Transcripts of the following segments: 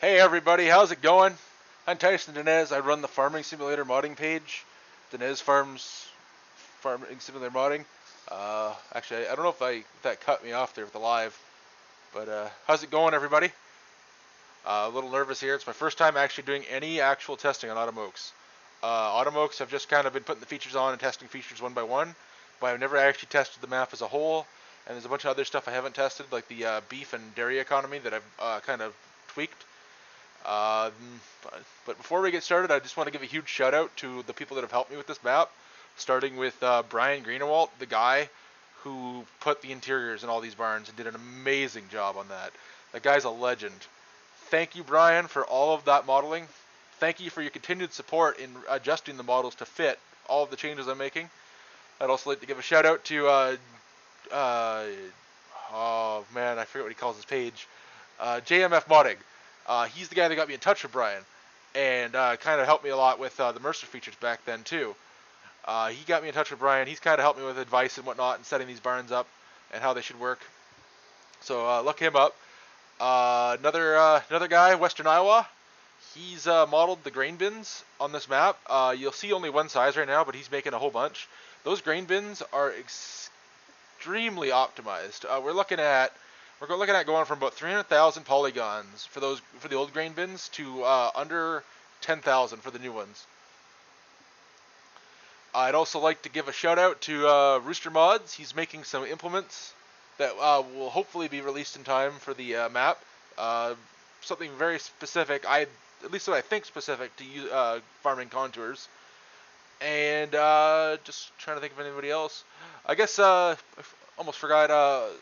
Hey everybody, how's it going? I'm Tyson Diniz. I run the Farming Simulator modding page, Diniz Farms Farming Simulator modding. Actually, I don't know if that cut me off there with the live, but how's it going, everybody? A little nervous here. It's my first time actually doing any actual testing on Automokes. Automokes have just kind of been putting the features on and testing features one by one, but I've never actually tested the map as a whole. And there's a bunch of other stuff I haven't tested, like the beef and dairy economy that I've kind of tweaked. But before we get started, I just want to give a huge shout out to the people that have helped me with this map, starting with Brian Greenewalt, the guy who put the interiors in all these barns and did an amazing job on that. That guy's a legend. Thank you, Brian, for all of that modeling. Thank you for your continued support in adjusting the models to fit all of the changes I'm making. I'd also like to give a shout out to, oh man, I forget what he calls his page, JMF Modding. He's the guy that got me in touch with Brian, and kind of helped me a lot with the Mercer features back then too. He got me in touch with Brian. He's kind of helped me with advice and whatnot and setting these barns up and how they should work. So look him up. Another guy, Western Iowa. He's modeled the grain bins on this map. You'll see only one size right now, but he's making a whole bunch. Those grain bins are extremely optimized. We're looking at going from about 300,000 polygons for the old grain bins to under 10,000 for the new ones. I'd also like to give a shout out to Rooster Mods. He's making some implements that will hopefully be released in time for the map. Something very specific, at least what I think specific to farming contours. And just trying to think of anybody else. I guess I almost forgot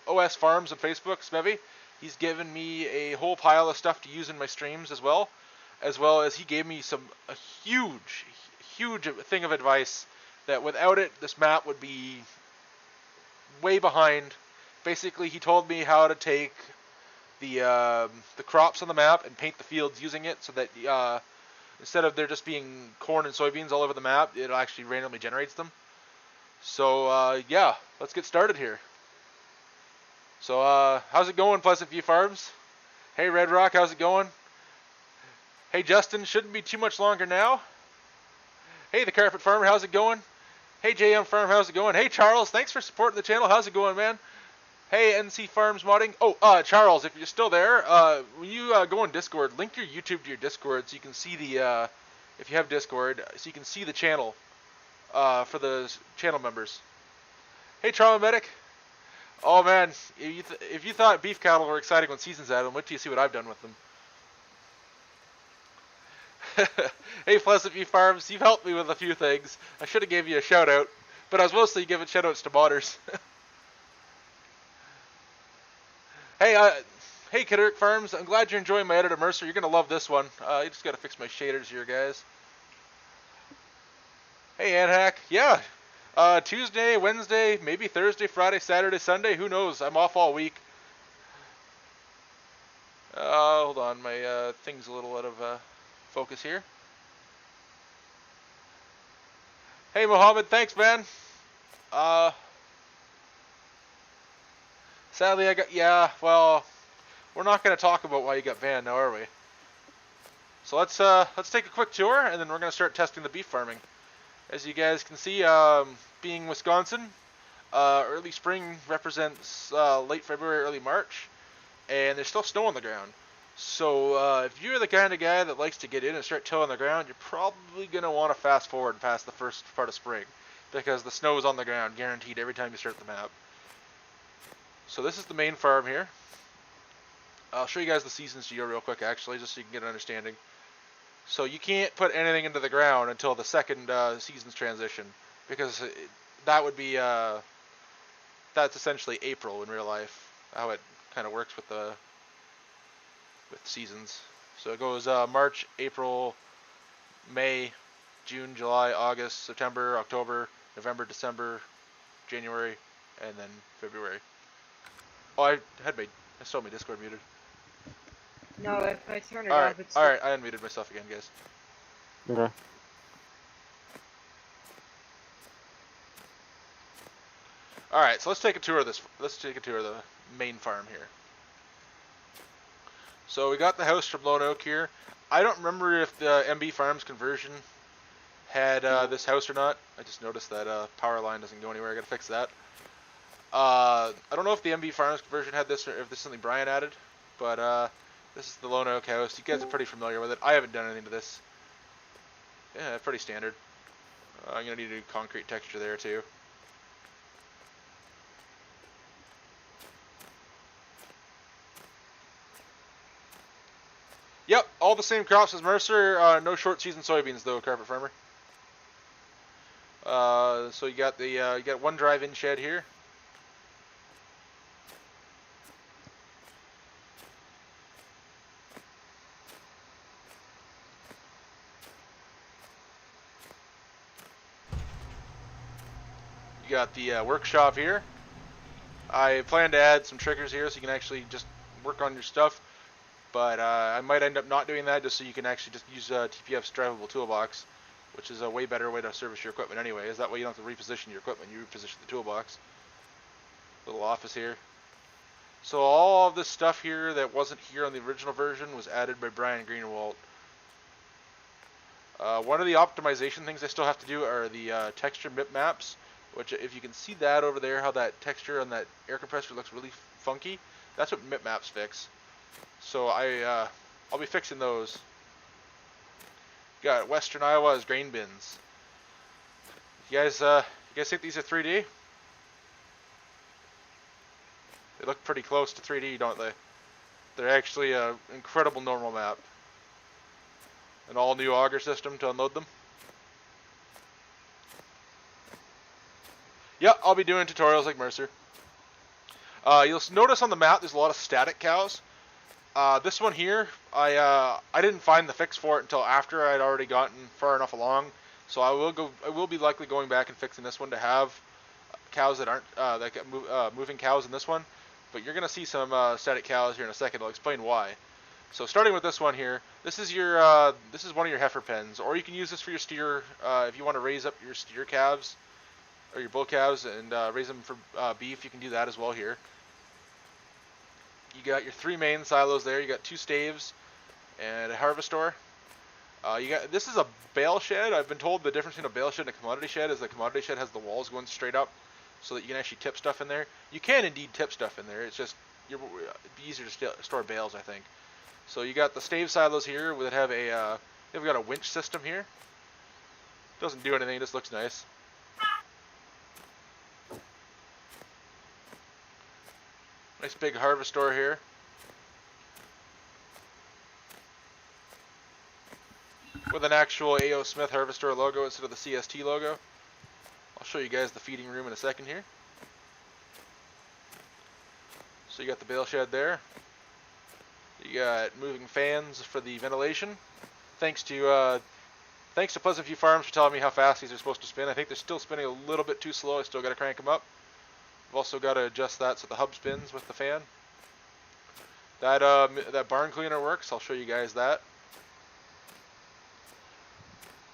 OS Farms on Facebook, Smevy. He's given me a whole pile of stuff to use in my streams as well as he gave me a huge thing of advice that without it, this map would be way behind. Basically, he told me how to take the crops on the map and paint the fields using it so that instead of there just being corn and soybeans all over the map, it actually randomly generates them. So yeah, let's get started here. So how's it going, Pleasant View Farms? Hey Red Rock, how's it going? Hey Justin, shouldn't be too much longer now. Hey the Carpet Farmer, how's it going? Hey JM Farm, how's it going? Hey Charles, thanks for supporting the channel. How's it going, man? Hey NC Farms Modding. Oh, Charles, if you're still there, when you go on Discord, link your YouTube to your Discord so you can see the, if you have Discord, so you can see the channel for the channel members. Hey Trauma Medic. Oh man, if you thought beef cattle were exciting when season's out, wait till you see what I've done with them. Hey Pleasant View Farms, you've helped me with a few things. I should have gave you a shout out, but I was mostly giving shout outs to modders. Hey Kiderick Farms, I'm glad you're enjoying my Editor Mercer. You're gonna love this one. You just gotta fix my shaders here, guys. Hey Anhack, yeah. Tuesday, Wednesday, maybe Thursday, Friday, Saturday, Sunday, who knows? I'm off all week. Hold on, my thing's a little out of focus here. Hey Mohammed, thanks man. Sadly well, we're not going to talk about why you got banned now, are we? So let's take a quick tour, and then we're going to start testing the beef farming. As you guys can see, being Wisconsin, early spring represents late February, early March, and there's still snow on the ground. So if you're the kind of guy that likes to get in and start tilling the ground, you're probably going to want to fast forward past the first part of spring, because the snow is on the ground, guaranteed, every time you start the map. So this is the main farm here. I'll show you guys the seasons geo real quick, actually, just so you can get an understanding. So you can't put anything into the ground until the second season's transition, because that would be that's essentially April in real life, how it kind of works with seasons. So it goes March, April, May, June, July, August, September, October, November, December, January, and then February. Oh, I still had my Discord muted. No, if I turn it off, it's... Alright, I unmuted myself again, guys. Okay. Alright, so let's take a tour of the main farm here. So we got the house from Lone Oak here. I don't remember if the MB Farms conversion had this house or not. I just noticed that power line doesn't go anywhere. I gotta fix that. I don't know if the MB Farms conversion had this or if this is something Brian added, but this is the Lone Oak house. You guys are pretty familiar with it. I haven't done anything to this. Yeah, pretty standard. I'm gonna need to do concrete texture there too. Yep, all the same crops as Mercer. No short season soybeans though, Carpet Farmer. So you got the you got one drive-in shed here. You got the workshop here. I plan to add some triggers here so you can actually just work on your stuff, but I might end up not doing that just so you can actually just use TPF's drivable toolbox, which is a way better way to service your equipment anyway. Is that way you don't have to reposition your equipment, you reposition the toolbox. Little office here. So all of this stuff here that wasn't here on the original version was added by Brian Greenwald. One of the optimization things I still have to do are the texture MIP maps, which if you can see that over there, how that texture on that air compressor looks really funky, that's what MIP maps fix. So I'll be fixing those. Got Western Iowa as grain bins. You guys think these are 3D? They look pretty close to 3D, don't they? They're actually an incredible normal map. An all new auger system to unload them. Yep, I'll be doing tutorials like Mercer. You'll notice on the map there's a lot of static cows. This one here, I didn't find the fix for it until after I'd already gotten far enough along. So I will be likely going back and fixing this one to have cows that aren't moving cows in this one. But you're gonna see some static cows here in a second. I'll explain why. So starting with this one here, this is one of your heifer pens, or you can use this for your steer if you want to raise up your steer calves or your bull calves and raise them for beef. You can do that as well here. You got your 3 main silos there. You got 2 staves and a harvestor. This is a bale shed. I've been told the difference between a bale shed and a commodity shed is the commodity shed has the walls going straight up, so that you can actually tip stuff in there. You can indeed tip stuff in there. It's just it'd be easier to store bales, I think. So you got the stave silos here that have a they've got a winch system here. Doesn't do anything. It just looks nice. Nice big harvestor here. With an actual A.O. Smith harvestor logo instead of the CST logo. I'll show you guys the feeding room in a second here. So you got the bale shed there. You got moving fans for the ventilation. Thanks to Pleasant View Farms for telling me how fast these are supposed to spin. I think they're still spinning a little bit too slow. I still got to crank them up. I've also got to adjust that so the hub spins with the fan. That barn cleaner works. I'll show you guys that.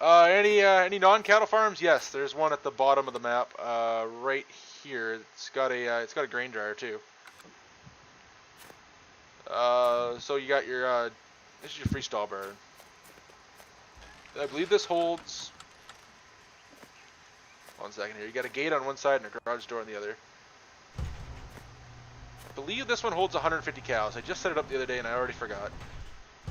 Any non-cattle farms? Yes, there's one at the bottom of the map, right here. It's got a grain dryer too. So you got your this is your freestall barn. I believe this holds. One second here. You got a gate on one side and a garage door on the other. I believe this one holds 150 cows. I just set it up the other day and I already forgot.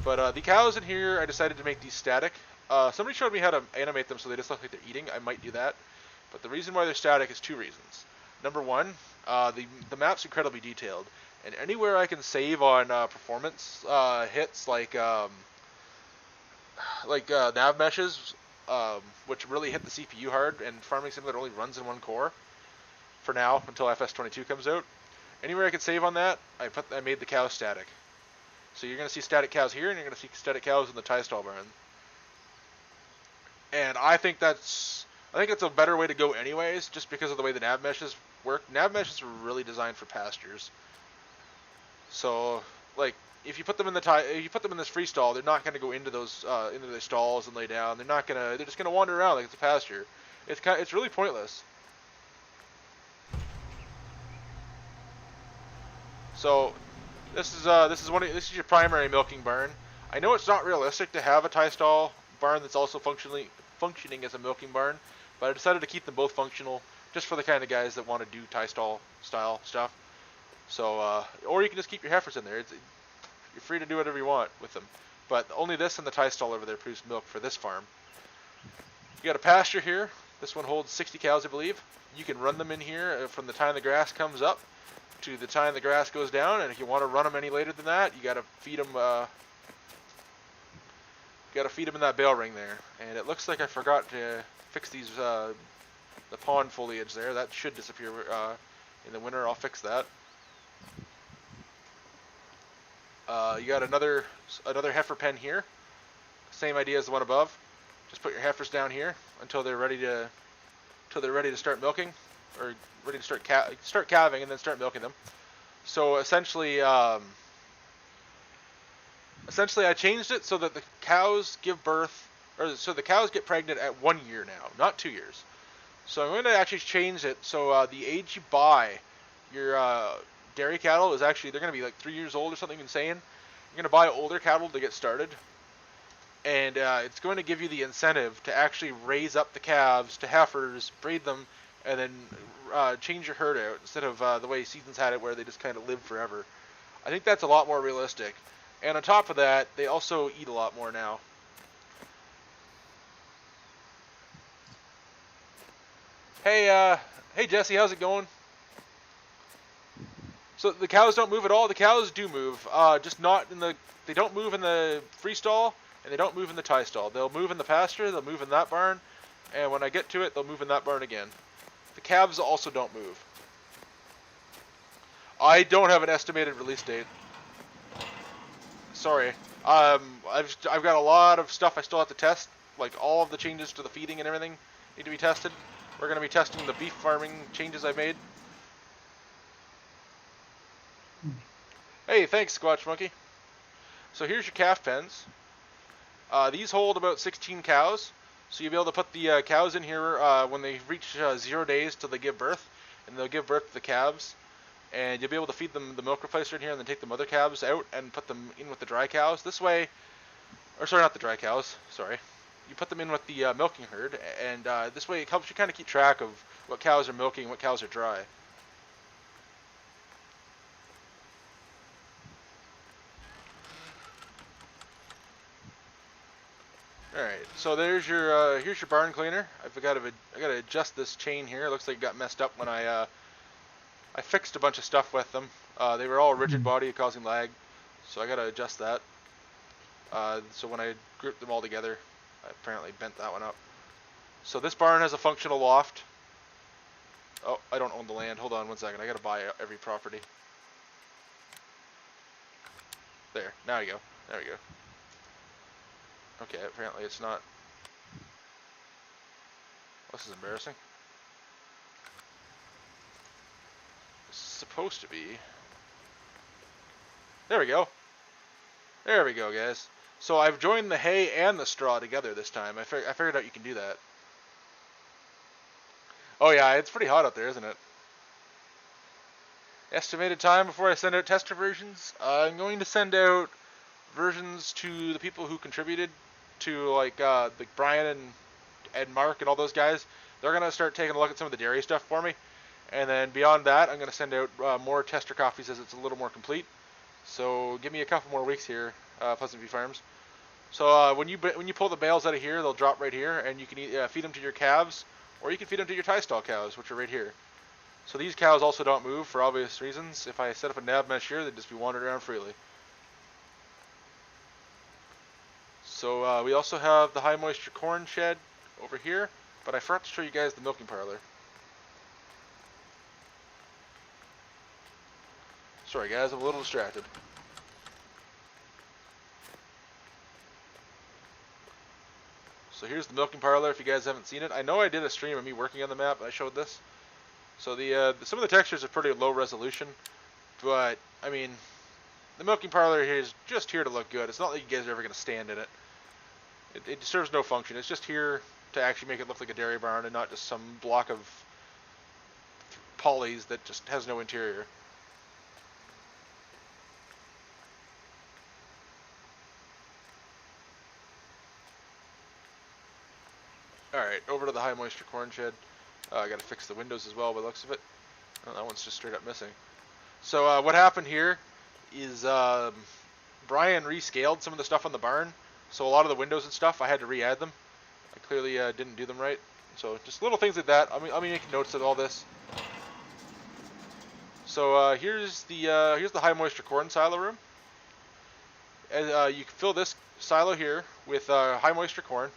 But the cows in here, I decided to make these static. Somebody showed me how to animate them so they just look like they're eating. I might do that. But the reason why they're static is 2 reasons. Number one, the map's incredibly detailed. And anywhere I can save on performance hits like nav meshes, which really hit the CPU hard, and Farming Simulator only runs in 1 core for now until FS19 comes out. Anywhere I could save on that, I made the cows static. So you're going to see static cows here, and you're going to see static cows in the tie stall barn. And I think it's a better way to go anyways, just because of the way the nav meshes work. Nav meshes are really designed for pastures. So, like, if you put them in this freestall, they're not going to go into those into their stalls and lay down. They're just going to wander around like it's a pasture. It's really pointless. So, This is this is your primary milking barn. I know it's not realistic to have a tie stall barn that's also functioning as a milking barn, but I decided to keep them both functional just for the kind of guys that want to do tie stall style stuff. So, or you can just keep your heifers in there. You're free to do whatever you want with them. But only this and the tie stall over there produce milk for this farm. You got a pasture here. This one holds 60 cows, I believe. You can run them in here from the time the grass comes up to the time the grass goes down, and if you want to run them any later than that, you got to feed them. In that bale ring there. And it looks like I forgot to fix these the pond foliage there. That should disappear in the winter. I'll fix that. You got another heifer pen here. Same idea as the one above. Just put your heifers down here until they're ready to start milking, or ready to start calving, and then start milking them. So essentially, I changed it so that the cows give birth, or so the cows get pregnant at 1 year now, not 2 years. So I'm going to actually change it so the age you buy your dairy cattle is actually, they're going to be like 3 years old or something insane. You're going to buy older cattle to get started, and it's going to give you the incentive to actually raise up the calves to heifers, breed them, and then change your herd out instead of the way Seasons had it where they just kind of live forever. I think that's a lot more realistic. And on top of that, they also eat a lot more now. Hey Jesse, how's it going? So the cows don't move at all. The cows do move, just not in the. They don't move in the free stall, and they don't move in the tie stall. They'll move in the pasture. They'll move in that barn, and when I get to it, they'll move in that barn again. The calves also don't move. I don't have an estimated release date. Sorry. I've got a lot of stuff I still have to test. Like all of the changes to the feeding and everything need to be tested. We're going to be testing the beef farming changes I made. Hey, thanks, Squatch Monkey. So here's your calf pens. These hold about 16 cows. So you'll be able to put the cows in here when they reach 0 days till they give birth. And they'll give birth to the calves. And you'll be able to feed them the milk replacer in here and then take the mother calves out and put them in with the dry cows. This way, or sorry, not the dry cows, sorry. You put them in with the milking herd, and this way it helps you kind of keep track of what cows are milking and what cows are dry. Alright, so there's your here's your barn cleaner. I gotta adjust this chain here. It looks like it got messed up when I fixed a bunch of stuff with them. They were all rigid body, causing lag, so I gotta adjust that. So when I grouped them all together, I apparently bent that one up. So this barn has a functional loft. Oh, I don't own the land. Hold on one second. I gotta buy every property. There. Now you go. There we go. Okay, apparently it's not. This is embarrassing. This is supposed to be. There we go. There we go, guys. So I've joined the hay and the straw together this time. I figured out you can do that. Oh yeah, it's pretty hot out there, isn't it? Estimated time before I send out tester versions? I'm going to send out versions to the people who contributed to, like Brian and Mark and all those guys. They're going to start taking a look at some of the dairy stuff for me. And then beyond that, I'm going to send out more tester copies as it's a little more complete. So give me a couple more weeks here, Pleasant View Farms. So when you pull the bales out of here, they'll drop right here, and you can feed them to your calves, or you can feed them to your tie stall cows, which are right here. So these cows also don't move for obvious reasons. If I set up a nab mesh here, they'd just be wandering around freely. So we also have the high moisture corn shed over here, but I forgot to show you guys the milking parlor. Sorry guys, I'm a little distracted. So here's the milking parlor if you guys haven't seen it. I know I did a stream of me working on the map and I showed this. So some of the textures are pretty low resolution, but I mean, the milking parlor here is just here to look good. It's not like you guys are ever going to stand in it. It serves no function. It's just here to actually make it look like a dairy barn and not just some block of polys that just has no interior. Alright, over to the high moisture corn shed. I gotta fix the windows as well by the looks of it. Oh, that one's just straight up missing. So what happened here is Brian rescaled some of the stuff on the barn. So a lot of the windows and stuff, I had to re-add them. I clearly didn't do them right. So just little things like that. I mean, making notes of all this. So here's the high moisture corn silo room. And you can fill this silo here with high moisture corn.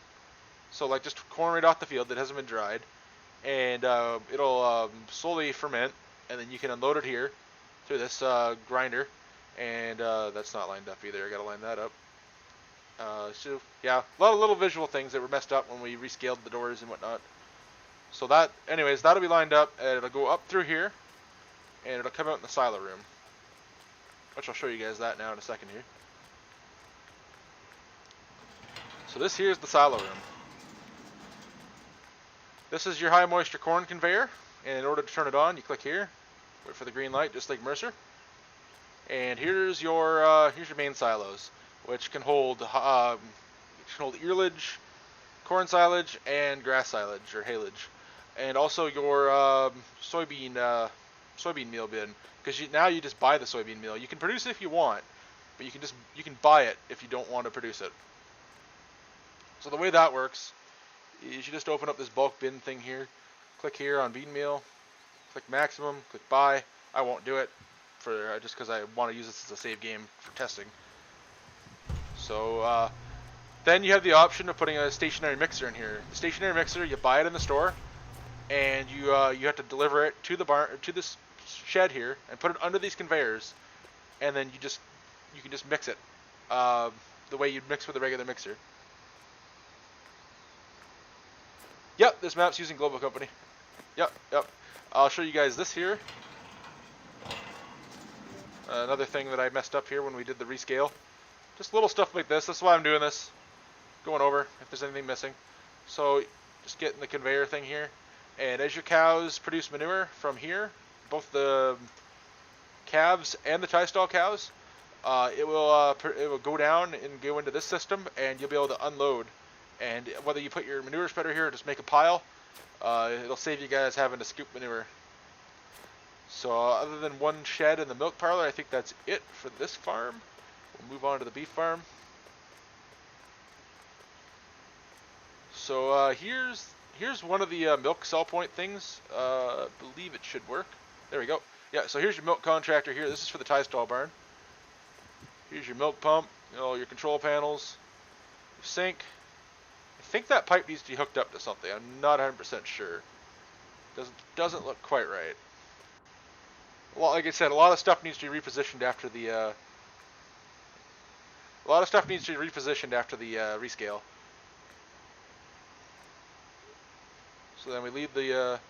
So like just corn right off the field that hasn't been dried, and it'll slowly ferment, and then you can unload it here through this grinder. And that's not lined up either. I gotta line that up. So yeah, a lot of little visual things that were messed up when we rescaled the doors and whatnot. So that, anyways, that'll be lined up, and it'll go up through here, and it'll come out in the silo room, which I'll show you guys that now in a second here. So this here is the silo room. This is your high moisture corn conveyor, and in order to turn it on, you click here, wait for the green light, just like Mercer. And here's your main silos, which can hold earlage, corn silage, and grass silage or haylage, and also your soybean meal bin. Because now you just buy the soybean meal. You can produce it if you want, but you can buy it if you don't want to produce it. So the way that works is you just open up this bulk bin thing here, click here on bean meal, click maximum, click buy. I won't do it for just because I want to use this as a save game for testing. So then you have the option of putting a stationary mixer in here. The stationary mixer, you buy it in the store, and you have to deliver it to the barn, to this shed here, and put it under these conveyors, and then you can just mix it the way you'd mix with a regular mixer. Yep, this map's using Global Company. Yep. I'll show you guys this here. Another thing that I messed up here when we did the rescale. Just little stuff like this. That's why I'm doing this. Going over if there's anything missing. So just getting the conveyor thing here. And as your cows produce manure from here, both the calves and the tie stall cows, it will go down and go into this system, and you'll be able to unload. And whether you put your manure spreader here or just make a pile, it'll save you guys having to scoop manure. So other than one shed in the milk parlor, I think that's it for this farm. We'll move on to the beef farm. So here's one of the milk sell point things. I believe it should work. There we go. Yeah, so here's your milk contractor here. This is for the tie stall barn. Here's your milk pump, your control panels, your sink. I think that pipe needs to be hooked up to something. I'm not 100% sure. Doesn't look quite right. Well, like I said, a lot of stuff needs to be repositioned after the rescale. So then we leave the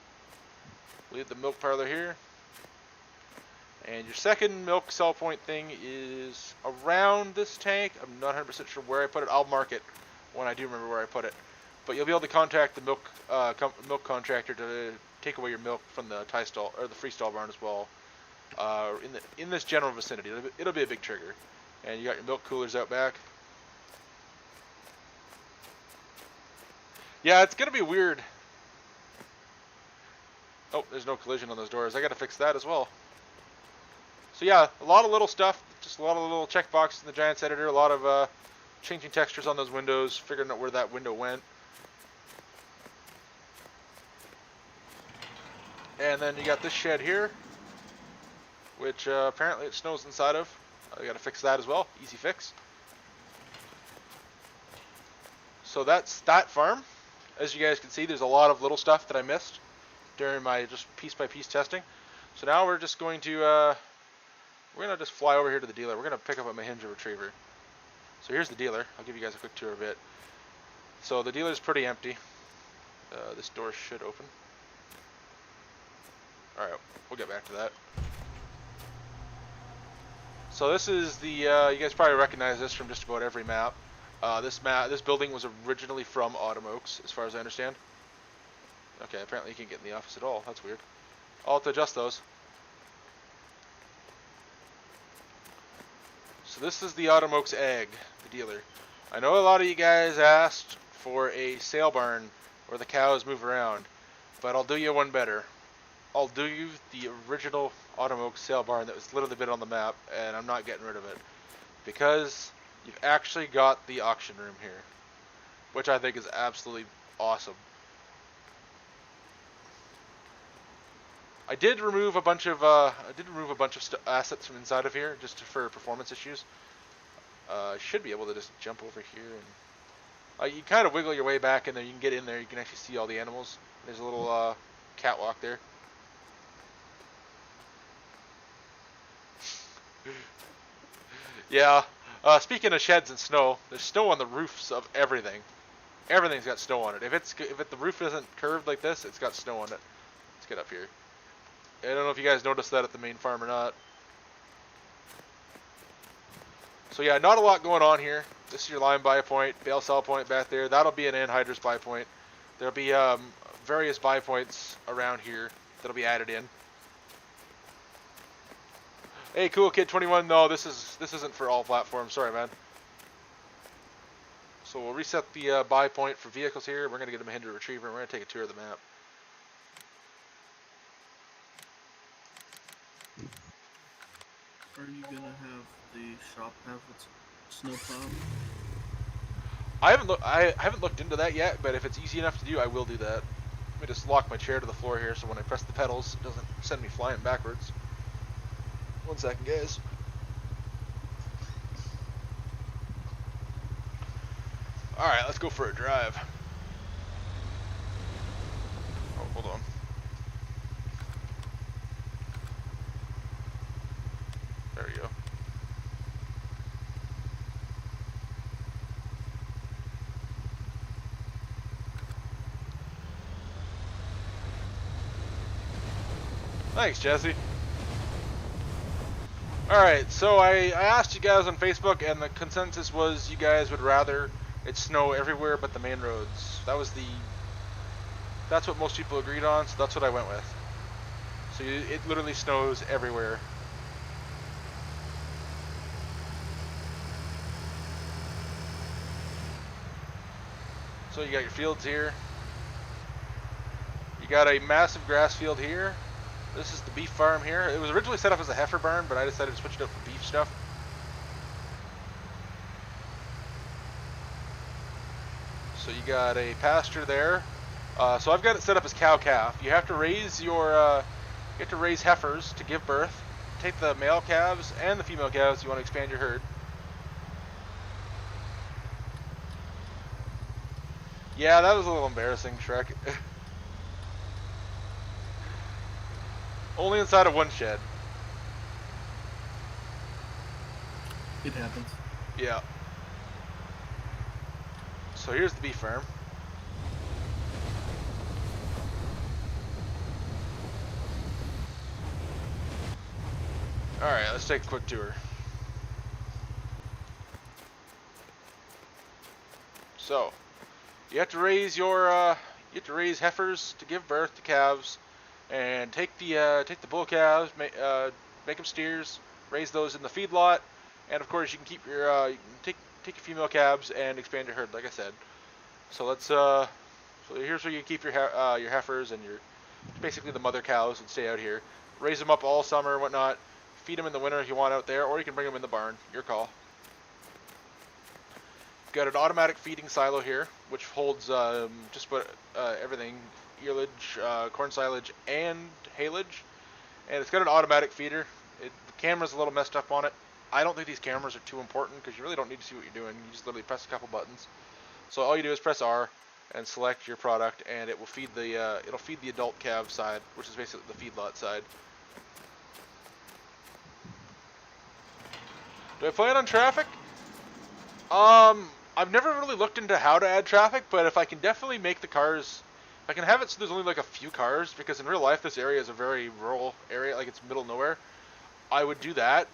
milk parlor here, and your second milk sell point thing is around this tank. I'm not 100% sure where I put it. I'll mark it when I do remember where I put it. But you'll be able to contact the milk contractor to take away your milk from the tie stall or the freestall barn as well. In this general vicinity, it'll be a big trigger. And you got your milk coolers out back. Yeah, it's gonna be weird. Oh, there's no collision on those doors. I gotta fix that as well. So yeah, a lot of little stuff, just a lot of little checkboxes in the Giants editor, a lot of changing textures on those windows, figuring out where that window went. And then you got this shed here, which apparently it snows inside of. I gotta fix that as well. Easy fix. So that's that farm. As you guys can see, there's a lot of little stuff that I missed during my just piece by piece testing. So now we're just going to we're gonna just fly over here to the dealer. We're gonna pick up a Mahindra Retriever. So here's the dealer. I'll give you guys a quick tour of it. So the dealer's pretty empty. This door should open. Alright, we'll get back to that. So this is the, you guys probably recognize this from just about every map. This building was originally from Autumn Oaks, as far as I understand. Okay, apparently you can't get in the office at all. That's weird. I'll have to adjust those. So this is the Autumn Oaks Egg, the dealer. I know a lot of you guys asked for a sale barn where the cows move around. But I'll do you one better. I'll do you the original Autumn Oak sale barn that was literally been on the map, and I'm not getting rid of it. Because you've actually got the auction room here, which I think is absolutely awesome. I did remove a bunch of assets from inside of here just for performance issues. I should be able to just jump over here and you kind of wiggle your way back in there. You can get in there. You can actually see all the animals. There's a little catwalk there. Yeah. Speaking of sheds and snow, there's snow on the roofs of everything. Everything's got snow on it. If the roof isn't curved like this, it's got snow on it. Let's get up here. I don't know if you guys noticed that at the main farm or not. So yeah, not a lot going on here. This is your lime buy point, bale sell point back there. That'll be an anhydrous buy point. There'll be various buy points around here that'll be added in. Hey, Cool Kid 21. No, this isn't for all platforms. Sorry, man. So we'll reset the buy point for vehicles here. We're gonna get a Mahindra Retriever. And we're gonna take a tour of the map. Are you gonna have the shop have its snowplow? I haven't looked into that yet, but if it's easy enough to do, I will do that. Let me just lock my chair to the floor here, so when I press the pedals, it doesn't send me flying backwards. 1 second, guys. All right, let's go for a drive. Oh, hold on. There we go. Thanks, Jesse. Alright, so I asked you guys on Facebook, and the consensus was you guys would rather it snow everywhere but the main roads. That's what most people agreed on, so that's what I went with. So it literally snows everywhere. So you got your fields here. You got a massive grass field here. This is the beef farm here. It was originally set up as a heifer barn, but I decided to switch it up for beef stuff. So you got a pasture there. So I've got it set up as cow-calf. You have to raise heifers to give birth. Take the male calves and the female calves. You want to expand your herd. Yeah, that was a little embarrassing, Shrek. Only inside of one shed. It happens. Yeah. So here's the beef farm. Alright, let's take a quick tour. So, you have to raise heifers to give birth to calves, and take the bull calves, make them steers, raise those in the feedlot, and of course you can keep your take your female calves and expand your herd, like I said. So let's so here's where you keep your heifers and your basically the mother cows and stay out here. Raise them up all summer and whatnot. Feed them in the winter if you want out there, or you can bring them in the barn. Your call. Got an automatic feeding silo here, which holds just about everything: eelage, corn silage, and haylage. And it's got an automatic feeder. The camera's a little messed up on it. I don't think these cameras are too important because you really don't need to see what you're doing. You just literally press a couple buttons. So all you do is press R and select your product, and it will feed the adult calf side, which is basically the feedlot side. Do I plan on traffic? I've never really looked into how to add traffic, but if I can definitely make the cars, if I can have it so there's only like a few cars, because in real life this area is a very rural area, like it's middle of nowhere, I would do that.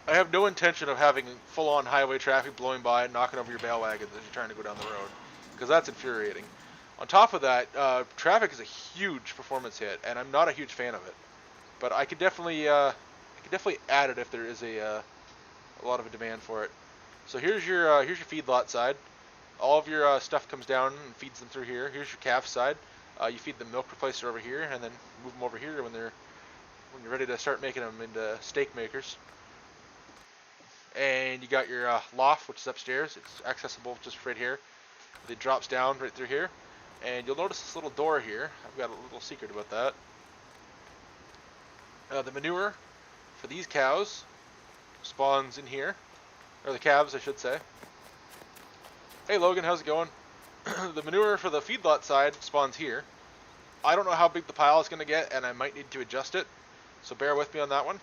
I have no intention of having full-on highway traffic blowing by and knocking over your bale wagons as you're trying to go down the road, because that's infuriating. On top of that, traffic is a huge performance hit, and I'm not a huge fan of it. But I could definitely add it if there is a lot of a demand for it. So here's your feedlot side. all of your stuff comes down and feeds them through here. Here's your calf side. You feed the milk replacer over here, and then move them over here when you're ready to start making them into steak makers. And you got your loft, which is upstairs. It's accessible just right here. It drops down right through here, and you'll notice this little door here. I've got a little secret about that. The manure for these cows spawns in here, or the calves, I should say. Hey Logan, how's it going? The manure for the feedlot side spawns here. I don't know how big the pile is going to get, and I might need to adjust it, so bear with me on that one.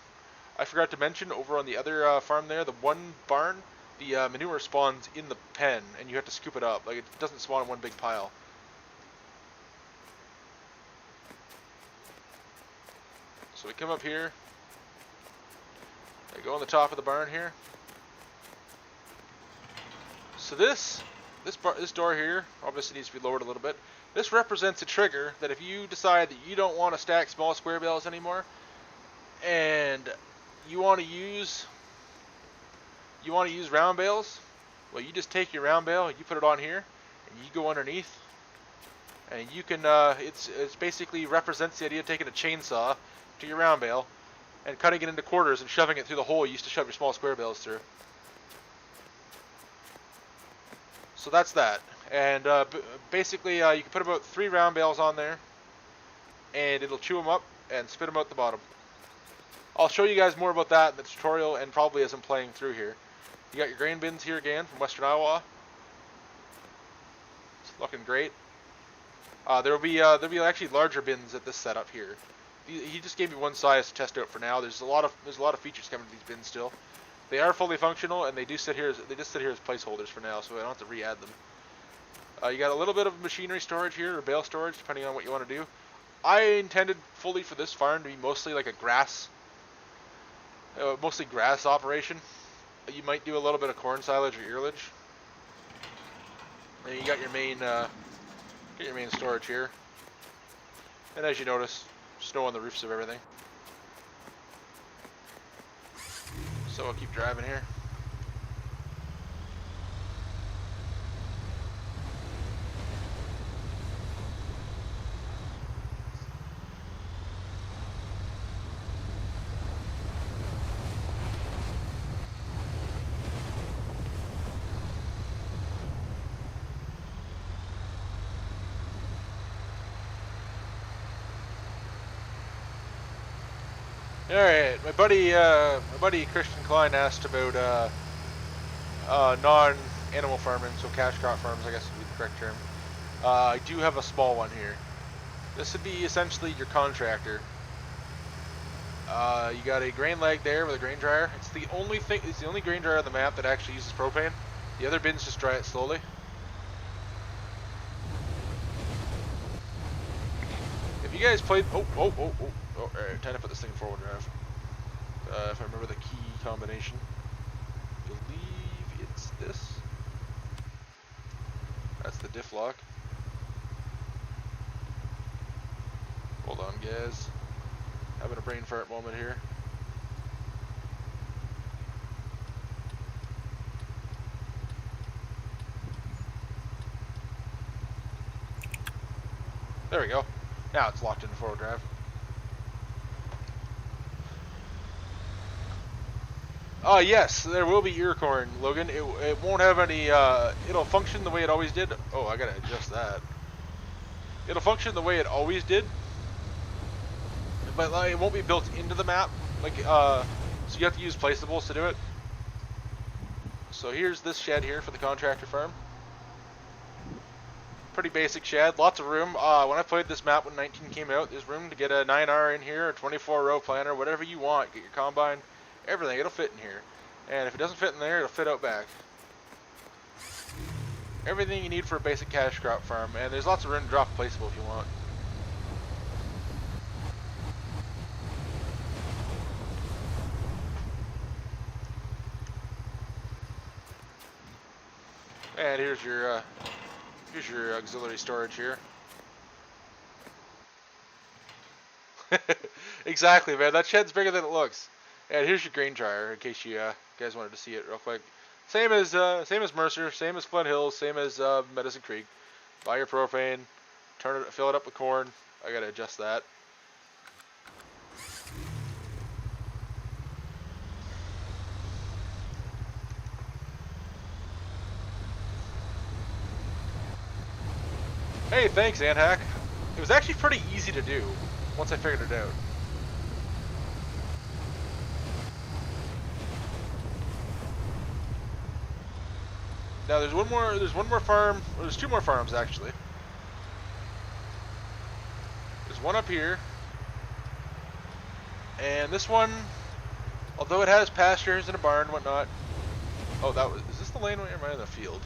I forgot to mention, over on the other farm there, the one barn, the manure spawns in the pen, and you have to scoop it up. Like, it doesn't spawn in one big pile. So we come up here. I go on the top of the barn here. So this door here obviously needs to be lowered a little bit. This represents a trigger that if you decide that you don't want to stack small square bales anymore, and you want to use round bales, well, you just take your round bale, you put it on here, and you go underneath, and you can it's basically represents the idea of taking a chainsaw to your round bale and cutting it into quarters and shoving it through the hole you used to shove your small square bales through. So that's that. And basically you can put about 3 round bales on there, and it'll chew them up and spit them out the bottom. I'll show you guys more about that in the tutorial and probably as I'm playing through here. You got your grain bins here again from Western Iowa. It's looking great. There'll be actually larger bins at this setup here. He just gave me one size to test out for now. There's a lot of features coming to these bins still. They are fully functional, and they just sit here as placeholders for now, so I don't have to re-add them. You got a little bit of machinery storage here, or bale storage, depending on what you want to do. I intended fully for this farm to be mostly like a mostly grass operation. You might do a little bit of corn silage or earlage. And you got your main storage here. And as you notice, snow on the roofs of everything. So I'll keep driving here. Alright, my buddy Christian Klein asked about non-animal farming, so cash crop farms, I guess would be the correct term. I do have a small one here. This would be essentially your contractor. You got a grain leg there with a grain dryer. It's the only grain dryer on the map that actually uses propane. The other bins just dry it slowly. If you guys played, alright, time to put this thing in forward drive. If I remember the key combination, I believe it's this. That's the diff lock. Hold on, guys. Having a brain fart moment here. There we go. Now it's locked in forward drive. Yes, there will be ear corn, Logan. It won't have any, it'll function the way it always did. Oh, I gotta adjust that. It'll function the way it always did, but it won't be built into the map. Like, so you have to use placeables to do it. So here's this shed here for the contractor farm. Pretty basic shed, lots of room. When I played this map when 19 came out, there's room to get a 9R in here, a 24-row planter, whatever you want. Get your combine, everything. It'll fit in here. And if it doesn't fit in there, it'll fit out back. Everything you need for a basic cash crop farm. And there's lots of room to drop a placeable if you want. And here's your auxiliary storage here. Exactly, man. That shed's bigger than it looks. And here's your grain dryer, in case you guys wanted to see it real quick. Same as Mercer, same as Flint Hills, same as Medicine Creek. Buy your propane, fill it up with corn. I gotta adjust that. Hey, thanks, Anthack. It was actually pretty easy to do once I figured it out. Now there's one more farm, or there's two more farms actually. There's one up here. And this one, although it has pastures and a barn and whatnot. Oh, is this the laneway or am I in the field?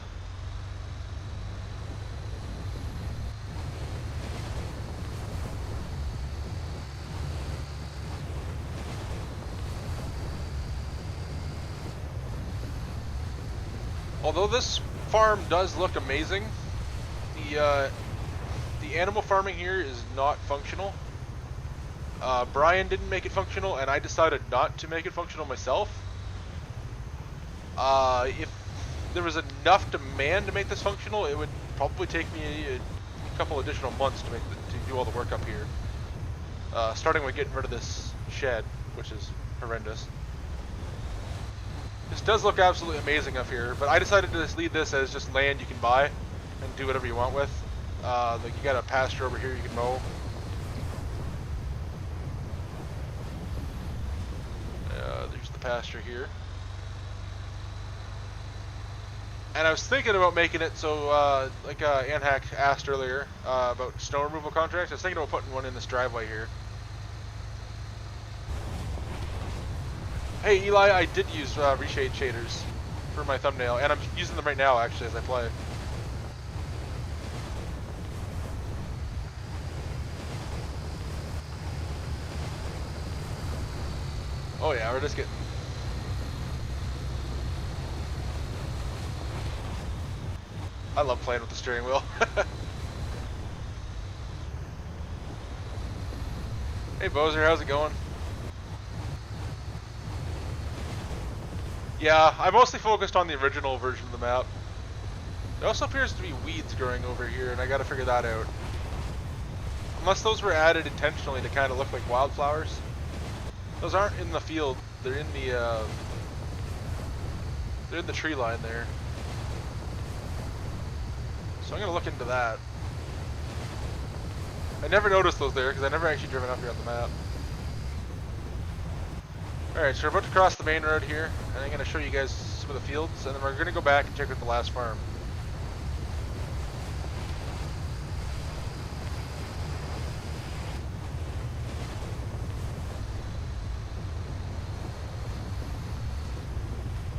Although this farm does look amazing, the animal farming here is not functional. Brian didn't make it functional, and I decided not to make it functional myself. If there was enough demand to make this functional, it would probably take me a couple additional months to do all the work up here. Starting with getting rid of this shed, which is horrendous. This does look absolutely amazing up here, but I decided to just leave this as just land you can buy and do whatever you want with. Like you got a pasture over here you can mow. There's the pasture here. And I was thinking about making it so, like Anthack asked earlier about snow removal contracts, I was thinking about putting one in this driveway here. Hey Eli, I did use reshade shaders for my thumbnail, and I'm using them right now actually as I play. Oh yeah, we're just getting... I love playing with the steering wheel. Hey Bozer, how's it going? Yeah, I mostly focused on the original version of the map. There also appears to be weeds growing over here, and I gotta figure that out. Unless those were added intentionally to kind of look like wildflowers. Those aren't in the field, they're in the tree line there. So I'm gonna look into that. I never noticed those there, because I never actually driven up here on the map. Alright, so we're about to cross the main road here, and I'm going to show you guys some of the fields, and then we're going to go back and check out the last farm.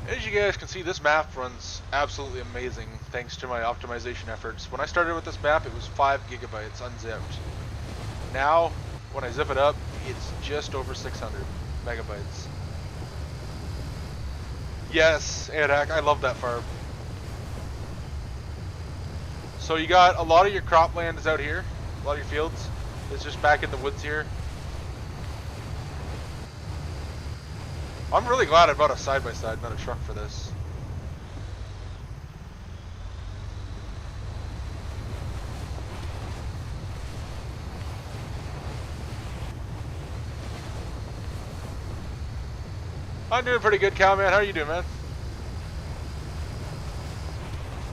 As you guys can see, this map runs absolutely amazing thanks to my optimization efforts. When I started with this map, it was 5 gigabytes unzipped. Now, when I zip it up, it's just over 600 megabytes. Yes, Anthack, I love that farm. So you got a lot of your cropland is out here, a lot of your fields. It's just back in the woods here. I'm really glad I bought a side-by-side, not a truck for this. I'm doing pretty good, Cowman. How are you doing, man?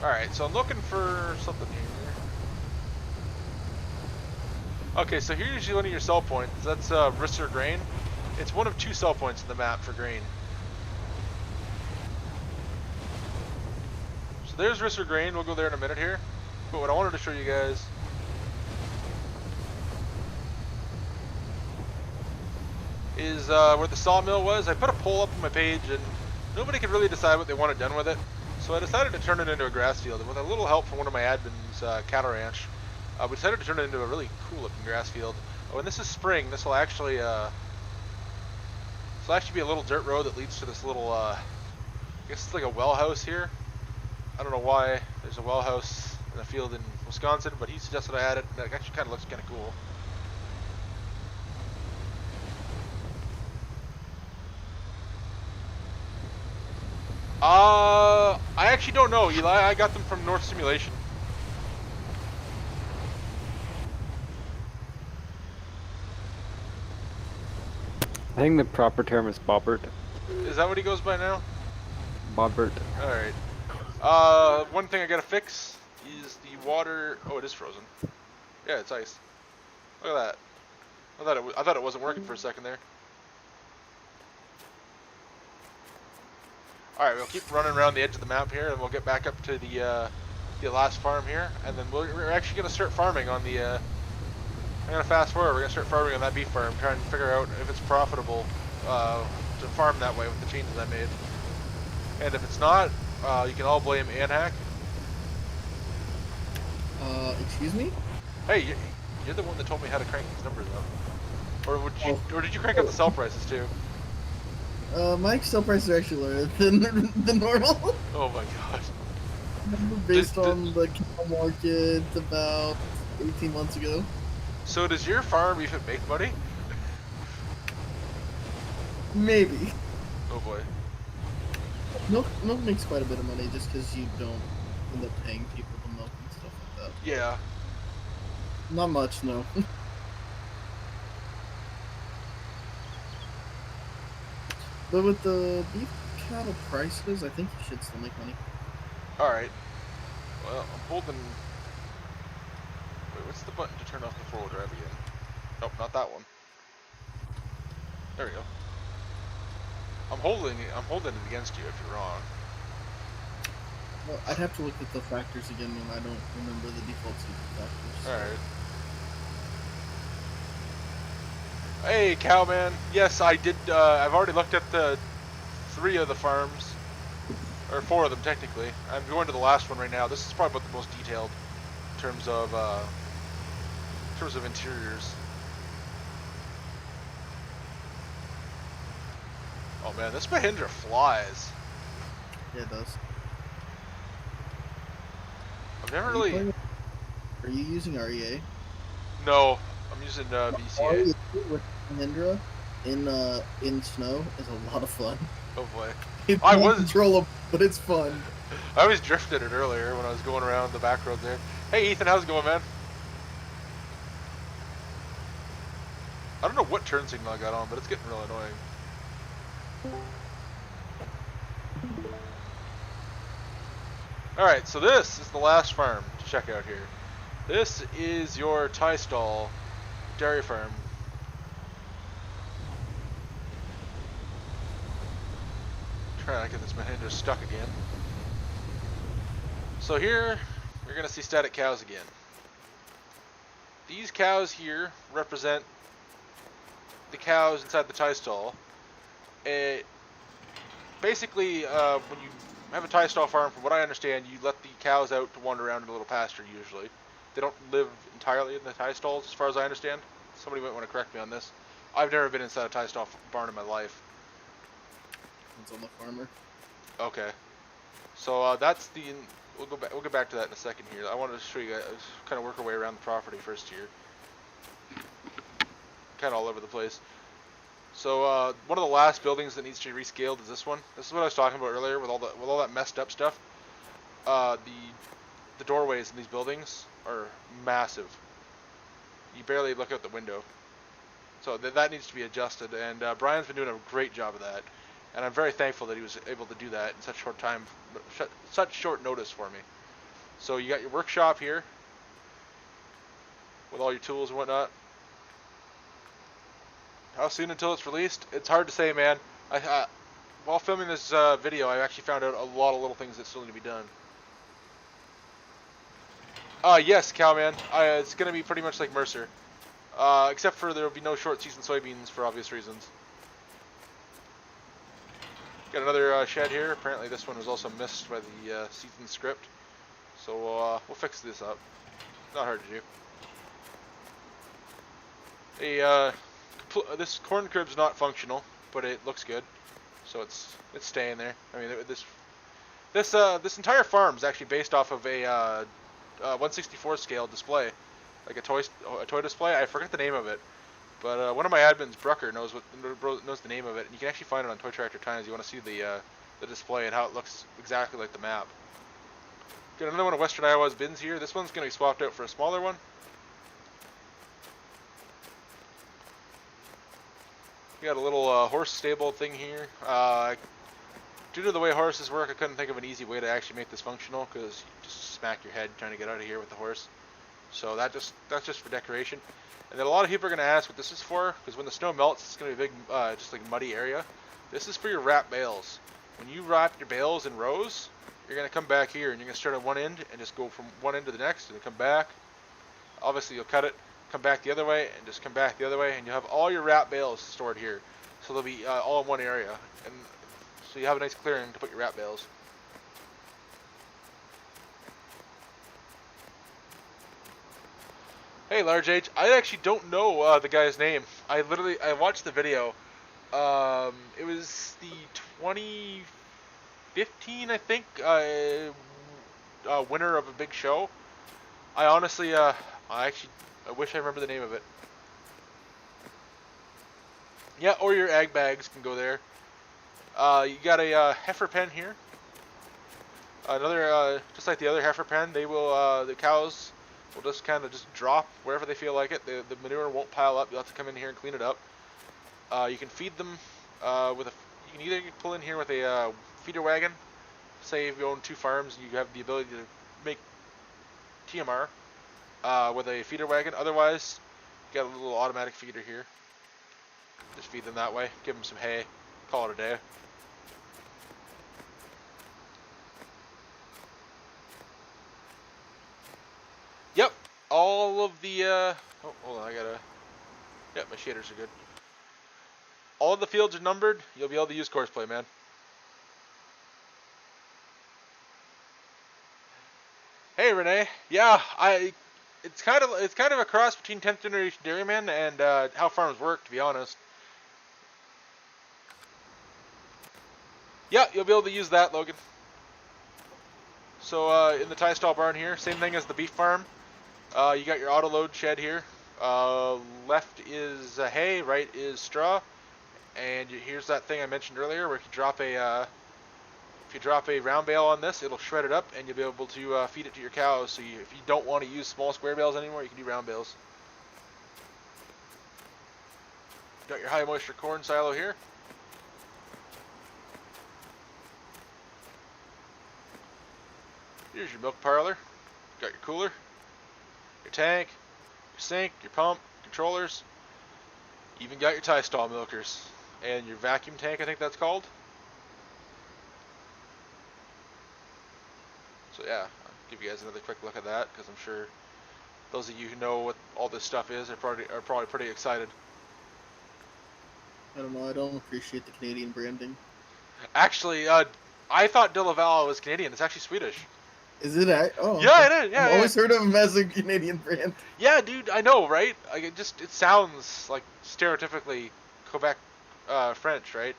Alright, so I'm looking for something here. Okay, so here's one of your sell points. That's Risser Grain. It's one of 2 sell points in the map for grain. So there's Risser Grain. We'll go there in a minute here. But what I wanted to show you guys is where the sawmill was. I put a poll up on my page and nobody could really decide what they wanted done with it. So I decided to turn it into a grass field. And with a little help from one of my admins, Cattle Ranch, we decided to turn it into a really cool looking grass field. Oh, and this is spring. This will actually be a little dirt road that leads to this little, I guess it's like a well house here. I don't know why there's a well house in a field in Wisconsin, but he suggested I add it, and it actually kind of looks kind of cool. I actually don't know, Eli. I got them from North Simulation. I think the proper term is bobbert. Is that what he goes by now? Bobbert. Alright. One thing I gotta fix is the water. Oh, it is frozen. Yeah, it's ice. Look at that. I thought it wasn't working for a second there. Alright, we'll keep running around the edge of the map here, and we'll get back up to the last farm here, and then we're actually gonna start farming on the. I'm gonna fast forward. We're gonna start farming on that beef farm, trying to figure out if it's profitable to farm that way with the changes I made. And if it's not, you can all blame Anhack. Excuse me? Hey, you're the one that told me how to crank these numbers up. Or did you crank up the sell prices too? My sell prices are actually lower than normal. Oh my god. Based on the cow market about 18 months ago. So does your farm even make money? Maybe. Oh boy. Milk makes quite a bit of money just because you don't end up paying people to milk and stuff like that. Yeah. Not much, no. But with the beef cattle prices, I think you should still make money. Alright. Well, I'm holding... Wait, what's the button to turn off the four-wheel drive again? Nope, not that one. There we go. I'm holding it against you if you're wrong. Well, I'd have to look at the factors again when I don't remember the default factors. Alright. Hey, Cowman. Yes, I did. I've already looked at the 3 of the farms. Or 4 of them, technically. I'm going to the last one right now. This is probably about the most detailed in terms of interiors. Oh man, this Mahindra flies. Yeah, it does. I've never really... Are you using REA? No, I'm using VCA. With Mahindra in snow is a lot of fun. Oh boy. It's I was controllable, but it's fun. I was drifted it earlier when I was going around the back road there. Hey Ethan, how's it going, man? I don't know what turn signal I got on, but it's getting real annoying. Alright, so this is the last farm to check out here. This is your tie stall dairy farm. Trying to get this Mahindra stuck again. So here, you're going to see static cows again. These cows here represent the cows inside the tie stall. Basically, when you have a tie stall farm, from what I understand, you let the cows out to wander around in a little pasture usually. They don't live entirely in the tie stalls, as far as I understand. Somebody might want to correct me on this. I've never been inside a tie stall barn in my life. It's on the farmer. Okay. So that's the... We'll get back to that in a second here. I wanted to show you guys, kind of work our way around the property first here. Kind of all over the place. So one of the last buildings that needs to be rescaled is this one. This is what I was talking about earlier with all that messed up stuff. The doorways in these buildings are massive. You barely look out the window. So that needs to be adjusted, and Brian's been doing a great job of that. And I'm very thankful that he was able to do that in such short notice for me. So you got your workshop here with all your tools and whatnot. How soon until it's released? It's hard to say, man. While filming this video, I actually found out a lot of little things that still need to be done. Yes, Cowman. It's going to be pretty much like Mercer. Except for there will be no short season soybeans for obvious reasons. Got another shed here. Apparently this one was also missed by the season script. So we'll fix this up. Not hard to do. This corn crib's not functional, but it looks good. So it's staying there. I mean, this entire farm is actually based off of a 1/64 scale display, like a toy display. I forget the name of it. But one of my admins, Brucker, knows the name of it, and you can actually find it on Toy Tractor Times. You want to see the the display and how it looks exactly like the map. Got another one of Western Iowa's bins here. This one's going to be swapped out for a smaller one. We got a little horse stable thing here. Due to the way horses work, I couldn't think of an easy way to actually make this functional because you just smack your head trying to get out of here with the horse. So that's just for decoration. And then a lot of people are going to ask what this is for, because when the snow melts, it's going to be a big, just like muddy area. This is for your wrap bales. When you wrap your bales in rows, you're going to come back here and you're going to start at one end and just go from one end to the next and then come back. Obviously, you'll cut it, come back the other way, and just come back the other way, and you'll have all your wrap bales stored here. So they'll be all in one area. And so you have a nice clearing to put your wrap bales. Hey, Large H. I actually don't know the guy's name. I watched the video. It was the 2015, I think, winner of a big show. I honestly, I wish I remember the name of it. Yeah, or your ag bags can go there. You got a heifer pen here. Another, just like the other heifer pen, they will, the cows will just kind of just drop wherever they feel like it. The manure won't pile up. You'll have to come in here and clean it up. You can feed them with you can either pull in here with a feeder wagon. Say if you own 2 farms and you have the ability to make TMR with a feeder wagon. Otherwise, you got a little automatic feeder here. Just feed them that way. Give them some hay. Call it a day. Yep, all of the, oh, hold on, yep, my shaders are good. All of the fields are numbered. You'll be able to use Courseplay, man. Hey, Renee. Yeah, it's kind of a cross between 10th generation dairyman and how farms work, to be honest. Yeah, you'll be able to use that, Logan. So in the tie stall barn here, same thing as the beef farm. You got your auto load shed here. Left is hay, right is straw, and here's that thing I mentioned earlier, where if you drop a round bale on this, it'll shred it up, and you'll be able to feed it to your cows. So if you don't want to use small square bales anymore, you can do round bales. Got your high moisture corn silo here. Here's your milk parlor. Got your cooler, your tank, your sink, your pump, controllers. Even got your tie stall milkers and your vacuum tank, I think that's called. So yeah, I'll give you guys another quick look at that, because I'm sure those of you who know what all this stuff is are probably pretty excited. I don't know. I don't appreciate the Canadian branding. Actually, I thought De Laval was Canadian. It's actually Swedish. Is it? Oh. Yeah, it is. Yeah, I've always heard of him as a Canadian brand. Yeah, dude, I know, right? Like, it sounds like stereotypically Quebec French, right?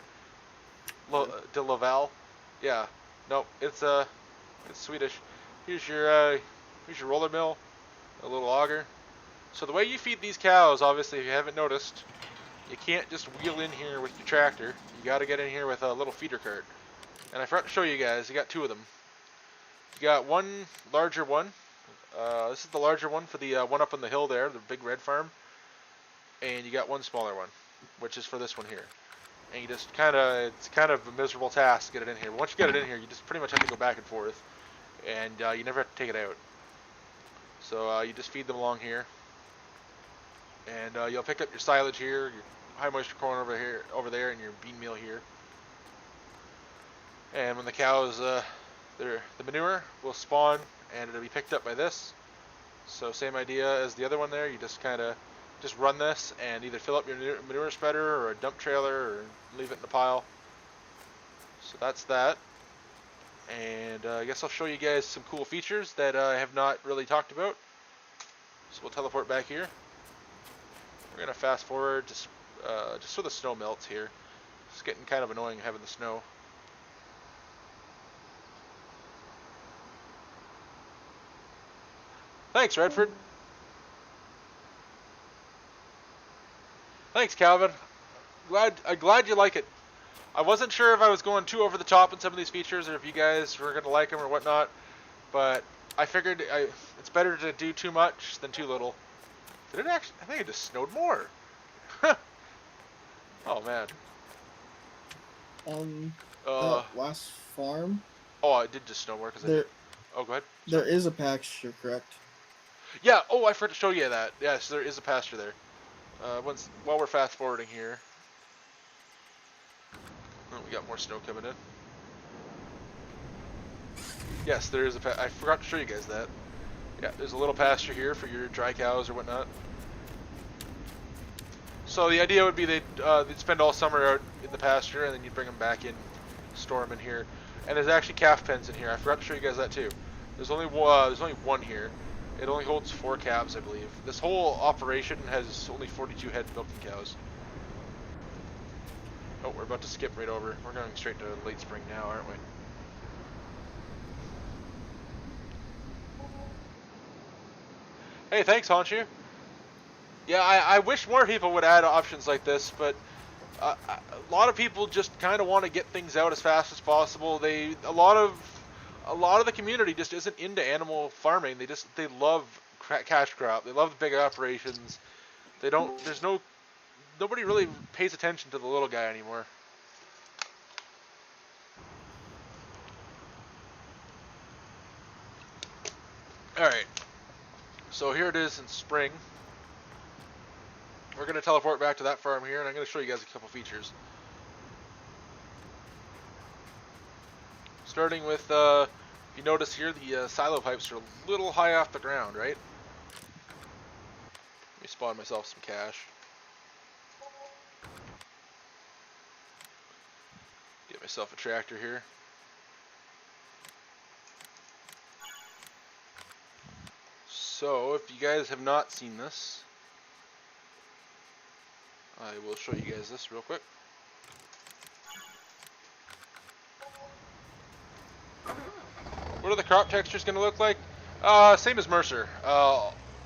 De Laval. Yeah. No, it's Swedish. Here's your roller mill, a little auger. So the way you feed these cows, obviously, if you haven't noticed, you can't just wheel in here with your tractor. You got to get in here with a little feeder cart. And I forgot to show you guys. You got 2 of them. You got one larger one. This is the larger one for the one up on the hill there, the big red farm. And you got one smaller one, which is for this one here. And you just it's kind of a miserable task to get it in here. But once you get it in here, you just pretty much have to go back and forth. And you never have to take it out. So you just feed them along here. And you'll pick up your silage here, your high moisture corn over there, and your bean meal here. And when the cows, the manure will spawn, and it'll be picked up by this. So same idea as the other one there. You just just run this and either fill up your manure spreader or a dump trailer or leave it in a pile. So that's that. And I guess I'll show you guys some cool features that I have not really talked about. So we'll teleport back here. We're gonna fast forward just so the snow melts here. It's getting kind of annoying having the snow. Thanks, Redford. Thanks, Calvin. I'm glad you like it. I wasn't sure if I was going too over the top in some of these features or if you guys were going to like them or whatnot, but I figured it's better to do too much than too little. Did it actually? I think it just snowed more. Oh, man. Last farm. Oh, I did just snow more because I did. Oh, go ahead. There is a pasture, correct? Yeah. Oh, I forgot to show you that. Yes, there is a pasture there. While we're fast forwarding here. Oh, we got more snow coming in. Yes, there is a I forgot to show you guys that. Yeah, there's a little pasture here for your dry cows or whatnot. So the idea would be they'd spend all summer out in the pasture, and then you'd bring them back in, store them in here. And there's actually calf pens in here. I forgot to show you guys that too. There's only one here. It only holds 4 calves, I believe. This whole operation has only 42 head milking cows. Oh, we're about to skip right over. We're going straight to late spring now, aren't we? Hey, thanks, Honshu. Yeah, I wish more people would add options like this, but a lot of people just kind of want to get things out as fast as possible. A lot of the community just isn't into animal farming. They love cash crop. They love the big operations. Nobody really pays attention to the little guy anymore. All right. So here it is in spring. We're going to teleport back to that farm here, and I'm going to show you guys a couple features. Starting with, if you notice here, the silo pipes are a little high off the ground, right? Let me spawn myself some cash. Get myself a tractor here. So, if you guys have not seen this, I will show you guys this real quick. What are the crop textures going to look like? Same as Mercer.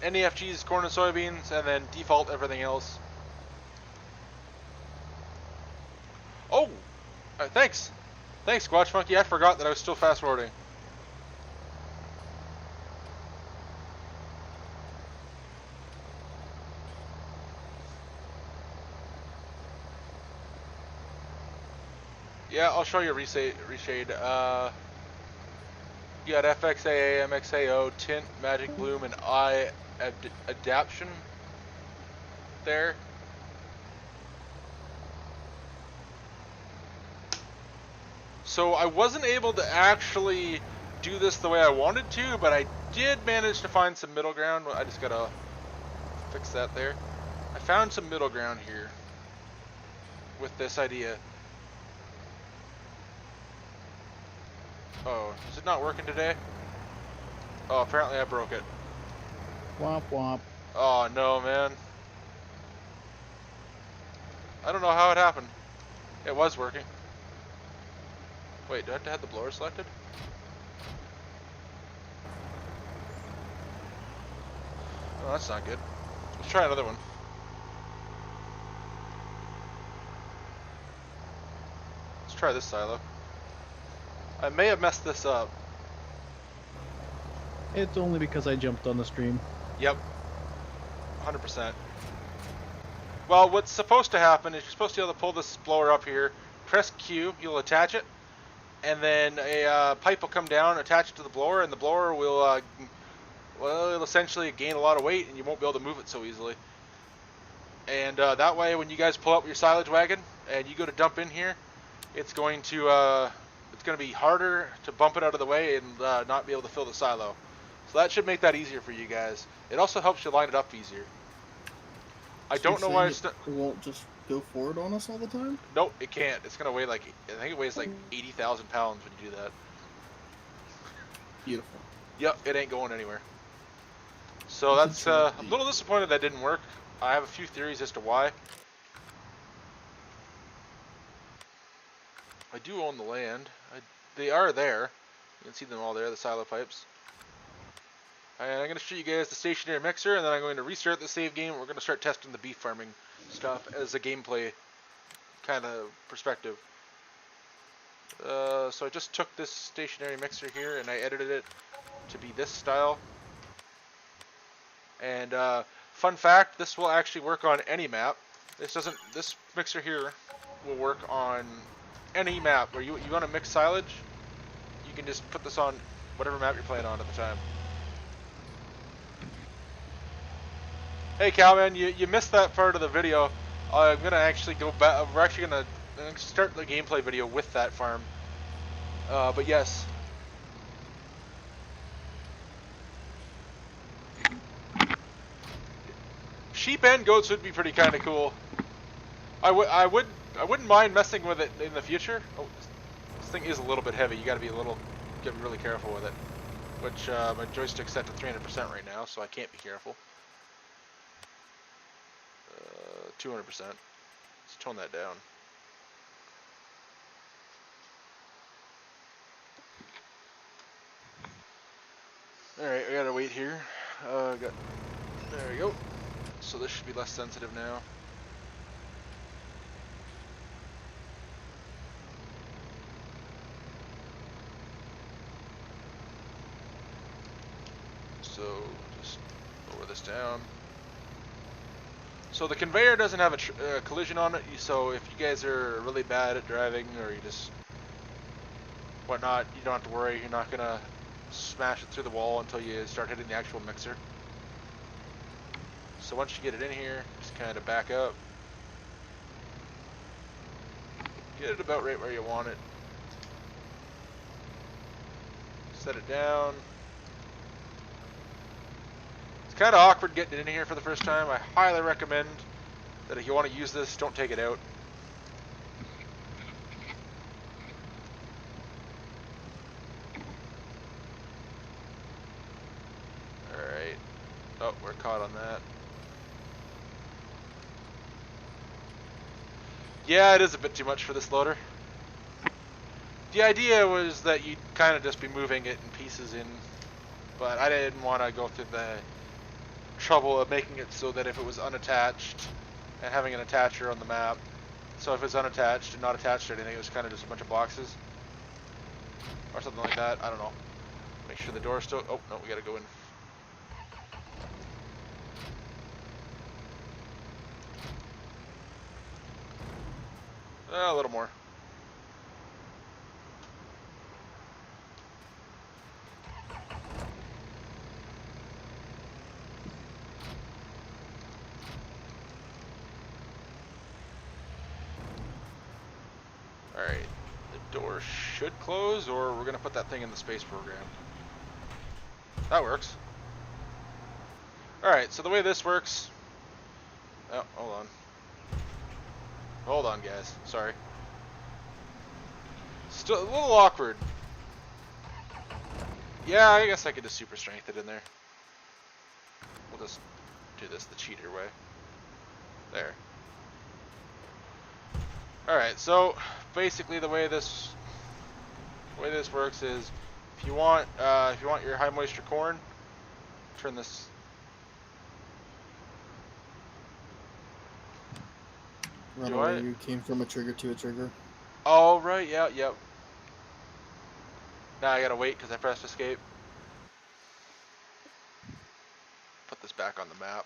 NEFGs, corn and soybeans, and then default everything else. Oh! Thanks! Thanks, Squatch Monkey. I forgot that I was still fast forwarding. Yeah, I'll show you a reshade. You got FXAA, MXAO, Tint, Magic Bloom, and Eye Adaption there. So I wasn't able to actually do this the way I wanted to, but I did manage to find some middle ground. I just gotta fix that there. I found some middle ground here with this idea. Oh, is it not working today? Oh, apparently I broke it. Womp womp. Oh no, man. I don't know how it happened. It was working. Wait, do I have to have the blower selected? Oh, that's not good. Let's try another one. Let's try this silo. I may have messed this up. It's only because I jumped on the stream. Yep. 100%. Well, what's supposed to happen is you're supposed to be able to pull this blower up here, press Q, you'll attach it, and then a pipe will come down, attach it to the blower, and the blower will, it'll essentially gain a lot of weight, and you won't be able to move it so easily. And that way, when you guys pull up your silage wagon, and you go to dump in here, it's going to be harder to bump it out of the way and not be able to fill the silo. So that should make that easier for you guys. It also helps you line it up easier. I don't know why it won't just go forward on us all the time? Nope, it can't. It's gonna weigh like, I think it weighs like 80,000 pounds when you do that. Beautiful. Yep, it ain't going anywhere. So that's I'm a little disappointed that didn't work. I have a few theories as to why. I do own the land. They are there. You can see them all there, the silo pipes. And I'm going to show you guys the stationary mixer, and then I'm going to restart the save game. We're going to start testing the beef farming stuff as a gameplay kind of perspective. So I just took this stationary mixer here and I edited it to be this style. And fun fact, this will actually work on any map. This mixer here will work on any map where you want to mix silage. You can just put this on whatever map you're playing on at the time. Hey Calman, you missed that part of the video. I'm gonna actually go back. We're actually gonna start the gameplay video with that farm. But yes. Sheep and goats would be pretty kind of cool. I wouldn't mind messing with it in the future. Oh, this thing is a little bit heavy. You gotta be really careful with it. Which my joystick's set to 300% right now, so I can't be careful. 200%. Let's tone that down. Alright, I gotta wait here. There we go. So this should be less sensitive now. So just lower this down. So the conveyor doesn't have a collision on it, so if you guys are really bad at driving or you just whatnot, you don't have to worry. You're not gonna smash it through the wall until you start hitting the actual mixer. So once you get it in here, just kind of back up. Get it about right where you want it. Set it down. It's kind of awkward getting it in here for the first time. I highly recommend that if you want to use this, don't take it out. Alright. Oh, we're caught on that. Yeah, it is a bit too much for this loader. The idea was that you'd kind of just be moving it in pieces in, but I didn't want to go through the trouble of making it so that if it was unattached and having an attacher on the map, so if it's unattached and not attached to anything, it was kind of just a bunch of boxes or something like that. I don't know. Make sure the door's still. Oh no, we gotta go in. A little more. Alright, the door should close, or we're going to put that thing in the space program. That works. Alright, so the way this works... Oh, hold on. Hold on, guys. Sorry. Still a little awkward. Yeah, I guess I could just super strength it in there. We'll just do this the cheater way. There. Alright, so basically the way this works is if you want your high moisture corn, turn this. Run away, you came from a trigger to a trigger. Oh right, yeah, yep. Now I gotta wait because I pressed escape. Put this back on the map.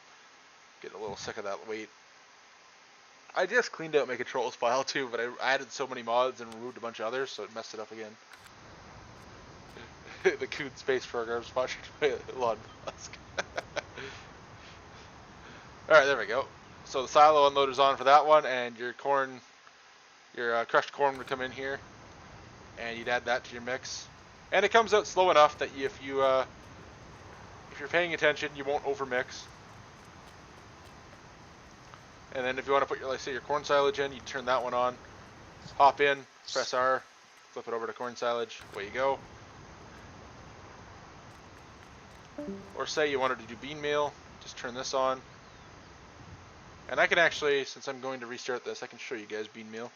Get a little sick of that wait. I just cleaned out my controls file too, but I added so many mods and removed a bunch of others, so it messed it up again. The Coon Space program sponsored by Elon Musk. Alright, there we go. So the silo unloader's on for that one, and your corn, your crushed corn would come in here, and you'd add that to your mix. And it comes out slow enough that if you're paying attention, you won't overmix. And then if you want to put your, like say, your corn silage in, you turn that one on, hop in, press R, flip it over to corn silage, away you go. Or say you wanted to do bean meal, just turn this on. And I can actually, since I'm going to restart this, I can show you guys bean meal,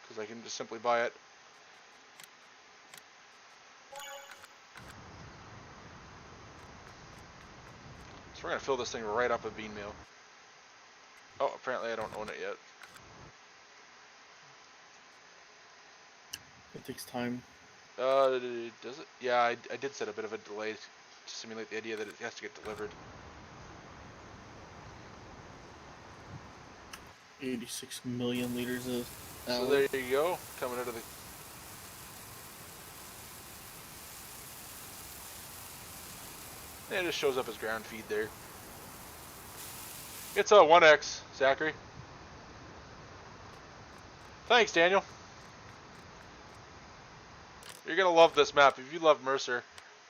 because I can just simply buy it. So we're going to fill this thing right up with bean meal. Oh, apparently I don't own it yet. takes time. Does it? Yeah, I did set a bit of a delay to simulate the idea that it has to get delivered. 86 million liters of So hour. there you go, coming out of the... And it just shows up as ground feed there. It's a 1X, Zachary. Thanks, Daniel. You're going to love this map if you love Mercer.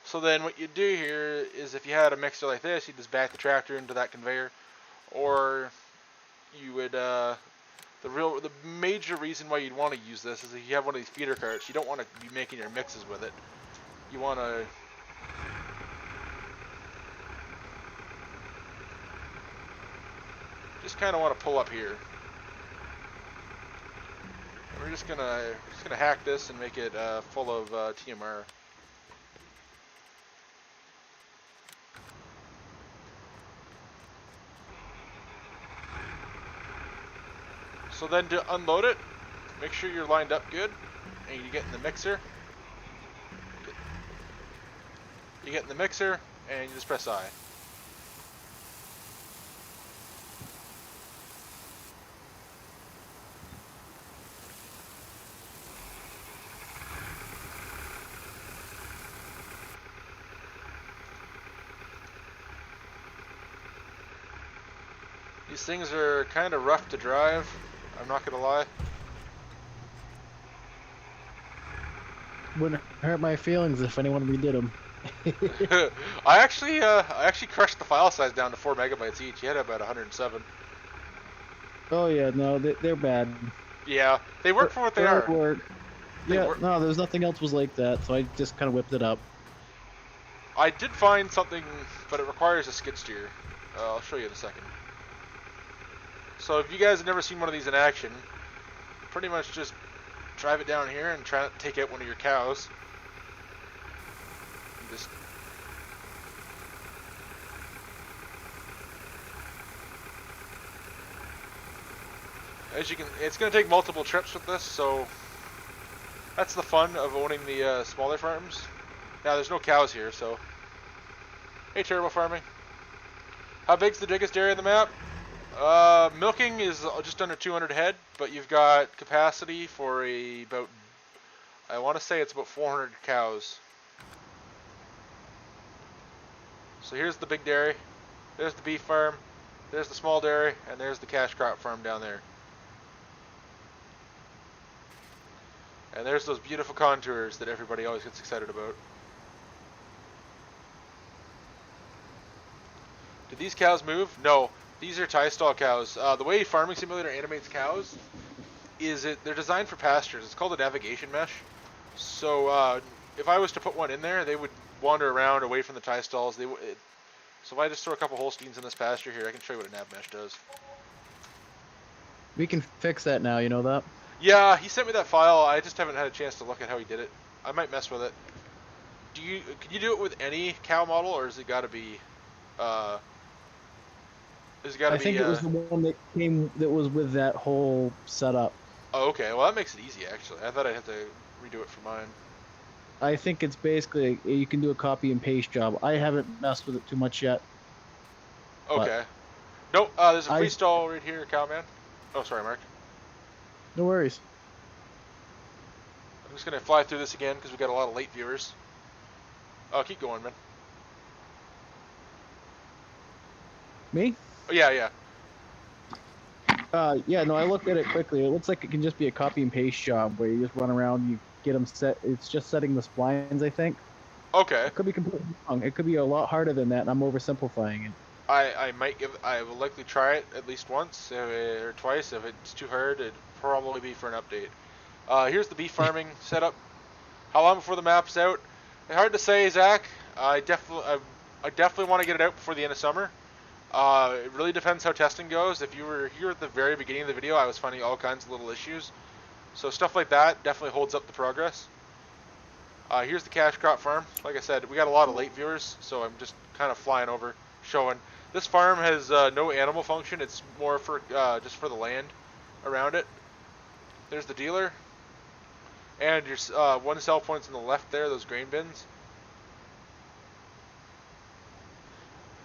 So then what you do here is if you had a mixer like this, you just back the tractor into that conveyor. Or you would, the major reason why you'd want to use this is if you have one of these feeder carts, you don't want to be making your mixes with it. You want to... just kind of want to pull up here. And we're just gonna hack this and make it full of TMR. So then to unload it, make sure you're lined up good, and you get in the mixer. You get in the mixer, and you just press I. These things are kind of rough to drive, I'm not gonna lie. Wouldn't hurt my feelings if anyone redid them. I actually crushed the file size down to 4 megabytes each. You had about 107. Oh yeah, no, they're bad. Yeah, they work for what they are. Work. They Yeah, work. no, there's nothing else was like that, so I just kind of whipped it up. I did find something, but it requires a skid steer. I'll show you in a second. So if you guys have never seen one of these in action, pretty much just drive it down here and try to take out one of your cows. And just as you can, it's going to take multiple trips with this, so that's the fun of owning the smaller farms. Now there's no cows here, so hey, turbo farming. How big's the biggest area of the map? Milking is just under 200 head, but you've got capacity for about, I want to say it's about 400 cows. So here's the big dairy, there's the beef farm, there's the small dairy, and there's the cash crop farm down there. And there's those beautiful contours that everybody always gets excited about. Did these cows move? No. These are tie stall cows. The way Farming Simulator animates cows is they're designed for pastures. It's called a navigation mesh. So if I was to put one in there, they would wander around away from the tie stalls. So if I just throw a couple Holsteins in this pasture here, I can show you what a nav mesh does. We can fix that now, you know that? Yeah, he sent me that file. I just haven't had a chance to look at how he did it. I might mess with it. Can you do it with any cow model, or has it got to be? I think it was the one that was with that whole setup. Oh, okay. Well, that makes it easy, actually. I thought I'd have to redo it for mine. I think it's basically, you can do a copy and paste job. I haven't messed with it too much yet. Okay. Nope, there's a freestall right here, Cowman. Oh, sorry, Mark. No worries. I'm just going to fly through this again because we've got a lot of late viewers. Oh, keep going, man. Me? Oh, yeah. Yeah, no, I looked at it quickly. It looks like it can just be a copy and paste job where you just run around, you get them set. It's just setting the splines, I think. Okay. It could be completely wrong. It could be a lot harder than that, and I'm oversimplifying it. I will likely try it at least once or twice. If it's too hard, it'd probably be for an update. Here's the beef farming setup. How long before the map's out? Hard to say, Zach. I definitely want to get it out before the end of summer. It really depends how testing goes. If you were here at the very beginning of the video, I was finding all kinds of little issues. So stuff like that definitely holds up the progress. Here's the cash crop farm. Like I said, we got a lot of late viewers, so I'm just kind of flying over, showing. This farm has no animal function. It's more for just for the land around it. There's the dealer. And your one sell point's on the left there, those grain bins.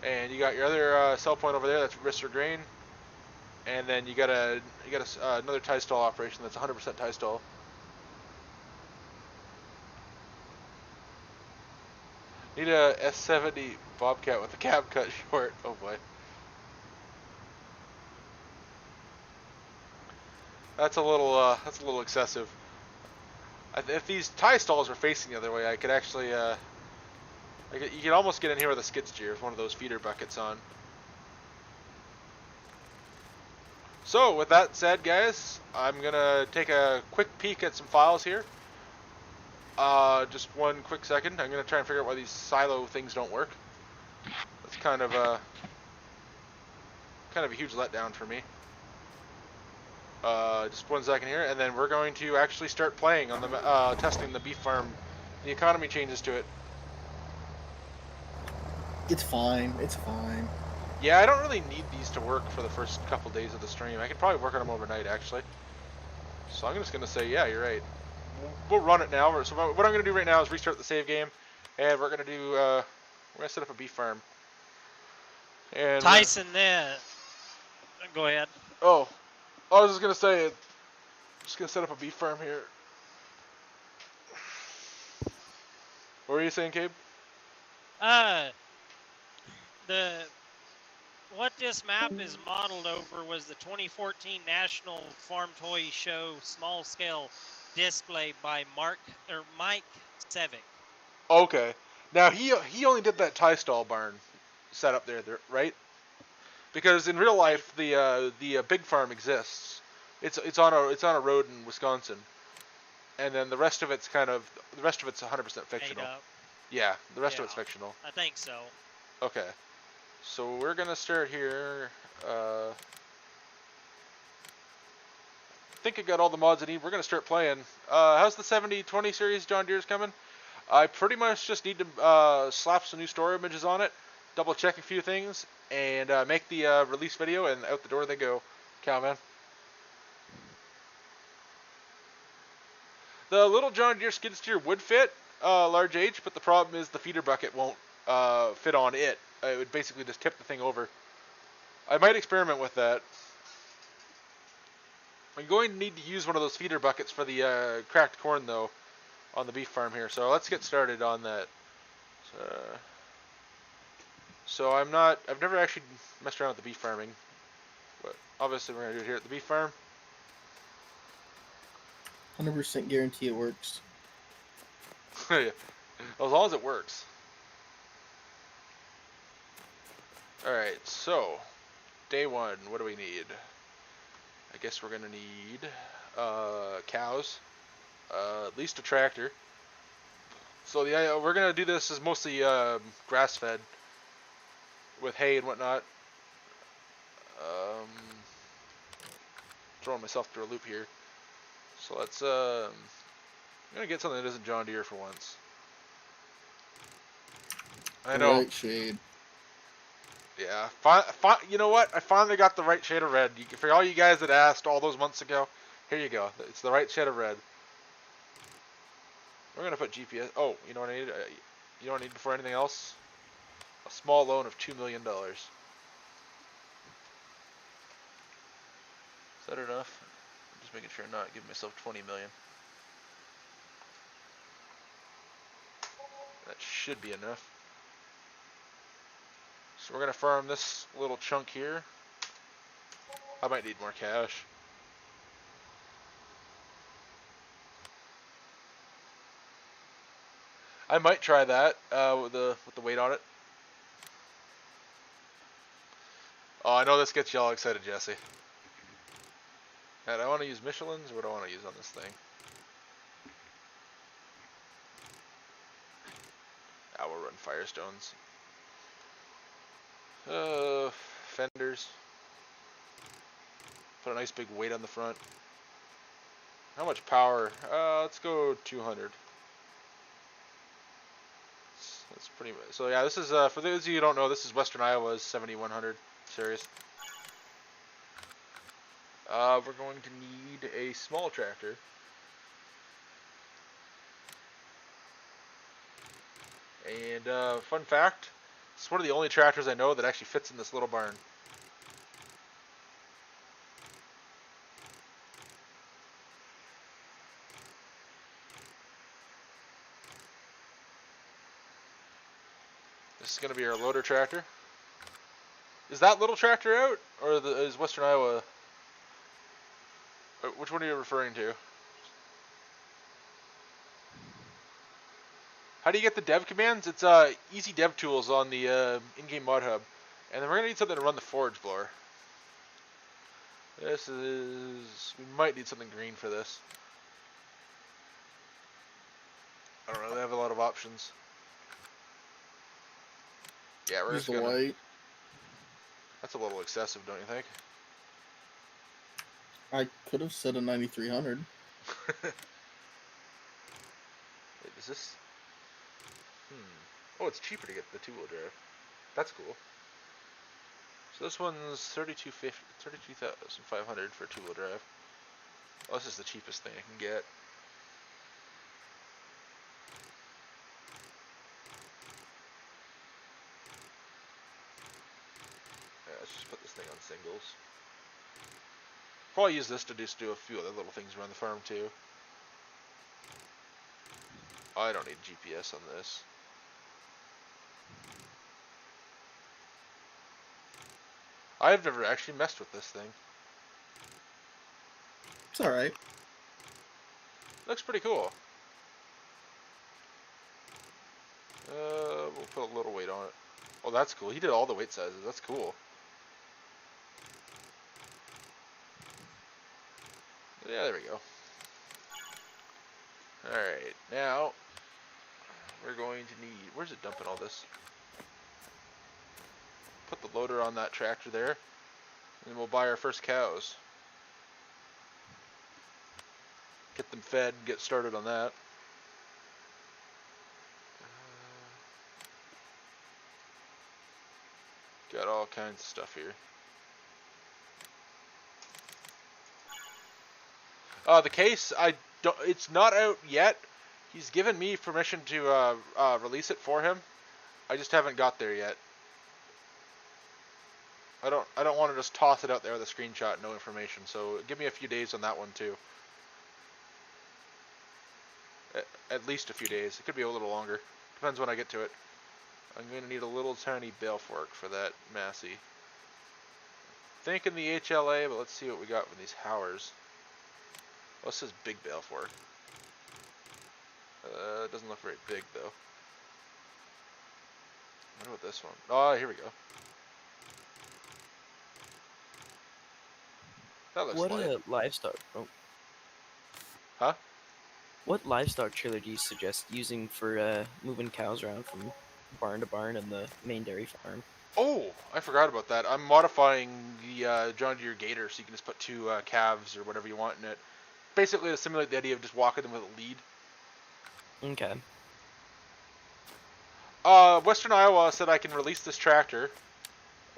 And you got your other sell point over there, that's wrist or grain. And then you got another tie stall operation that's 100% tie stall. Need a S70 Bobcat with the cab cut short. Oh boy. That's a little excessive. If these tie stalls were facing the other way, I could actually, you could almost get in here with a skid steer with one of those feeder buckets on. So, with that said, guys, I'm gonna take a quick peek at some files here. Just one quick second. I'm gonna try and figure out why these silo things don't work. That's kind of a huge letdown for me. Just one second here, and then we're going to actually start playing on the testing the beef farm, the economy changes to it. It's fine. It's fine. Yeah, I don't really need these to work for the first couple days of the stream. I could probably work on them overnight, actually. So I'm just gonna say, yeah, you're right. We'll run it now. So what I'm gonna do right now is restart the save game, and we're gonna do we're gonna set up a beef farm. And Tyson, then go ahead. Oh, I was just gonna say, just gonna set up a beef farm here. What were you saying, Cabe? What this map is modeled over was the 2014 National Farm Toy Show small scale display by Mike Sevick. Okay. Now he only did that tie stall barn setup there, right? Because in real life the big farm exists. It's on a road in Wisconsin, and then the rest of it's 100% fictional. Yeah, the rest of it's fictional. I think so. Okay. So we're gonna start here. I think I got all the mods I need. We're gonna start playing. How's the 7020 series John Deere's coming? I pretty much just need to slap some new store images on it, double check a few things, and make the release video, and out the door they go. Cowman. The little John Deere skid steer would fit large H, but the problem is the feeder bucket won't fit on it. It would basically just tip the thing over. I might experiment with that. I'm going to need to use one of those feeder buckets for the cracked corn, though, on the beef farm here. So let's get started on that. So I've never actually messed around with the beef farming, but obviously we're going to do it here at the beef farm. 100% guarantee it works. Yeah. As long as it works. Alright, so day one, what do we need? I guess we're gonna need cows, at least a tractor. So we're gonna do this as mostly grass fed with hay and whatnot. Throwing myself through a loop here. So let's I'm gonna get something that isn't John Deere for once. I know. Right shade. Yeah, you know what? I finally got the right shade of red. For all you guys that asked all those months ago, here you go. It's the right shade of red. We're gonna put GPS. Oh, you know what I need? You know what I need before anything else? A small loan of $2 million. Is that enough? I'm just making sure I'm not giving myself 20 million. That should be enough. So we're gonna farm this little chunk here. I might need more cash. I might try that with the weight on it. Oh, I know this gets y'all excited, Jesse. And I want to use Michelin's, or what do I want to use on this thing? I will run Firestones. Fenders. Put a nice big weight on the front. How much power? Let's go 200. That's pretty much. So yeah, this is for those of you who don't know, this is Western Iowa's 7100 series. We're going to need a small tractor. And fun fact, it's one of the only tractors I know that actually fits in this little barn. This is going to be our loader tractor. Is that little tractor out, or is Western Iowa? Which one are you referring to? How do you get the dev commands? It's easy dev tools on the in-game mod hub, and then we're gonna need something to run the forage blower. This is, we might need something green for this. I don't know. They have a lot of options. Yeah, we're Use just the gonna. white. That's a little excessive, don't you think? I could have said a 9300. Wait, is this? Oh, it's cheaper to get the two-wheel drive. That's cool. So this one's 32,500 for two-wheel drive. Oh, this is the cheapest thing I can get. Yeah, let's just put this thing on singles. Probably use this to just do a few other little things around the farm too. I don't need GPS on this. I've never actually messed with this thing. It's alright. Looks pretty cool. We'll put a little weight on it. Oh, that's cool. He did all the weight sizes. That's cool. Yeah, there we go. Alright, now we're going to need... Where's it dumping all this? Put the loader on that tractor there, and then we'll buy our first cows. Get them fed, get started on that. Got all kinds of stuff here. The case, it's not out yet. He's given me permission to release it for him. I just haven't got there yet. I don't want to just toss it out there with a screenshot, no information. So give me a few days on that one too. At least a few days. It could be a little longer. Depends when I get to it. I'm going to need a little tiny bale fork for that Massey. Thinking the HLA, but let's see what we got with these Howers. Oh, this says big bale fork. It doesn't look very big though. I wonder what this one. Oh, here we go. That looks What light. livestock? Oh. Huh? What livestock trailer do you suggest using for moving cows around from barn to barn in the main dairy farm? Oh, I forgot about that. I'm modifying the John Deere Gator so you can just put two calves or whatever you want in it. Basically to simulate the idea of just walking them with a lead. Okay. Western Iowa said I can release this tractor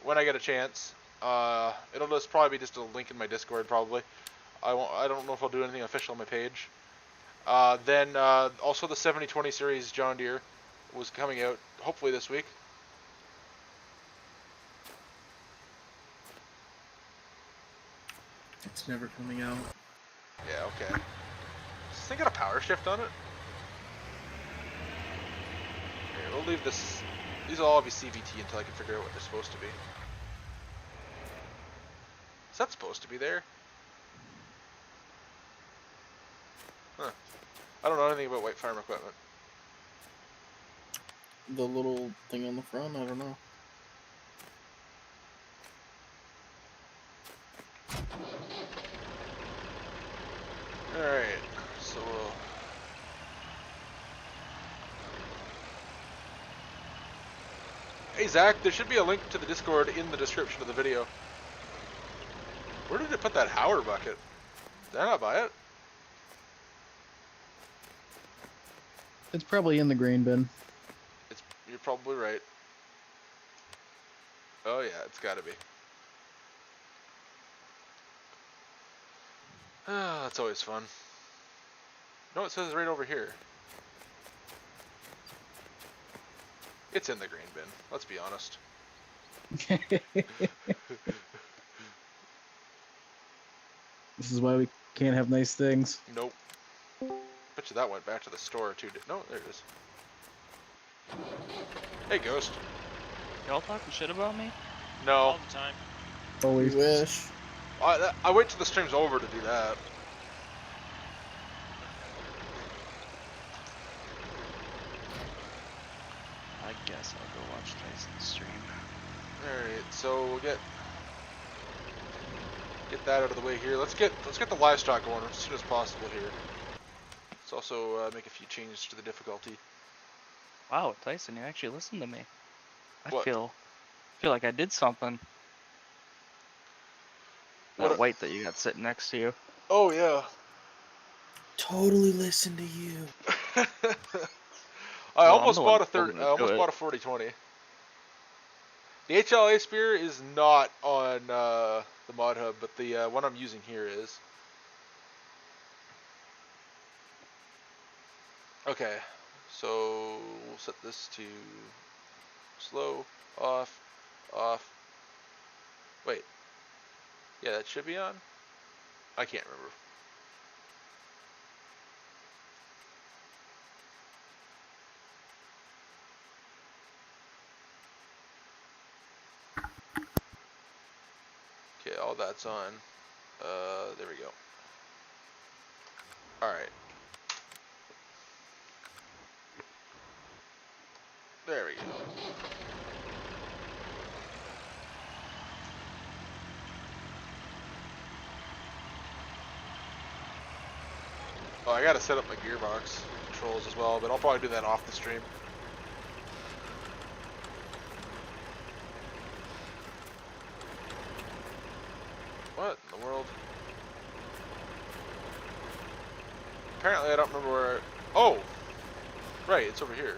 when I get a chance. It'll just probably be just a link in my Discord probably. I don't know if I'll do anything official on my page. Then also the 7020 series John Deere was coming out hopefully this week. It's never coming out. Yeah, okay. Does this thing got a power shift on it? Here, we'll leave this. These will all be CVT until I can figure out what they're supposed to be. Is that supposed to be there? Huh. I don't know anything about white farm equipment. The little thing on the front, I don't know. Alright, so we'll... Hey Zach, there should be a link to the Discord in the description of the video. Where did it put that Howard bucket? Did I not buy it? It's probably in the grain bin. You're probably right. Oh yeah, it's gotta be. Ah, that's always fun. No, it says right over here. It's in the grain bin. Let's be honest. This is why we can't have nice things. Nope. Bet you that went back to the store too. No, there it is. Hey, Ghost. Y'all talking shit about me? No. All the time. Always. You wish. I wait till the stream's over to do that. I guess I'll go watch Tyson's stream. Alright, so we'll get that out of the way here. Let's get the livestock going as soon as possible here. Let's also make a few changes to the difficulty. Wow, Tyson, you actually listened to me. I What? feel like I did something. What That white that you got sitting next to you. Oh yeah. Totally listen to you. I Well, almost I'm the one bought a that told him to do it. 4020. The HLA spear is not on the mod hub, but the one I'm using here is. Okay, so we'll set this to slow, off, off. Wait. Yeah, that should be on? I can't remember. Okay, all that's on. There we go. Alright. There we go. Oh, I gotta set up my gearbox controls as well, but I'll probably do that off the stream. What in the world? Apparently I don't remember where... Oh! Right, it's over here.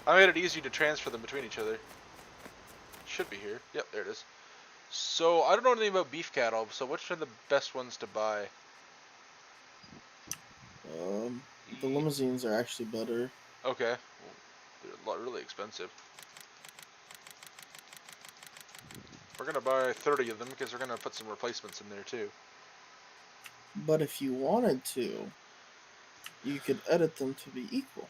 I made it easy to transfer them between each other. Should be here. Yep, there it is. So, I don't know anything about beef cattle, so which are the best ones to buy? The limousines are actually better. Okay. Well, they're really expensive. We're gonna buy 30 of them because we're gonna put some replacements in there too. But if you wanted to, you could edit them to be equal.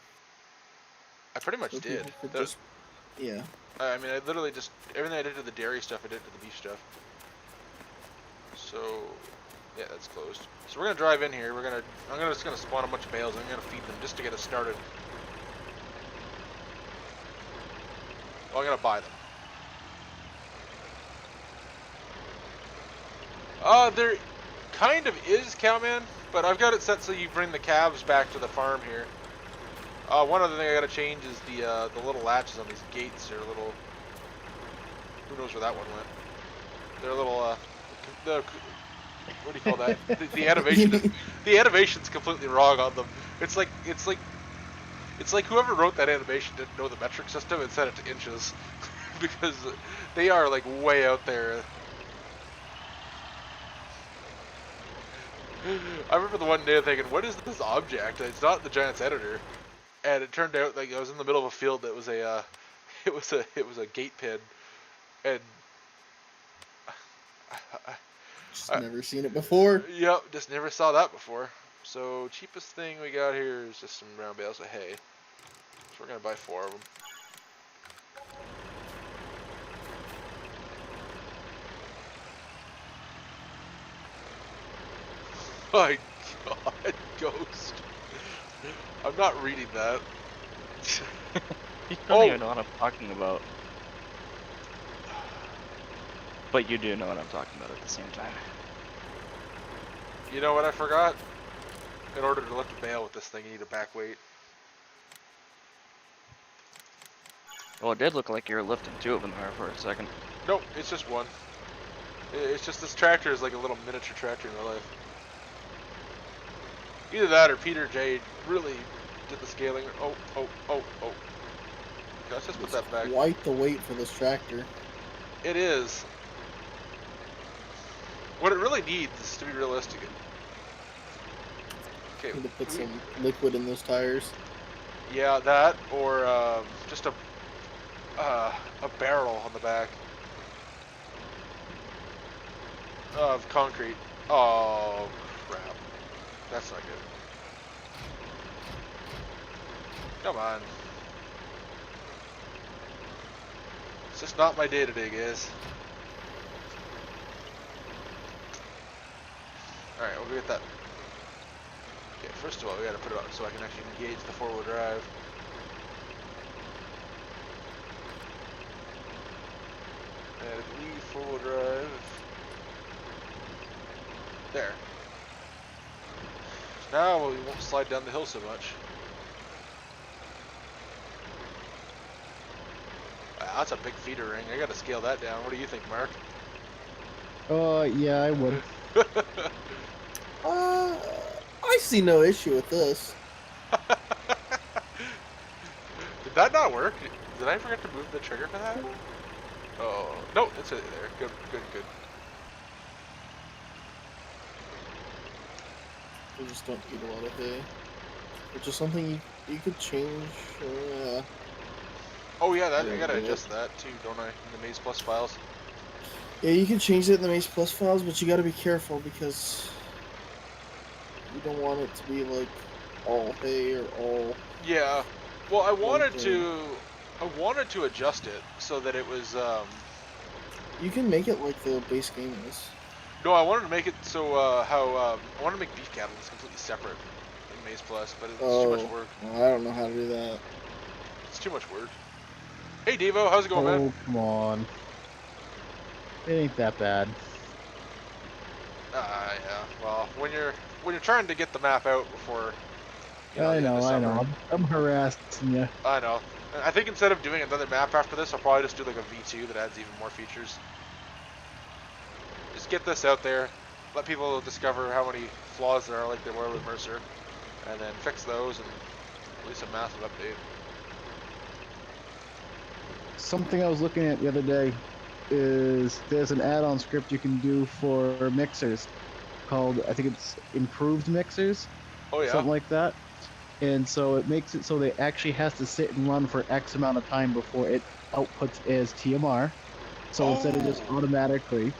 I pretty much So did. people could just, yeah. I mean, I literally just everything I did to the dairy stuff, I did to the beef stuff. So, yeah, that's closed. So we're gonna drive in here. I'm just gonna spawn a bunch of bales. I'm gonna feed them just to get us started. Well, I'm gonna buy them. There kind of is Cowman, but I've got it set so you bring the calves back to the farm here. One other thing I gotta change is the little latches on these gates. They're a little. Who knows where that one went? They're a little. What do you call that? The animation. The animation's completely wrong on them. It's like whoever wrote that animation didn't know the metric system and set it to inches, because they are like way out there. I remember the one day thinking, what is this object? It's not the Giants editor. And it turned out like I was in the middle of a field that was it was a gate pin, and Just never seen it before. Yep, just never saw that before. So cheapest thing we got here is just some round bales of hay. So we're gonna buy 4 of them. My God, Ghost. I'm not reading that. You don't even know what I'm talking about. But you do know what I'm talking about at the same time. You know what I forgot? In order to lift a bale with this thing, you need a back weight. Well, it did look like you were lifting 2 of them there for a second. Nope, it's just one. It's just this tractor is like a little miniature tractor in real life. Either that or Peter J really did the scaling. Oh. Okay, let's just put that back. Quite the weight for this tractor. It is. What it really needs is to be realistic. Okay. Need to put some liquid in those tires. Yeah, that or just a barrel on the back of concrete. Oh crap, that's not good. Come on. It's just not my day today, guys. Alright, we'll get that. Okay, first of all, we gotta put it up so I can actually engage the four-wheel drive. And I believe four-wheel drive. There. Now we won't slide down the hill so much. Wow, that's a big feeder ring. I gotta scale that down. What do you think, Mark? Yeah, I would. I see no issue with this. Did that not work? Did I forget to move the trigger for that? Oh, no, it's there. Good, good, good. They just don't eat a lot of hay. Which is something you could change. Oh yeah, that I Yeah, gotta yeah. adjust that too, don't I? In the Maze Plus files. Yeah, you can change it in the Maze Plus files, but you gotta be careful because you don't want it to be like all hay or all. Yeah. Well, I wanted thing. to adjust it so that it was You can make it like the base game is. no, I wanted to make it so I wanted to make beef cattle is completely separate in Maze Plus, but it's too much work. Well, I don't know how to do that. It's too much work. Hey Devo, how's it going, man? Oh, come on. It ain't that bad. Yeah. Well, when you're trying to get the map out before the end of I summer. know. I'm harassing you. I know. I think instead of doing another map after this, I'll probably just do like a V2 that adds even more features. Just get this out there, let people discover how many flaws there are like there were with Mercer, and then fix those and release a massive update. Something I was looking at the other day is there's an add-on script you can do for mixers called, I think it's improved mixers, Oh yeah? something like that. And so it makes it so that it actually has to sit and run for X amount of time before it outputs as TMR. So instead of just automatically.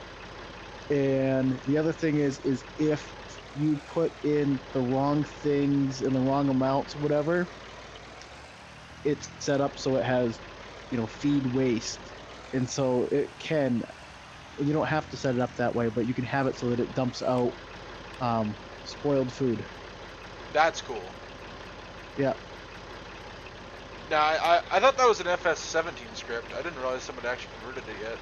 And the other thing is if you put in the wrong things in the wrong amounts or whatever, it's set up so it has, feed waste. And so it can, you don't have to set it up that way, but you can have it so that it dumps out spoiled food. That's cool. Yeah. Now, I thought that was an FS19 script. I didn't realize someone actually converted it yet.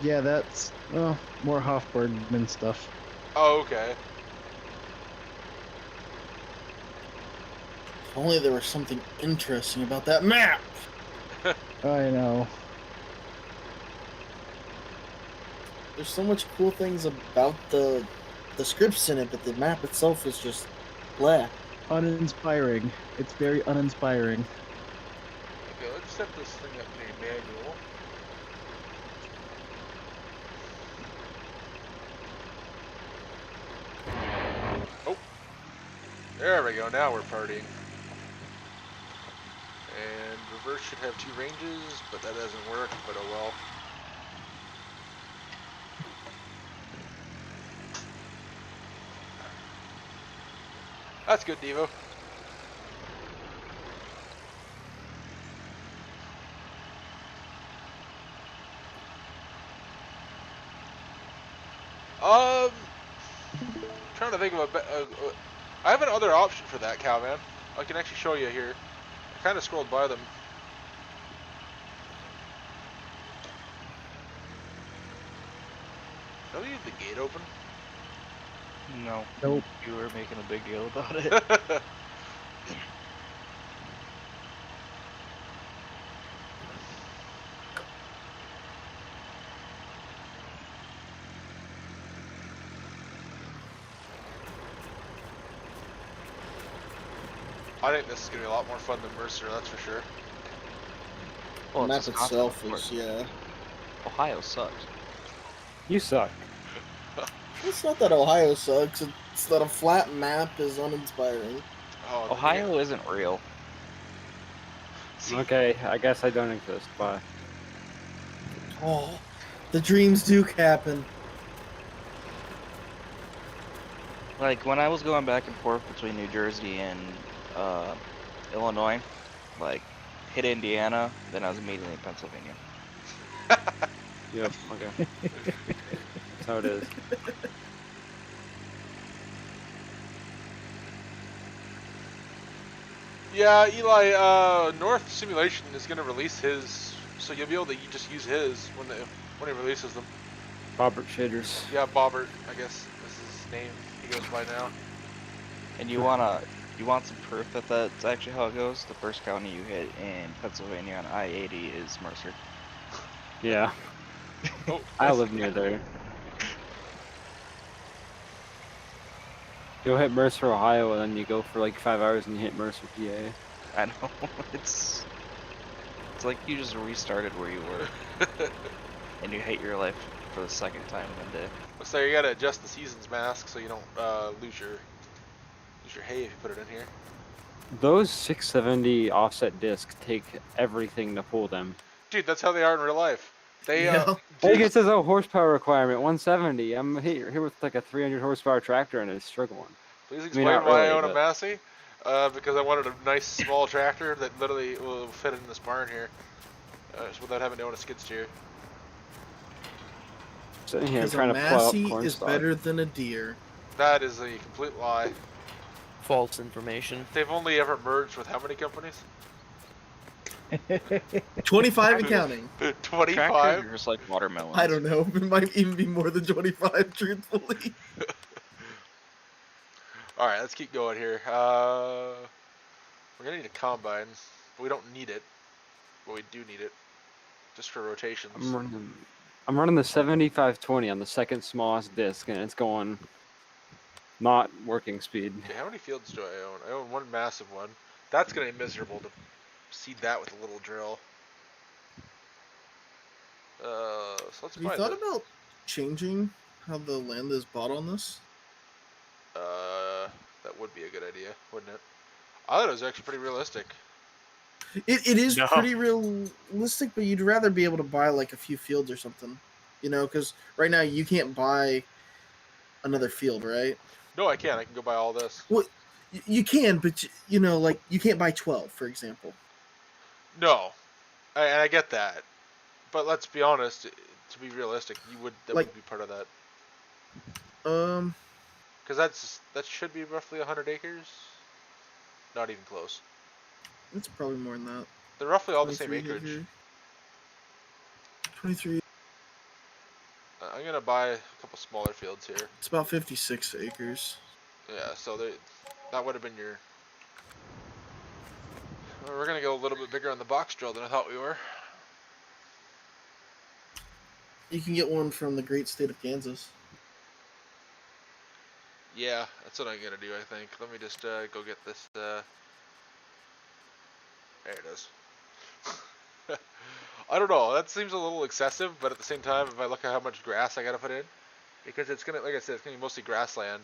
Yeah, that's more Hofbergman stuff. Oh, okay. If only there was something interesting about that map. I know. There's so much cool things about the scripts in it, but the map itself is just blah. Uninspiring. It's very uninspiring. Okay, let's set this thing up to manual. Oh. There we go, now we're partying. And reverse should have 2 ranges, but that doesn't work, but oh well. That's good, Devo. Trying to think of I have another option for that, Cowman. I can actually show you here. I kind of scrolled by them. Did I leave the gate open? No. Nope. You were making a big deal about it. I think this is going to be a lot more fun than Mercer, that's for sure. The Well, map it's itself Wisconsin, is, yeah. Ohio sucks. You suck. It's not that Ohio sucks, it's that a flat map is uninspiring. Oh, Ohio isn't real. Okay, I guess I don't exist. Bye. Oh, the dreams do happen. Like when I was going back and forth between New Jersey and Illinois, like hit Indiana, then I was immediately in Pennsylvania. Yep. Okay. That's how it is. Yeah, Eli. North Simulation is gonna release his, so you'll be able to just use his when he releases them. Robert Shaders. Yeah, Bobbert, I guess is his name. He goes by now. And you want some proof that that's actually how it goes? The first county you hit in Pennsylvania on I-80 is Mercer. Yeah. Oh, I live near there. You'll hit Mercer, Ohio, and then you go for like 5 hours and you hit Mercer, PA. I know. It's like you just restarted where you were. And you hate your life for the second time in a day. So you gotta adjust the seasons mask so you don't lose your hay if you put it in here. Those 670 offset discs take everything to pull them. Dude, that's how they are in real life. They It gets its own horsepower requirement, 170. I'm here with like a 300 horsepower tractor and it's struggling. Please I explain mean, not why really, I own a but- Massey. Because I wanted a nice small tractor that literally will fit in this barn here, without having to own a skid steer. Sitting here Because trying a to plow up Massey corn is stalk. better than a deer. That is a complete lie. False information. They've only ever merged with how many companies? 25 and counting. 25? Tractors are just like watermelons. I don't know. It might even be more than 25, truthfully. Alright, let's keep going here. We're gonna need a combine, but we don't need it. But we do need it. Just for rotations. I'm running the 7520 on the second smallest disc and it's going not working speed. Okay, how many fields do I own? I own one massive one. That's gonna be miserable to seed that with a little drill. So let's Have you buy thought the, about changing how the land is bought on this? that would be a good idea, wouldn't it? I thought it was actually pretty realistic. It is pretty realistic, but you'd rather be able to buy like a few fields or something. You know, because right now you can't buy another field, right? No, I can't. I can go buy all this. Well, you can, but you know, like you can't buy 12, for example. No, and I get that, but let's be honest. To be realistic, that Like- would be part of that. Because that should be roughly 100 acres. Not even close. it's probably more than that. They're roughly all the same 23 acreage. acre. 23. I'm gonna buy a couple smaller fields here. It's about 56 acres. Yeah, so that would have been your. We're gonna go a little bit bigger on the box drill than I thought we were. You can get one from the great state of Kansas. Yeah, that's what I'm gonna do. I think. Let me just go get this. There it is. I don't know. That seems a little excessive, but at the same time, if I look at how much grass I gotta put in, because it's gonna, like I said, it's gonna be mostly grassland.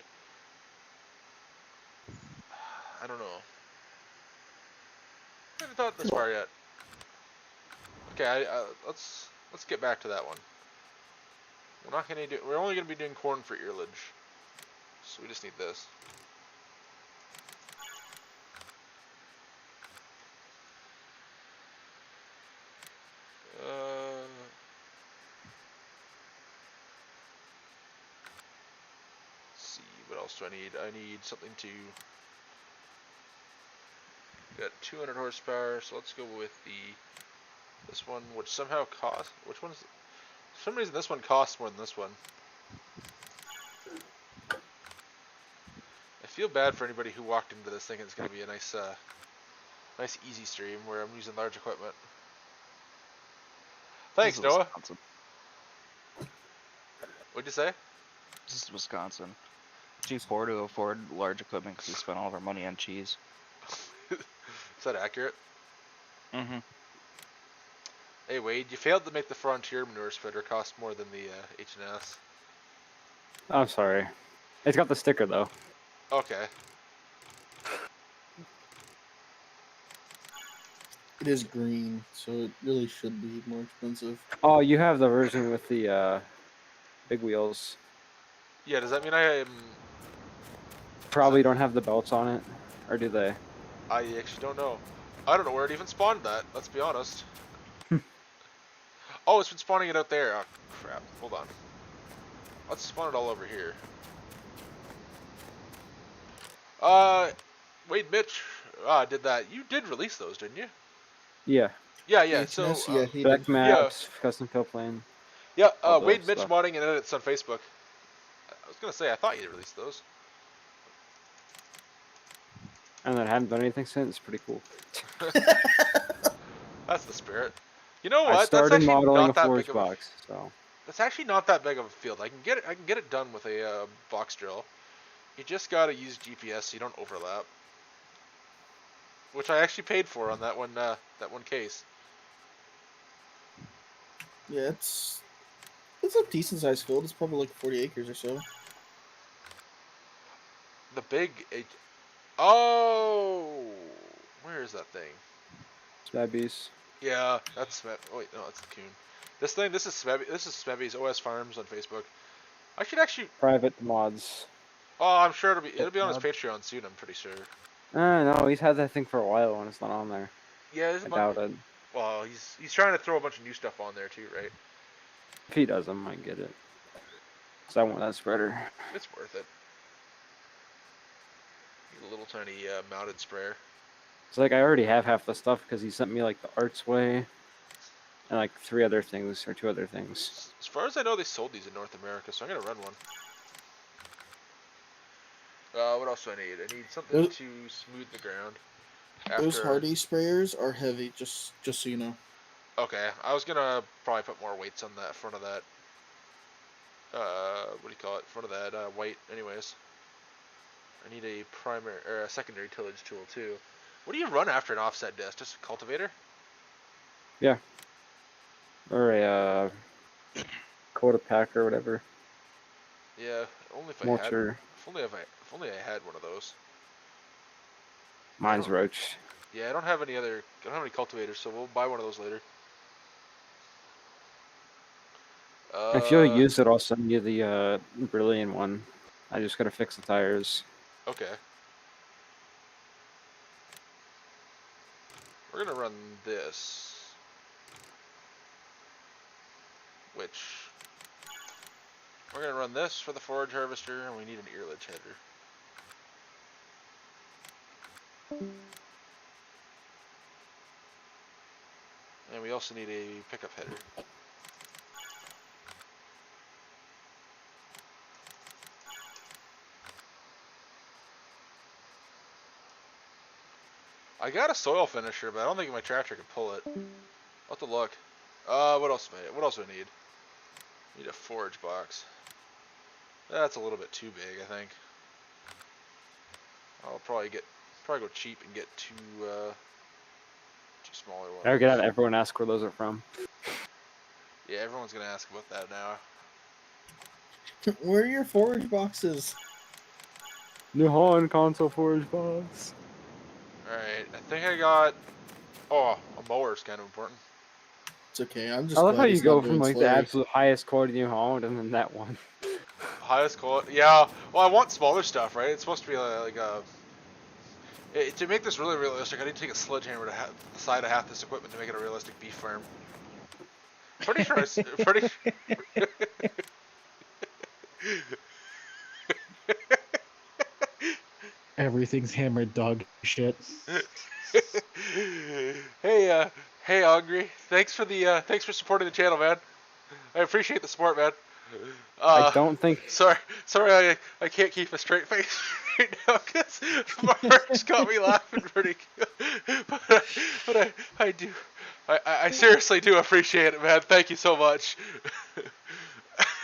I don't know. I haven't thought this far yet. Okay, let's get back to that one. We're not gonna do. We're only gonna be doing corn for earlage, so we just need this. Let's see, what else do I need? I need something to. Got 200 horsepower, so let's go with this one, which somehow costs. Which one is? For some reason, this one costs more than this one. I feel bad for anybody who walked into this thinking it's going to be a nice, nice easy stream where I'm using large equipment. Thanks, This is Noah. Wisconsin. What'd you say? This is Wisconsin. Too poor to afford large equipment because we spent all of our money on cheese. Is that accurate? Mm-hmm. Hey Wade, you failed to make the Frontier manure spreader cost more than the H&S. I'm sorry. It's got the sticker though. Okay. It is green, so it really should be more expensive. Oh, you have the version with the big wheels. Yeah, does that mean I am... Probably don't have the belts on it, or do they? I actually don't know. I don't know where it even spawned that, let's be honest. Oh, it's been spawning it out there. Oh, crap. Hold on. Let's spawn it all over here. Wade Mitch did that. You did release those, didn't you? Yeah. Yeah. So, HS, yeah, he Back did. maps, custom fill plane. Yeah, all the Wade Mitch stuff. modding and edits on Facebook. I was gonna say, I thought you released those. And then haven't done anything since. Pretty cool. That's the spirit. You know what? I started That's actually modeling a not that forge big of a... box, so. That's actually not that big of a field. I can get it done with a box drill. You just gotta use GPS so you don't overlap. Which I actually paid for on that one case. Yeah, it's a decent sized field. It's probably like 40 acres or so. The big... Oh! Where is that thing? Stabbies. Yeah, that's Smeb... Oh, wait, no, that's the Coon. This is Smebby's OS Farms on Facebook. I should actually... Private mods. Oh, I'm sure it'll be on his Patreon soon, I'm pretty sure. No, he's had that thing for a while and it's not on there. Yeah, there's I doubt it. Well, he's trying to throw a bunch of new stuff on there too, right? If he does, I might get it. Cause I want that spreader. It's worth it. A little tiny mounted sprayer. It's like I already have half the stuff because he sent me like the Arts Way and like 2 other things. As far as I know, they sold these in North America, so I'm gonna run one. What else do I need? I need something to smooth the ground. Those Hardy sprayers are heavy, just so you know. Okay, I was gonna probably put more weights on that front of that. What do you call it? Front of that white. Anyways, I need a primary or a secondary tillage tool too. What do you run after an offset disc? Just a cultivator? Yeah. Or a quarter pack or whatever. Yeah, only if Mulcher. If only I had one of those. Mine's Roach. Yeah, I don't have any cultivators, so we'll buy one of those later. If you'll use it, I'll send you the Brilliant one. I just gotta fix the tires. Okay. We're gonna run this. We're gonna run this for the forage harvester, and we need an earledge header. And we also need a pickup header. I got a soil finisher, but I don't think my tractor can pull it. I'll have to look. What else do I need? I need a forage box. That's a little bit too big, I think. I'll probably go cheap and get two smaller ones. I get everyone ask where those are from. Yeah, everyone's gonna ask about that now. Where are your forage boxes? New Holland console forage box. Alright, I think I got... Oh, a mower is kind of important. It's okay, I'm just I love how glad you it's go not from doing like the slurry. absolute highest quality New Holland and then that one. Highest quality? Yeah, well I want smaller stuff, right? It's supposed to be like a... To make this really realistic, I need to take a sledgehammer to the side of half this equipment to make it a realistic beef farm. Pretty sure Everything's hammered dog shit. Hey, Hungry. Thanks for supporting the channel, man. I appreciate the support, man. I don't think. Sorry, I can't keep a straight face right now because Mark's got me laughing pretty good. But I do. I seriously do appreciate it, man. Thank you so much.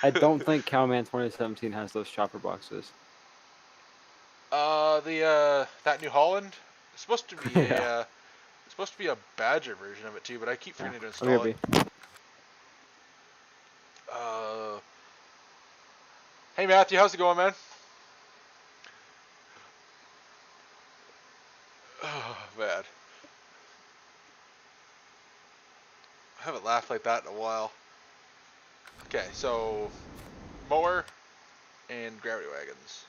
I don't think Cowman 2017 has those chopper boxes. That New Holland, it's supposed to be Yeah. it's supposed to be a Badger version of it too, but I keep forgetting to install it. Hey Matthew, how's it going, man? Oh, man. haven't laughed like that in a while. Okay, so mower and gravity wagons.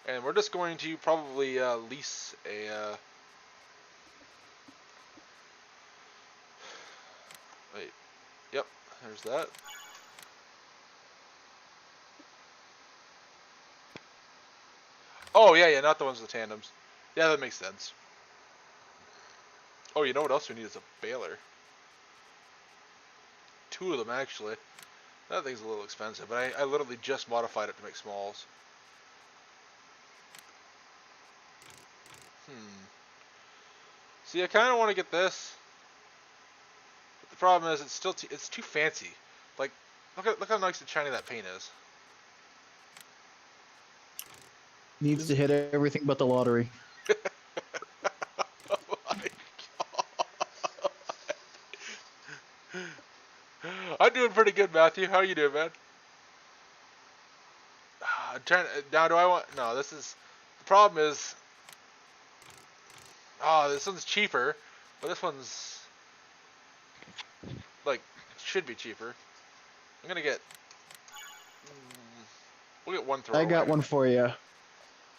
And we're just going to probably lease a... wait, yep, there's that. Oh, yeah, not the ones with the tandems. Yeah, that makes sense. Oh, you know what else we need is a baler. 2 of them, actually. That thing's a little expensive, but I literally just modified it to make smalls. See, I kind of want to get this. But the problem is it's still it's too fancy. Like, look how nice and shiny that paint is. Needs to hit everything but the lottery. Oh my God. I'm doing pretty good, Matthew. How you doing, man? I'm trying to, now do I want... No, this is... The problem is... Oh, this one's cheaper. But this one's... like, should be cheaper. I'm gonna get... we'll get one throwaway. I got one for you.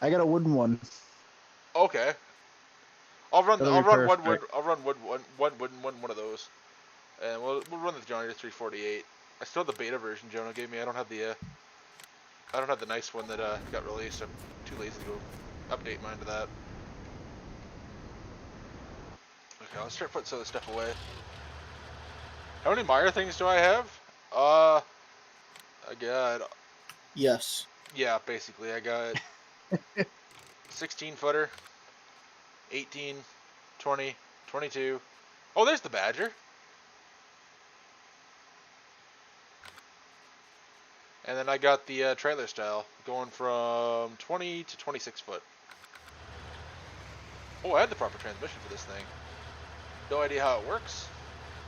I got a wooden one. Okay. I'll run That'll be one wood. perfect. I'll run one of those, and we'll run the Johnny to 348. I still have the beta version Jonah gave me. I don't have the nice one that got released. I'm too lazy to go update mine to that. Okay, let's start putting some of this stuff away. How many Meyer things do I have? I got... Yes. Yeah, basically I got 16 footer, 18, 20, 22. Oh, there's the Badger. And then I got the trailer style going from 20 to 26 foot. Oh, I had the proper transmission for this thing. No idea how it works.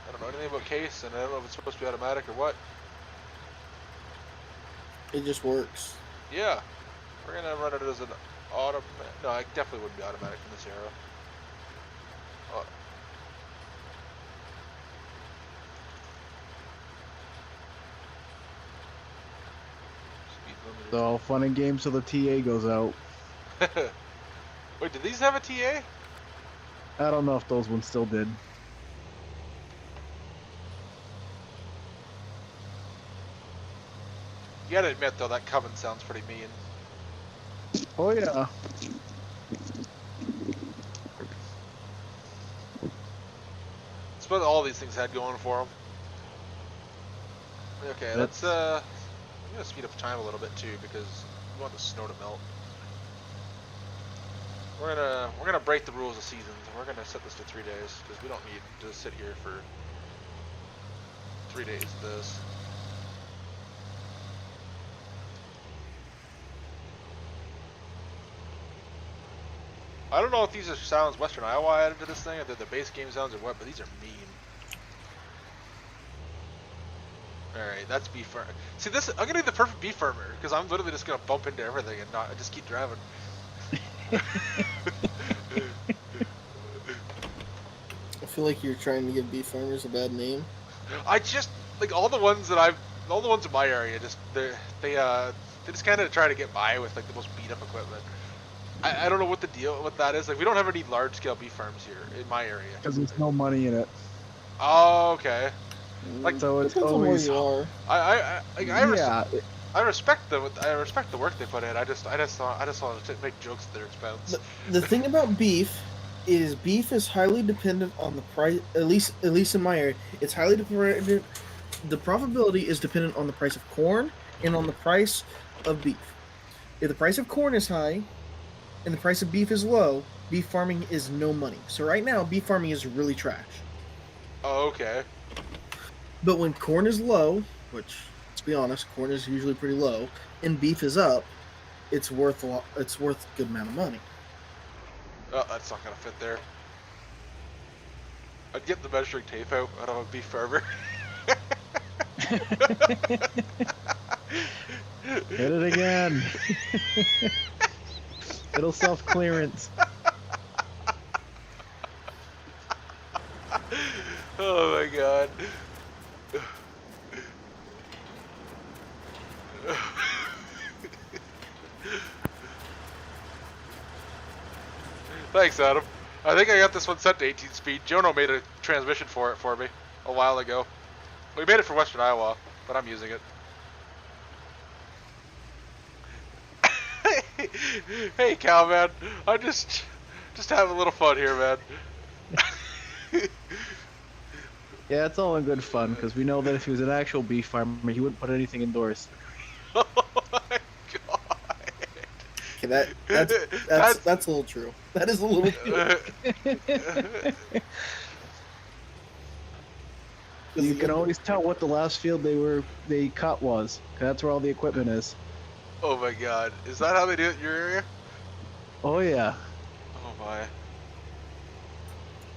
I don't know anything about case, and I don't know if it's supposed to be automatic or what. It just works. Yeah. We're going to run it as an automatic. No, it definitely wouldn't be automatic from this era. So fun and games till the TA goes out. Wait, did these have a TA? I don't know if those ones still did. You gotta admit though, that Coven sounds pretty mean. Oh yeah. It's what all these things had going for them. Okay, let's I'm gonna speed up time a little bit too because we want the snow to melt. We're gonna break the rules of seasons and we're gonna set this to 3 days because we don't need to sit here for 3 days of this. I don't know if these are sounds Western Iowa added to this thing, or they're the base game sounds or what, but these are mean. Alright, that's beef farmer. See, this, I'm gonna be the perfect beef farmer, because I'm literally just gonna bump into everything and not just keep driving. I feel like you're trying to give beef farmers a bad name. I just, like, all the ones in my area, just, they just kind of try to get by with, like, the most beat up equipment. I don't know what the deal with that is. Like, we don't have any large-scale beef farms here in my area. Because there's no money in it. Oh, okay. Like, so it's depends always. on where you are. I respect the work they put in. I just want to make jokes at their expense. The thing about beef is highly dependent on the price. At least in my area, it's highly dependent. The profitability is dependent on the price of corn and on the price of beef. If the price of corn is high and the price of beef is low, beef farming is no money. So right now, beef farming is really trash. Oh, okay. But when corn is low, which, let's be honest, corn is usually pretty low, and beef is up, it's worth a good amount of money. Oh, that's not gonna fit there. I'd get the measuring tape out of a beef farmer. Hit it again. It'll self-clearance. Oh my god. Thanks, Adam. I think I got this one set to 18 speed. Jono made a transmission for it for me a while ago. We made it for Western Iowa, but I'm using it. Hey, Cal, man. I just having a little fun here, man. Yeah, it's all in good fun because we know that if he was an actual beef farmer, he wouldn't put anything indoors. Oh my god. Okay, that's a little true. That is a little true. You can always tell what the last field they cut was. 'Cause that's where all the equipment is. Oh my god. Is that how they do it in your area? Oh yeah. Oh my.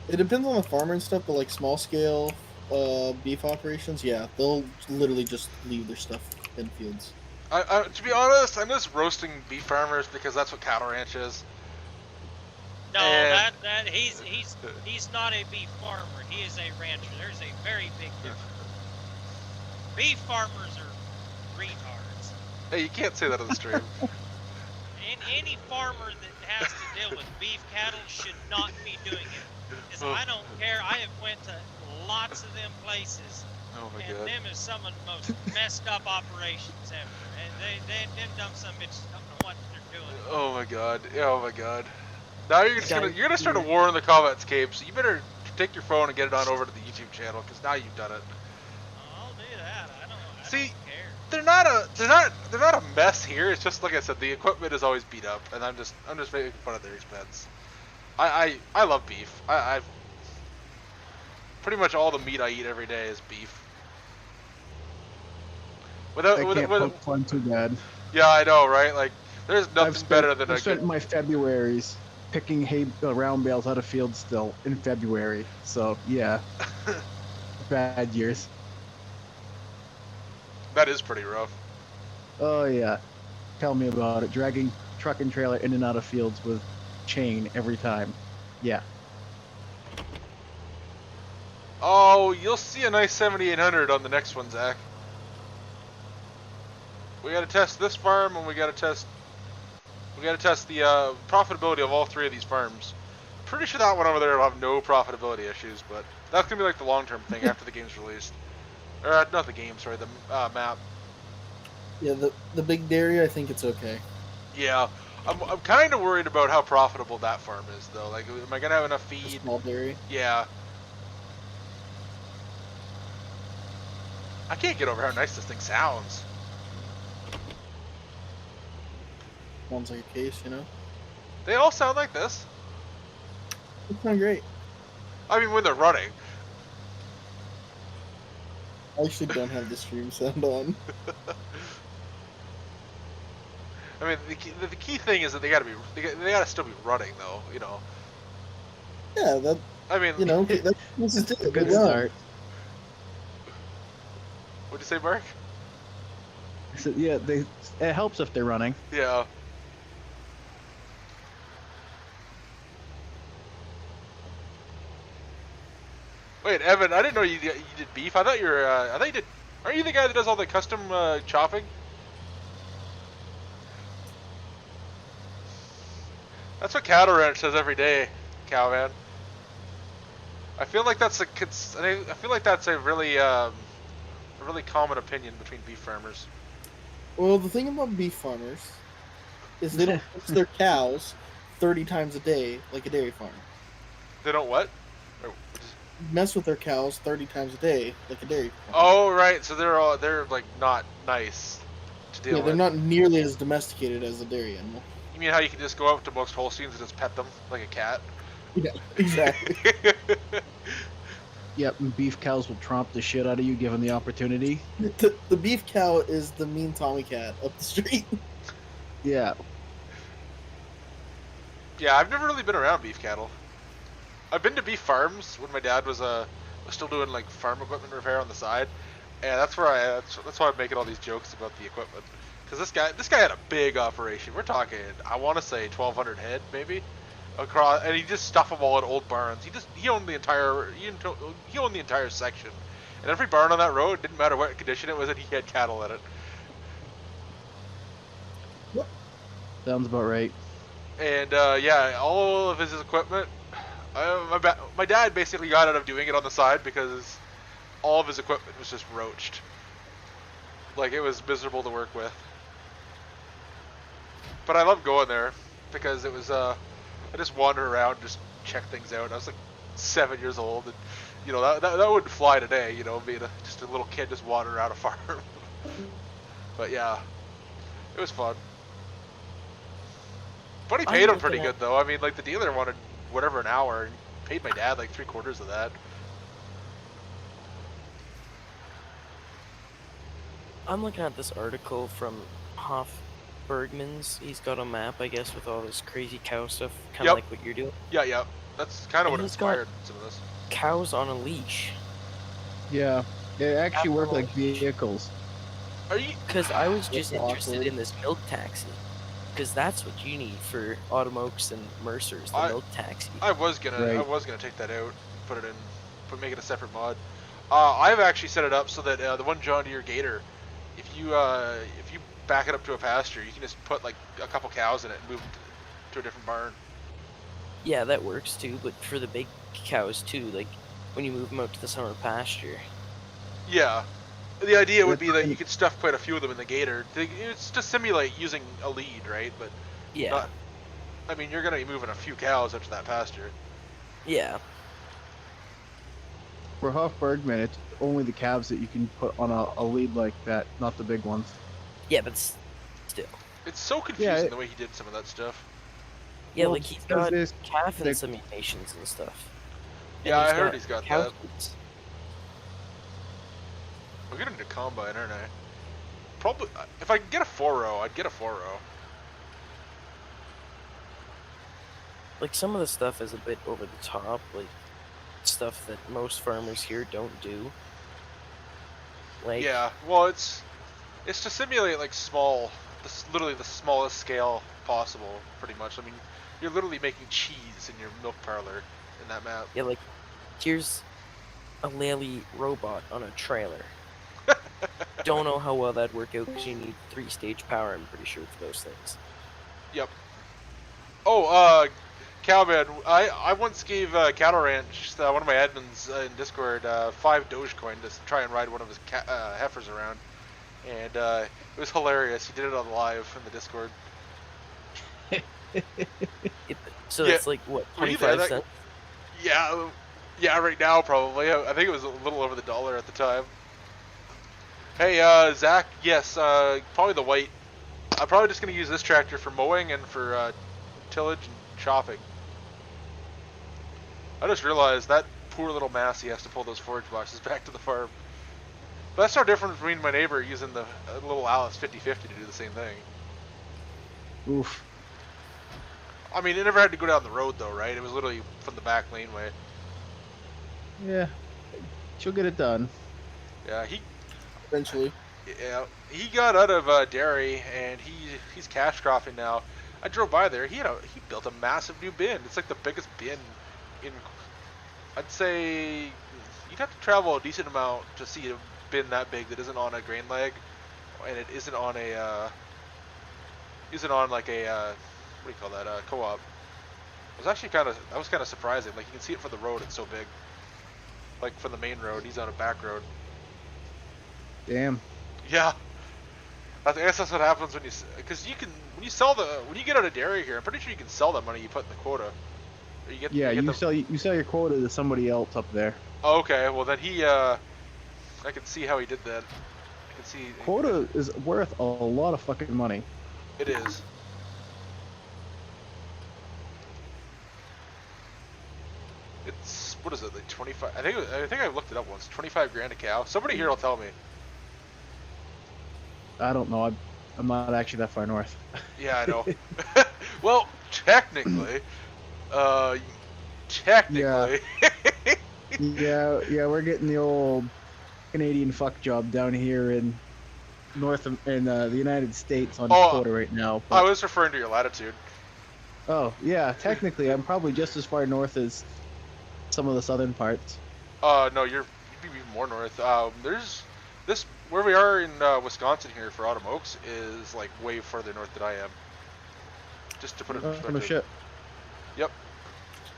It depends on the farmer and stuff, but like small scale beef operations, yeah, they'll literally just leave their stuff in fields. To be honest, I'm just roasting beef farmers because that's what cattle ranch is. No, And- he's not a beef farmer. He is a rancher. There's a very big difference. Beef farmers are retards. Hey, you can't say that on the stream. And any farmer that has to deal with beef cattle should not be doing it. Because I don't care. I have went to lots of them places. Oh my And god. them is some of the most messed up operations ever. And them dumb some bitches don't know what they're doing. Oh my god. Oh my god. Now you're gonna start a war in the comments, Cape. So you better take your phone and get it on over to the YouTube channel because now you've done it. I'll do that. I don't See, care. they're not a mess here. It's just like I said, the equipment is always beat up, and I'm just making fun of their expense. I love beef. I pretty much all the meat I eat every day is beef. I can't poke fun too bad. Yeah, I know, right? Like, there's nothing better than I've spent my Februaries picking hay round bales out of fields still in February. So yeah, bad years. That is pretty rough. Oh yeah, tell me about it. Dragging truck and trailer in and out of fields with chain every time. Yeah. Oh, you'll see a nice 7800 on the next one, Zach. We gotta test this farm, and we gotta test the profitability of all three of these farms. Pretty sure that one over there will have no profitability issues, but that's gonna be like the long-term thing after the game's released. Or not the game, sorry, the map. Yeah, the big dairy, I think it's okay. Yeah, I'm kind of worried about how profitable that farm is, though. Like, am I gonna have enough The feed? small dairy. Yeah. I can't get over how nice this thing sounds. Sounds like a case, you know? They all sound like this. They sound great. I mean, when they're running. I actually don't have the stream sound on. I mean, the key thing is that they gotta still be running, though. You know. Yeah, that, I mean, you know, this is A good start. What'd you say, Mark? So, yeah, it helps if they're running. Yeah. Wait, Evan, I didn't know you did beef. I thought you were. I thought you did. Aren't you the guy that does all the custom chopping? That's what Cattle Ranch does every day, Cowman. I feel like that's a really common opinion between beef farmers. Well, the thing about beef farmers is they don't fix their cows 30 times a day like a dairy farm. They don't what? Mess with their cows 30 times a day like a dairy farm. Oh right, so they're like not nice to deal Yeah, with. they're not nearly as domesticated as a dairy animal. You mean how you can just go out to most Holsteins and just pet them like a cat? Yeah, exactly. Yep, and beef cows will tromp the shit out of you given the opportunity. The beef cow is the mean Tommy cat up the street. Yeah. Yeah, I've never really been around beef cattle. I've been to beef farms when my dad was still doing like farm equipment repair on the side, and that's why I'm making all these jokes about the equipment. Because this guy had a big operation. We're talking, I want to say 1,200 head maybe across, and he just stuff them all in old barns. He owned the entire section, and every barn on that road, didn't matter what condition it was in, he had cattle in it. Sounds about right. And yeah, all of his equipment. My dad basically got out of doing it on the side because all of his equipment was just roached. Like, it was miserable to work with. But I loved going there because it was I just wander around and just check things out. I was like 7 years old, and you know that wouldn't fly today. You know, being just a little kid just wandering around a farm. But yeah, it was fun. But he paid him pretty good though. I mean, like the dealer wanted whatever an hour, and paid my dad like 3/4 of that. I'm looking at this article from Hoff Bergman's. He's got a map, I guess, with all this crazy cow stuff, kind of like what you're doing. Yeah. That's kind of what he's inspired some of this. Cows on a leash. Yeah, they actually work like vehicles. Are you? Because I was just interested in this milk taxi. Because that's what you need for Automokes and Mercers, the milk taxi. I was gonna take that out, make it a separate mod. I've actually set it up so that the one John Deere Gator, if you back it up to a pasture, you can just put like a couple cows in it and move them to a different barn. Yeah, that works too. But for the big cows too, like when you move them out to the summer pasture. Yeah. The idea would be that you could stuff quite a few of them in the Gator. It's to simulate using a lead, right? But yeah, I mean, you're gonna be moving a few cows up to that pasture. Yeah. For Huff Bergman, it's only the calves that you can put on a lead like that, not the big ones. Yeah, but still. It's so confusing the way he did some of that stuff. Yeah, well, like he's got calf inseminations and stuff. Yeah, I heard he's got that. Foods. I'll get into combine, aren't I? Probably, if I could get a 4-row, I'd get a 4-row. Like, some of the stuff is a bit over the top, like, stuff that most farmers here don't do. Like... Yeah, well, it's to simulate, like, literally the smallest scale possible, pretty much. I mean, you're literally making cheese in your milk parlor in that map. Yeah, like, here's a Lely robot on a trailer. Don't know how well that'd work out because you need 3-stage power, I'm pretty sure, for those things. Yep. Oh, Cowman, I once gave Cattle Ranch, one of my admins in Discord, 5 Dogecoin to try and ride one of his heifers around. And it was hilarious. He did it on live in the Discord. So it's like, what, 25 cents? Yeah, right now probably. I think it was a little over the $1 at the time. Hey, Zach, yes, probably the white. I'm probably just going to use this tractor for mowing and for tillage and chopping. I just realized that poor little Massey has to pull those forage boxes back to the farm. But that's no different between my neighbor using the little Alice 50/50 to do the same thing. Oof. I mean, it never had to go down the road though, right? It was literally from the back laneway. Yeah, she'll get it done. Yeah, Eventually. Yeah, he got out of dairy and he's cash cropping now. I drove by there. He built a massive new bin. It's like the biggest bin in. I'd say you'd have to travel a decent amount to see a bin that big that isn't on a grain leg, and it isn't on a like a what do you call that, co-op. It was actually that was kind of surprising. Like, you can see it from the road, it's so big. Like, from the main road, he's on a back road. Damn. Yeah. I guess that's what happens when because when you get out of dairy here, I'm pretty sure you can sell that money you put in the quota. Or you sell your quota to somebody else up there. Oh, okay, well then I can see how he did that. I can see. Quota is worth a lot of fucking money. It is. It's, what is it, like 25? I think I looked it up once. 25 grand a cow. Somebody here will tell me. I don't know. I'm not actually that far north. Yeah, I know. Well, technically. Yeah, we're getting the old Canadian fuck job down here in the United States on quota right now. But... I was referring to your latitude. Oh, yeah, technically, I'm probably just as far north as some of the southern parts. No, you'd be even more north. There's this where we are in Wisconsin here for Autumn Oaks is like way further north than I am. Just to put it in perspective. No shit. Yep.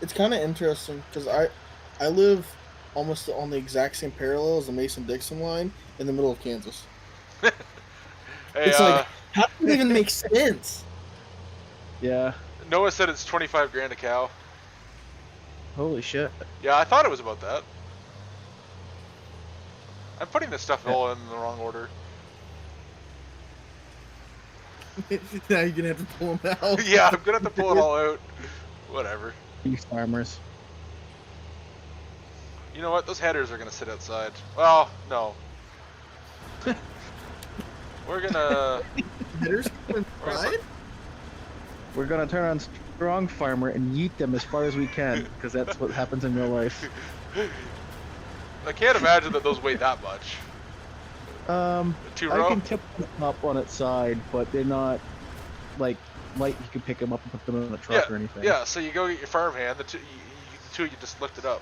It's kind of interesting because I live almost on the exact same parallel as the Mason-Dixon line in the middle of Kansas. Hey, It's like, how does it even make sense? Yeah. Noah said it's 25 grand a cow. Holy shit. Yeah, I thought it was about that. I'm putting this stuff all in the wrong order. Now you're gonna have to pull them out. Yeah, I'm gonna have to pull it all out. Whatever. Beef farmers. You know what? Those headers are gonna sit outside. Well, no. We're gonna. Headers inside? We're gonna turn on Strong Farmer and yeet them as far as we can, because that's what happens in real life. I can't imagine that those weigh that much. I Two-row? can tip them up on its side, but they're not like light. You can pick them up and put them in a truck or anything. Yeah, so you go get your farm hand, the two you just lift it up.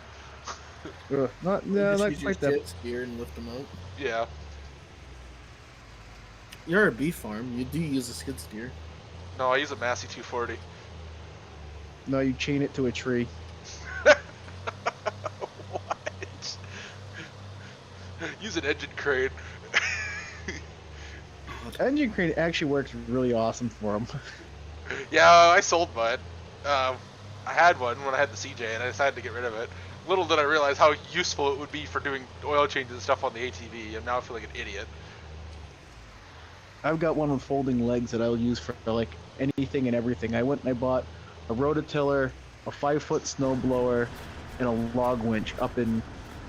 Not Use your quite that. skid steer and lift them out. Yeah. You're a beef farm. You do use a skid steer. No, I use a Massey 240. No, you chain it to a tree. What? Use an engine crane. Engine crane actually works really awesome for them. Yeah, I sold mine. I had one when I had the CJ, and I decided to get rid of it. Little did I realize how useful it would be for doing oil changes and stuff on the ATV, and now I feel like an idiot. I've got one with folding legs that I'll use for like anything and everything. I went and I bought a rototiller, a 5-foot snowblower, and a log winch up in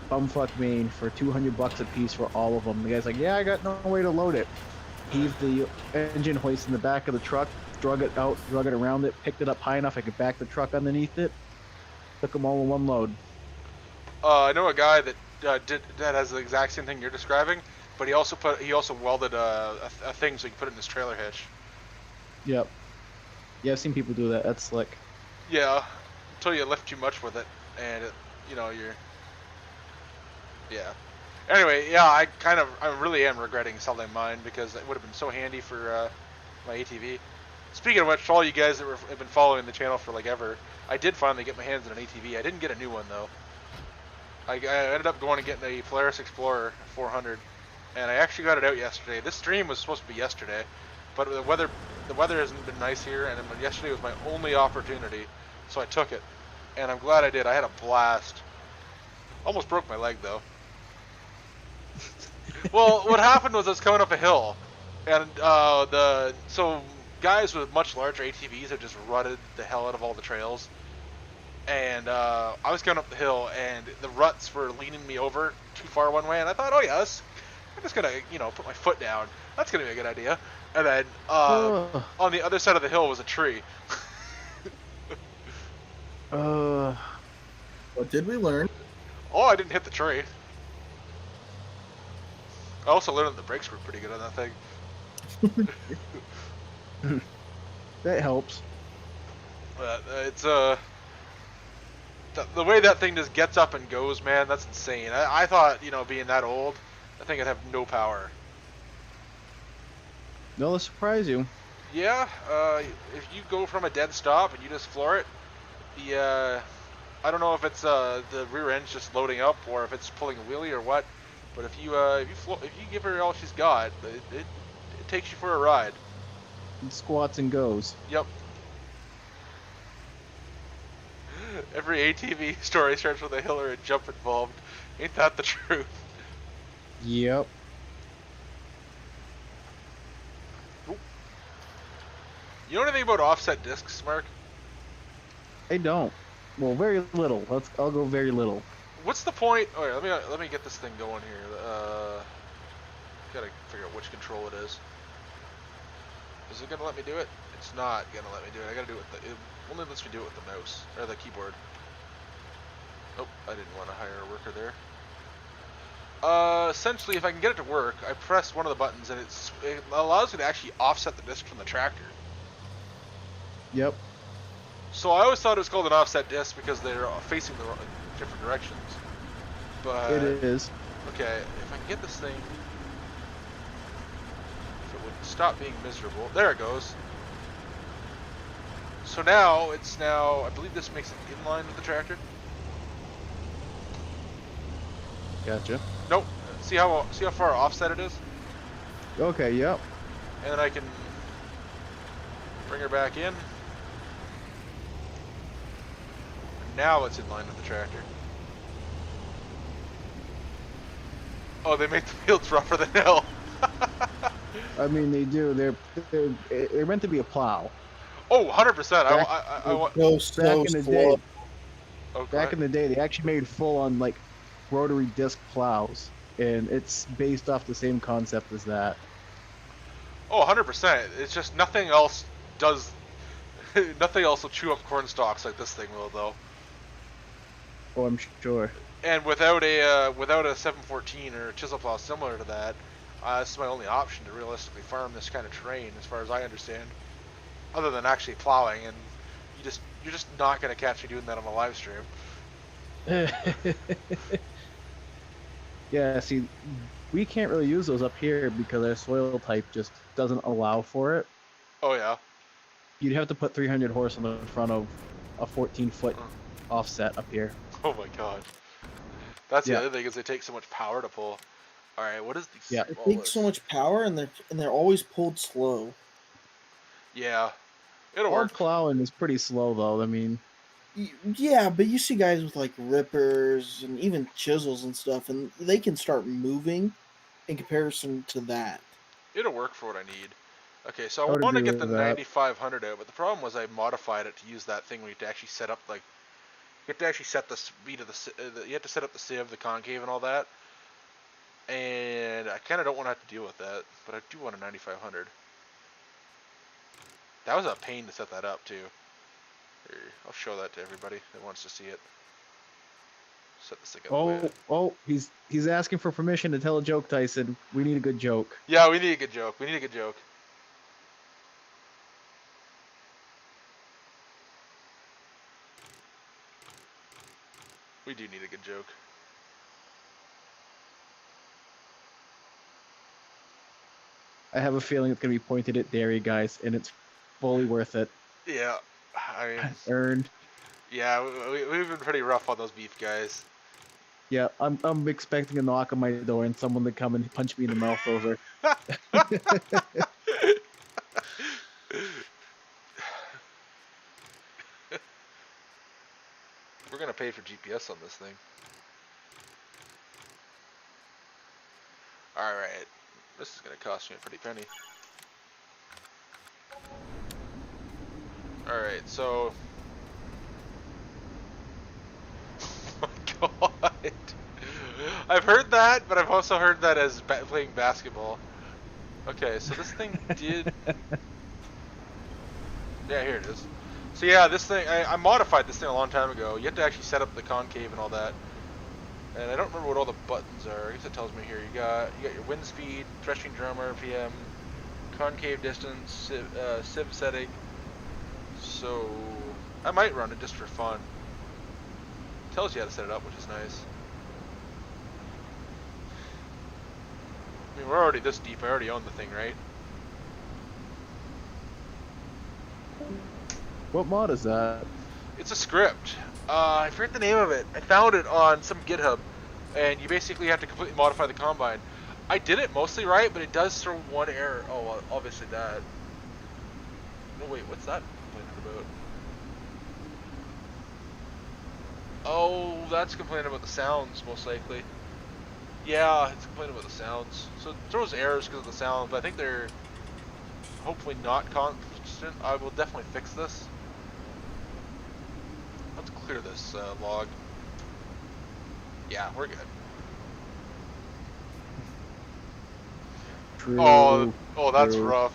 bumfuck Maine for $200 a piece for all of them. The guy's like, "Yeah, I got no way to load it." Heaved the engine hoist in the back of the truck, drug it out, drug it around it, picked it up high enough I could back the truck underneath it. Took them all in one load. I know a guy that that has the exact same thing you're describing, but he also welded a thing so he could put it in his trailer hitch. Yep. Yeah, I've seen people do that. That's slick. Yeah, until you lift too much with it, and you're. Yeah. Anyway, yeah, I really am regretting selling mine because it would have been so handy for my ATV. Speaking of which, for all you guys that have been following the channel for like ever, I did finally get my hands on an ATV. I didn't get a new one though. I ended up going and getting a Polaris Explorer 400, and I actually got it out yesterday. This stream was supposed to be yesterday, but the weather hasn't been nice here, and yesterday was my only opportunity, so I took it, and I'm glad I did. I had a blast. Almost broke my leg though. Well, what happened was I was coming up a hill, and so guys with much larger ATVs have just rutted the hell out of all the trails. And I was going up the hill, and the ruts were leaning me over too far one way, and I thought, oh yes, I'm just gonna, put my foot down. That's gonna be a good idea. And then on the other side of the hill was a tree. What did we learn? Oh, I didn't hit the tree. I also learned that the brakes were pretty good on that thing. That helps. It's the way that thing just gets up and goes, man, that's insane. I thought, being that old, I think I'd have no power. No, it'll surprise you. Yeah, if you go from a dead stop and you just floor it, I don't know if it's the rear end's just loading up or if it's pulling a wheelie or what, but if you give her all she's got, it takes you for a ride. It squats and goes. Yep. Every ATV story starts with a hill or a jump involved. Ain't that the truth? Yep. You know anything about offset discs, Mark? I don't. Well, very little. I'll go very little. What's the point? Oh, yeah, let me get this thing going here. Gotta figure out which control it is. Is it gonna let me do it? It's not gonna let me do it. I gotta do it with it only lets me do it with the mouse or the keyboard. Oh, I didn't want to hire a worker there. Essentially, if I can get it to work, I press one of the buttons and it allows me to actually offset the disc from the tractor. Yep. So I always thought it was called an offset disc because they're facing the different directions. But It is. okay, if I can get this thing, if it would stop being miserable, there it goes. So now it's I believe this makes it in line with the tractor. Gotcha. Nope. See how far offset it is, Okay, yep. and then I can bring her back in. Now it's in line with the tractor. Oh, they make the fields rougher than hell. I mean, they do. They're meant to be a plow. Oh, 100%. I want. Go Back so in the slow. day, Okay. back in the day, they actually made full-on like rotary disc plows, and it's based off the same concept as that. Oh, 100%. It's just nothing else does. Nothing else will chew up corn stalks like this thing will, though. Oh, I'm sure. And without a 714 or a chisel plow similar to that, this is my only option to realistically farm this kind of terrain, as far as I understand. Other than actually plowing, and you're just not gonna catch me doing that on a live stream. Yeah, see, we can't really use those up here because our soil type just doesn't allow for it. Oh yeah. You'd have to put 300 horse on the front of a 14-foot offset up here. Oh my god. That's the Yeah. other thing, is they take so much power to pull. All right, what is the Yeah. It takes so much power, and they're always pulled slow. Yeah, it'll All work. plowing is pretty slow though. I mean, Yeah, but you see guys with like rippers and even chisels and stuff, and they can start moving in comparison to that. It'll work for what I need. Okay, so I I would want to agree get the with that. 9500 out, but the problem was I modified it to use that thing where you have to actually set up like you have to actually set the speed of you have to set up the sieve, the concave, and all that. And I kind of don't want to have to deal with that, but I do want a 9500. That was a pain to set that up too. Here, I'll show that to everybody that wants to see it. Set this thing up. He's asking for permission to tell a joke, Tyson. We need a good joke. Yeah, we need a good joke. We need a good joke. We do need a good joke. I have a feeling it's gonna be pointed at dairy guys, and it's fully worth it. Yeah, I mean, Earned. yeah, we've been pretty rough on those beef guys. Yeah, I'm expecting a knock on my door and someone to come and punch me in the mouth over. We're gonna pay for GPS on this thing. Alright, this is gonna cost me a pretty penny. Alright, so... Oh my god! I've heard that, but I've also heard that as playing basketball. Okay, so this thing did... Yeah, here it is. So yeah, this thing, I modified this thing a long time ago. You have to actually set up the concave and all that. And I don't remember what all the buttons are. I guess it tells me here. You got your wind speed, threshing drum RPM, concave distance, sieve setting. So I might run it just for fun. It tells you how to set it up, which is nice. I mean, we're already this deep. I already own the thing, right? What mod is that? It's a script. I forget the name of it. I found it on some GitHub, and you basically have to completely modify the combine. I did it mostly right, but it does throw one error. Oh, well, obviously that. No, wait, what's that complaining about? Oh, that's complaining about the sounds, most likely. Yeah, it's complaining about the sounds. So it throws errors because of the sound, but I think they're hopefully not constant. I will definitely fix this. Let's clear this log. Yeah, we're good. True. Oh, that's true. rough.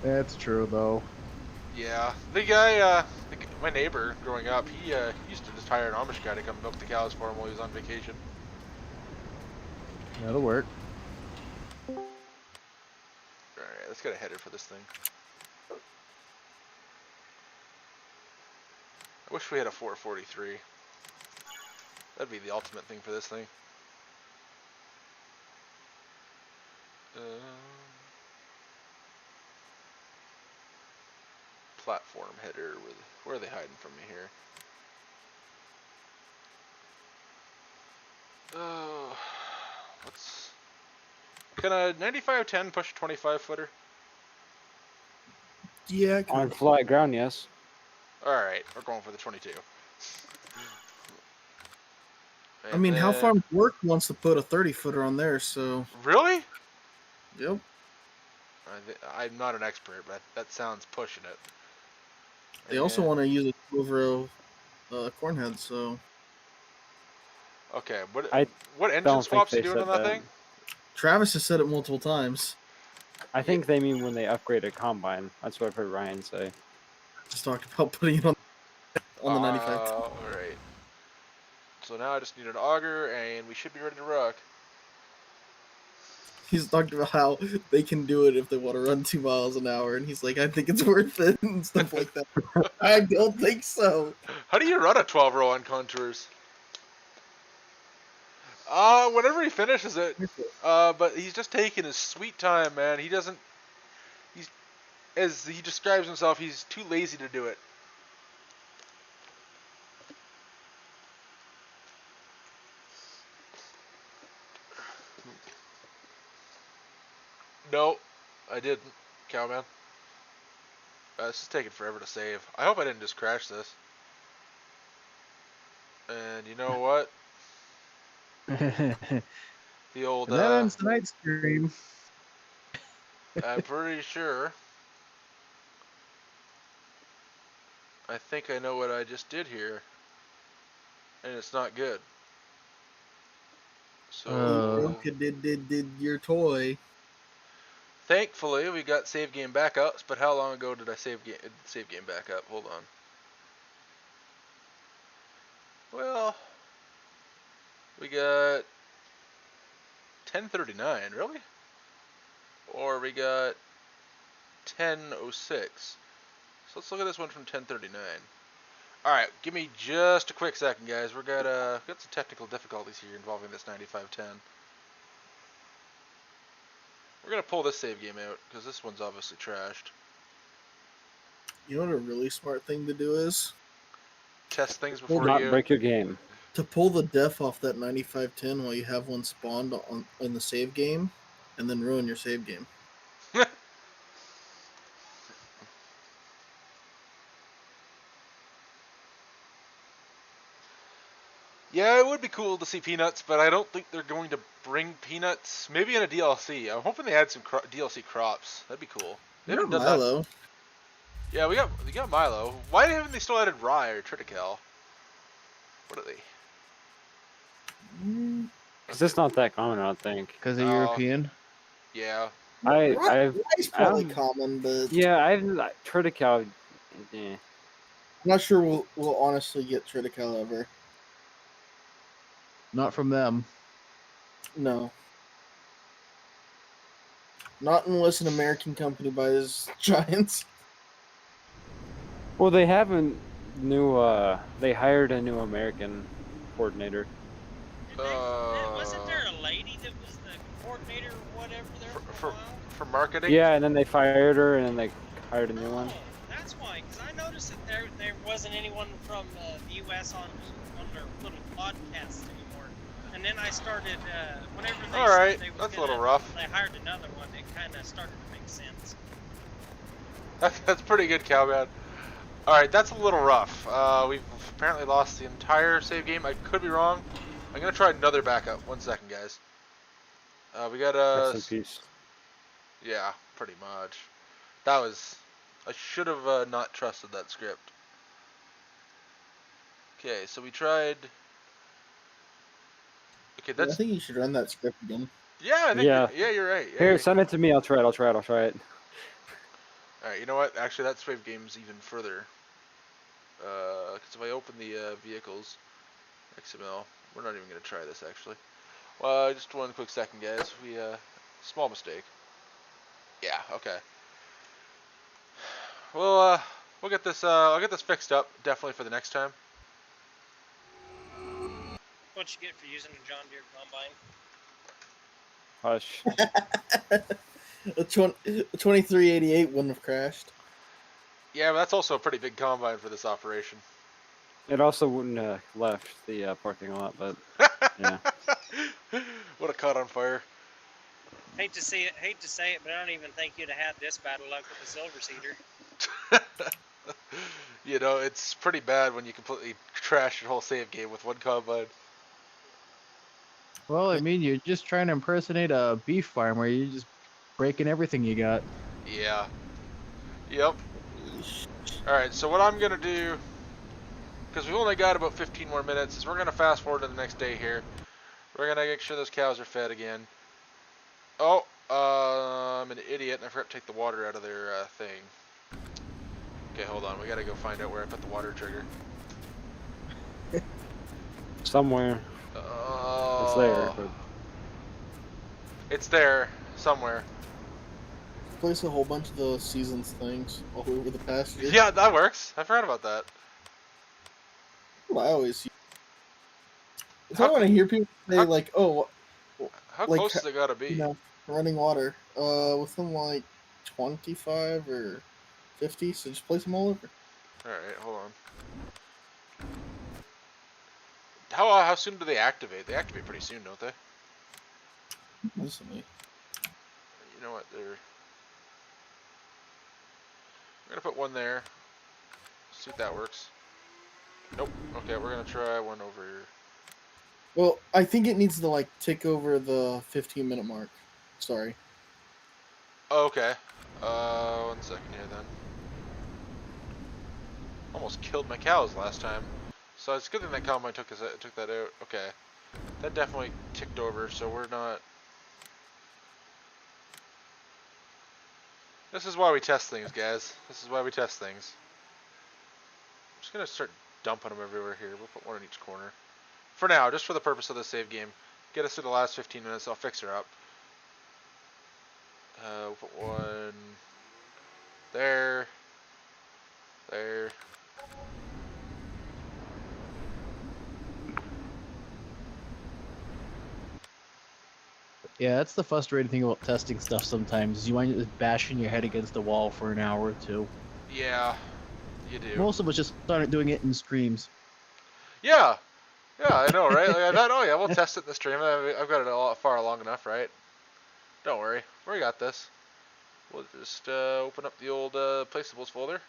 That's true though. Yeah, the guy, my neighbor growing up, he used to just hire an Amish guy to come milk the cows for him while he was on vacation. That'll work. Alright, let's get a header for this thing. I wish we had a 443. That'd be the ultimate thing for this thing. Platform header. Where are they hiding from me here? Oh, can a 9510 push a 25 footer? Yeah. On flat ground, yes. All right, we're going for the 22. I mean, how far work wants to put a 30-footer on there? So really? Yep. I'm not an expert, but that sounds pushing it. They also want to use it over cornhead. So okay, what engine don't swaps think you they doing on said that thing? Travis has said it multiple times. I think they mean when they upgrade a combine. That's what I've heard Ryan say. Just talked about putting it on the 95. All right. So now I just need an auger, and we should be ready to rock. He's talked about how they can do it if they want to run 2 miles an hour, and he's like, I think it's worth it and stuff like that. I don't think so. How do you run a 12 row on contours? Whenever he finishes it. But he's just taking his sweet time, man. As he describes himself, he's too lazy to do it. No, I didn't, Cowman. This is taking forever to save. I hope I didn't just crash this. And you know what? The old, that ends tonight's stream. I'm pretty sure. I think I know what I just did here. And it's not good. So did your toy. Thankfully, we got save game backups, but how long ago did I save game backup? Hold on. Well, we got 1039, really? Or we got 1006. So let's look at this one from 1039. Alright, give me just a quick second, guys. We've got some technical difficulties here involving this 9510. We're going to pull this save game out, because this one's obviously trashed. You know what a really smart thing to do is? Test things before not break your game. To pull the def off that 9510 while you have one spawned in the save game, and then ruin your save game. Yeah, it would be cool to see peanuts, but I don't think they're going to bring peanuts. Maybe in a DLC. I'm hoping they add some DLC crops. That'd be cool. They haven't done Milo. That. Yeah, we got Milo. Why haven't they still added rye or triticale? What are they? Because it's not that common, I don't think. Because they're European. Yeah. Rye's probably common, but yeah, I've triticale. I'm not sure we'll honestly get triticale ever. Not from them. No. Not unless an American company buys Giants. Well, they have a new. They hired a new American coordinator. Wasn't there a lady that was the coordinator or whatever there for a while? For marketing? Yeah, and then they fired her, and then they hired a new one. That's why, because I noticed that there wasn't anyone from the U.S. on their little podcasts anymore. And then I started, whenever they Alright, said they was that's gonna, a little rough. they hired another one, it kind of started to make sense. That's pretty good, Cowman. Alright, that's a little rough. We've apparently lost the entire save game. I could be wrong. I'm going to try another backup. 1 second, guys. We got Rest in peace. Yeah, pretty much. That was... I should have not trusted that script. Okay, so we tried... Okay, that's... I think you should run that script again. Yeah, I think yeah, you're right. Yeah, Here, send it to me. I'll try it. Alright, you know what? Actually, that save game's even further. Because if I open the vehicles XML, we're not even going to try this, actually. Just 1 quick second, guys. Small mistake. Yeah, okay. We'll We'll get this. I'll get this fixed up definitely for the next time. What you get for using a John Deere combine? Hush. A 2388 wouldn't have crashed. Yeah, but that's also a pretty big combine for this operation. It also wouldn't have left the parking lot, but yeah. Would have caught on fire. Hate to say it, but I don't even think you'd have had this bad of luck with the silver seeder. You know, it's pretty bad when you completely trash your whole save game with one combine. Well, I mean, you're just trying to impersonate a beef farm where you're just breaking everything you got. Yeah. Yep. Alright, so what I'm going to do, because we've only got about 15 more minutes, is we're going to fast forward to the next day here. We're going to make sure those cows are fed again. Oh, I'm an idiot and I forgot to take the water out of their thing. Okay, hold on. We got to go find out where I put the water trigger. Somewhere. It's there. But... It's there somewhere. Place a whole bunch of the seasons things all over the pasture. Yeah, that works. I forgot about that. Well, I always see. I want to hear people say like, "Oh, how like, close does it gotta be?" You know, running water. Within like 25 or 50. So just place them all over. All right, hold on. How soon do they activate? They activate pretty soon, don't they? Listen to me. You know what? We're gonna put one there. See if that works. Nope. Okay, we're gonna try one over here. Well, I think it needs to like tick over the 15-minute mark. Sorry. Oh, okay. 1 second here then. Almost killed my cows last time. So it's a good thing that combine took that out. Okay. That definitely ticked over, so we're not... This is why we test things, guys. This is why we test things. I'm just gonna start dumping them everywhere here. We'll put one in each corner. For now, just for the purpose of the save game. Get us through the last 15 minutes, I'll fix her up. We'll put one... there. There. Yeah, that's the frustrating thing about testing stuff sometimes. Is you wind up just bashing your head against a wall for an hour or two. Yeah, you do. Most of us just started doing it in streams. Yeah. Yeah, I know, right? Like I thought, oh yeah, we'll test it in the stream. I've got it a lot far long enough, right? Don't worry, we got this. We'll just open up the old placeables folder,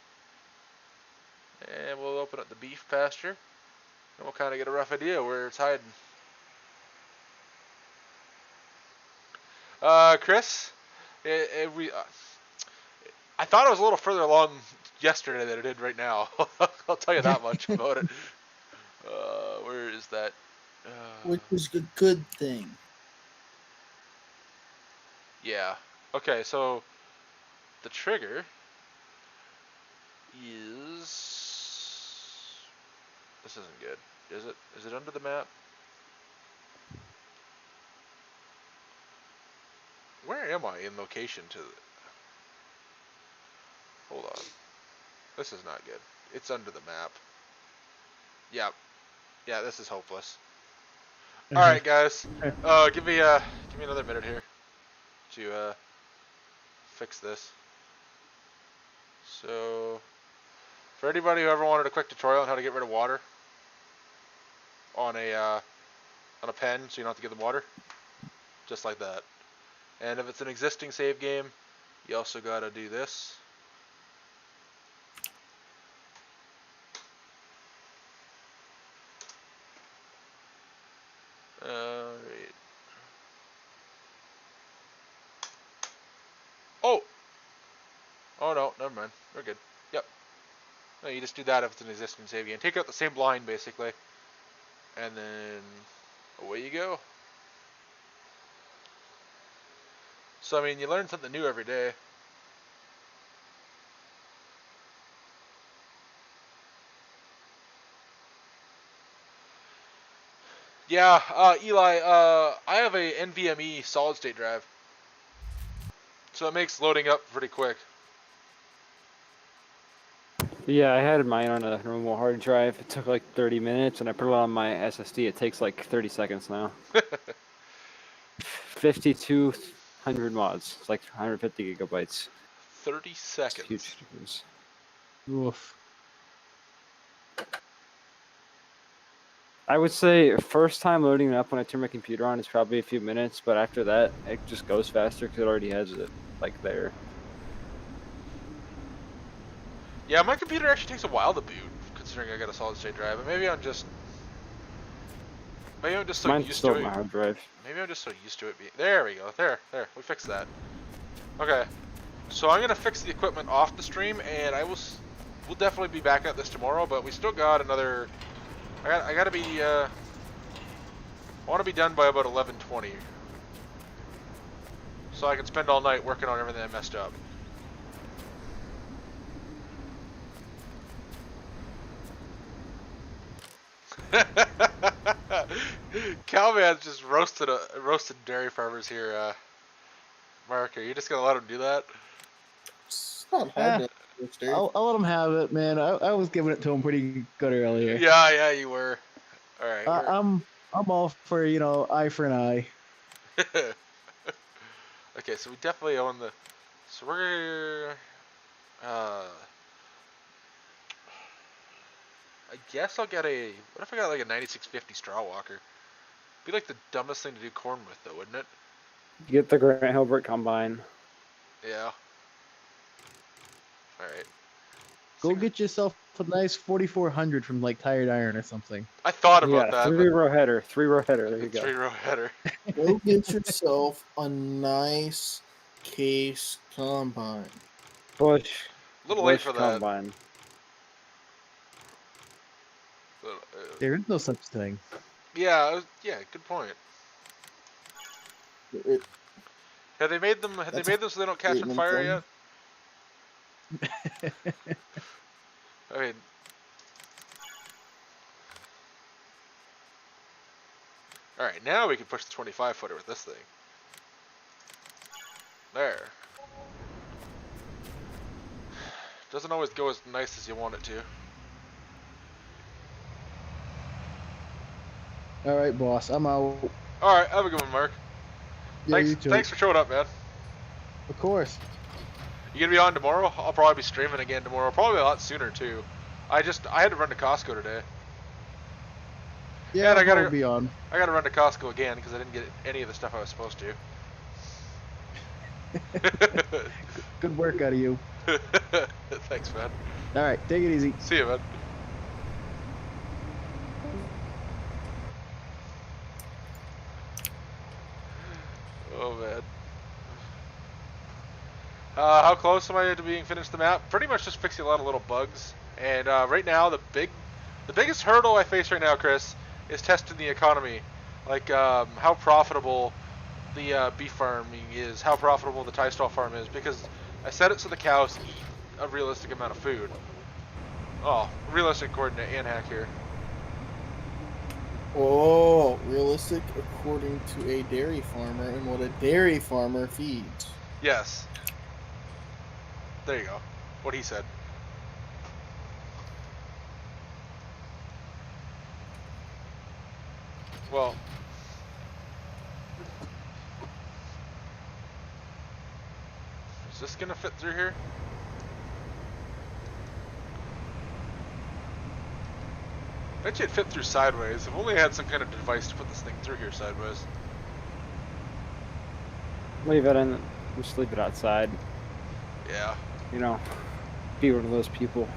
and we'll open up the beef pasture, and we'll kind of get a rough idea where it's hiding. Chris, I thought I was a little further along yesterday than I did right now. I'll tell you that much about it. Where is that? Which is a good thing. Yeah. Okay, so the trigger is... This isn't good. Is it? Is it under the map? Where am I in location to... Hold on. This is not good. It's under the map. Yep. Yeah, this is hopeless. All right, guys. Give me another minute here to fix this. So, for anybody who ever wanted a quick tutorial on how to get rid of water on a pen, so you don't have to give them water, just like that. And if it's an existing save game, you also gotta do this. Alright. Oh! Oh no, never mind. We're good. Yep. No, you just do that if it's an existing save game. Take out the same line, basically. And then away you go. So, I mean, you learn something new every day. Yeah, Eli, I have a NVMe solid state drive. So it makes loading up pretty quick. Yeah, I had mine on a normal hard drive. It took like 30 minutes, and I put it on my SSD. It takes like 30 seconds now. 5,200 mods. It's like 150 gigabytes. 30 It's seconds. huge difference. Oof. I would say first time loading it up when I turn my computer on is probably a few minutes, but after that, it just goes faster because it already has it like there. Yeah, my computer actually takes a while to boot, considering I got a solid state drive. But maybe I'm just so Mine's used still to on my it. hard drive. Maybe I'm just so used to it being. There we go. There. We fixed that. Okay. So I'm gonna fix the equipment off the stream, and we'll definitely be back at this tomorrow. But we still got another. I gotta be. I want to be done by about 11:20, so I can spend all night working on everything I messed up. Cowman's just roasted dairy farmers here. Mark, are you just gonna let him do that? It's not hard to understand. I'll let him have it, man. I was giving it to him pretty good earlier. Yeah, you were. All right. I'm all for eye for an eye. Okay, so we definitely own the. So we're. I guess I'll get a. What if I got like a 9650 straw walker? Be like the dumbest thing to do corn with, though, wouldn't it? Get the Grant Hilbert combine. Yeah. All right. Go get yourself a nice 4400 from like Tired Iron or something. I thought about that. Three-row header. There you go. 3-row header. Go get yourself a nice case combine. Bush. A little late for that. Combine. There is no such thing. Yeah, good point. Have they made them? Have they made them so they don't catch on fire yet? I mean, all right. Now we can push the 25-footer with this thing. There. Doesn't always go as nice as you want it to. All right, boss. I'm out. All right, have a good one, Mark. Yeah, you too. Thanks for showing up, man. Of course. You gonna be on tomorrow? I'll probably be streaming again tomorrow. Probably a lot sooner too. I had to run to Costco today. Yeah, and I gotta be on. I gotta run to Costco again because I didn't get any of the stuff I was supposed to. Good work out of you. Thanks, man. All right, take it easy. See you, man. Oh man. How close am I to being finished the map? Pretty much just fixing a lot of little bugs. And right now, the biggest hurdle I face right now, Chris, is testing the economy. Like how profitable the beef farming is, how profitable the Thai stall farm is, because I set it so the cows eat a realistic amount of food. Oh, realistic according to Anhack here. Oh, realistic according to a dairy farmer and what a dairy farmer feeds. Yes. There you go. What he said. Well. Is this gonna fit through here? Bet you it fit through sideways. If only I had some kind of device to put this thing through here sideways. Leave it in. Just leave it outside. Yeah. You know, be one of those people.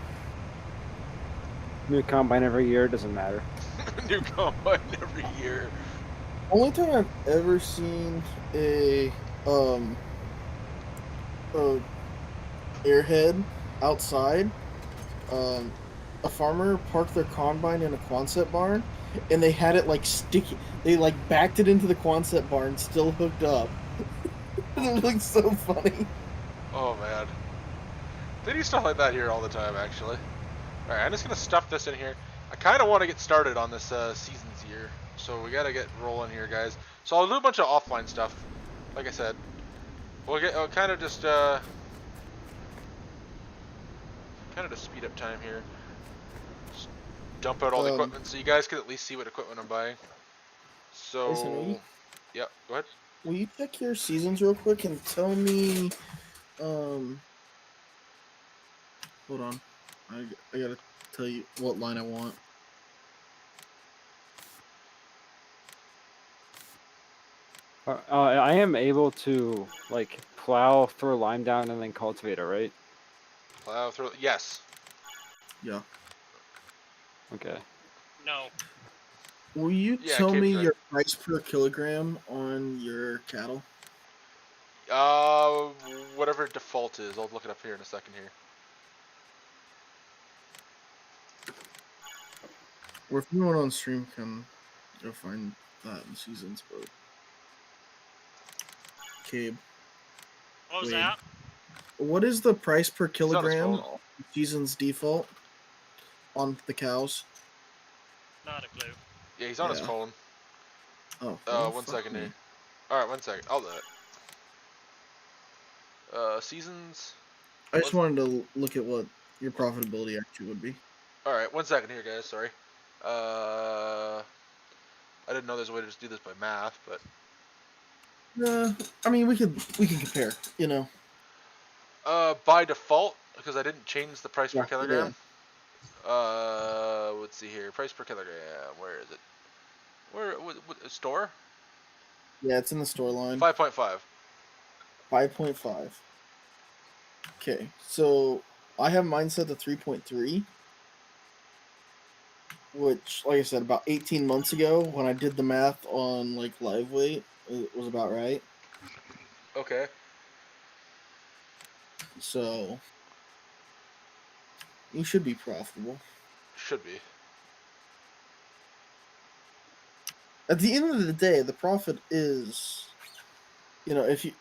New combine every year, doesn't matter. New combine every year. Only time I've ever seen a airhead outside, a farmer parked their combine in a Quonset barn, and they had it like sticky. They like backed it into the Quonset barn, still hooked up. It looks so funny. Oh man, they do stuff like that here all the time, actually. All right, I'm just gonna stuff this in here. I kind of want to get started on this seasons year, so we gotta get rolling here, guys. So I'll do a bunch of offline stuff, like I said. We'll kind of just kind of to speed up time here. Just dump out all the equipment so you guys can at least see what equipment I'm buying. So, yeah, go ahead. Will you check your seasons real quick and tell me, hold on, I gotta tell you what line I want. I am able to like plow, throw lime down, and then cultivator, right? Plow through. Yes. Yeah. Okay. No. Will you Yeah, tell me sorry. your price per kilogram on your cattle? Whatever default is. I'll look it up here in a second here. Or if anyone on stream can go find that in seasons, but Cabe. What was Wade. that? What is the price per He's on his kilogram phone. on seasons default on the cows? Not a clue. Yeah, he's on his phone. Oh. Well, 1 fuck second me. here. Alright, 1 second. I'll do it. Seasons. I just wanted to look at what your profitability actually would be. Alright, 1 second here, guys. Sorry. I didn't know there's a way to just do this by math, but. I mean, we can compare, you know. By default, because I didn't change the price per Yeah, kilogram. Let's see here. Price per kilogram. Where is it? What store? Yeah, it's in the store line. 5.5. 5.5. Okay, so I have mine set to 3.3, which, like I said, about 18 months ago, when I did the math on like live weight, it was about right. Okay. So you should be profitable. Should be. At the end of the day, the profit is, you know, if you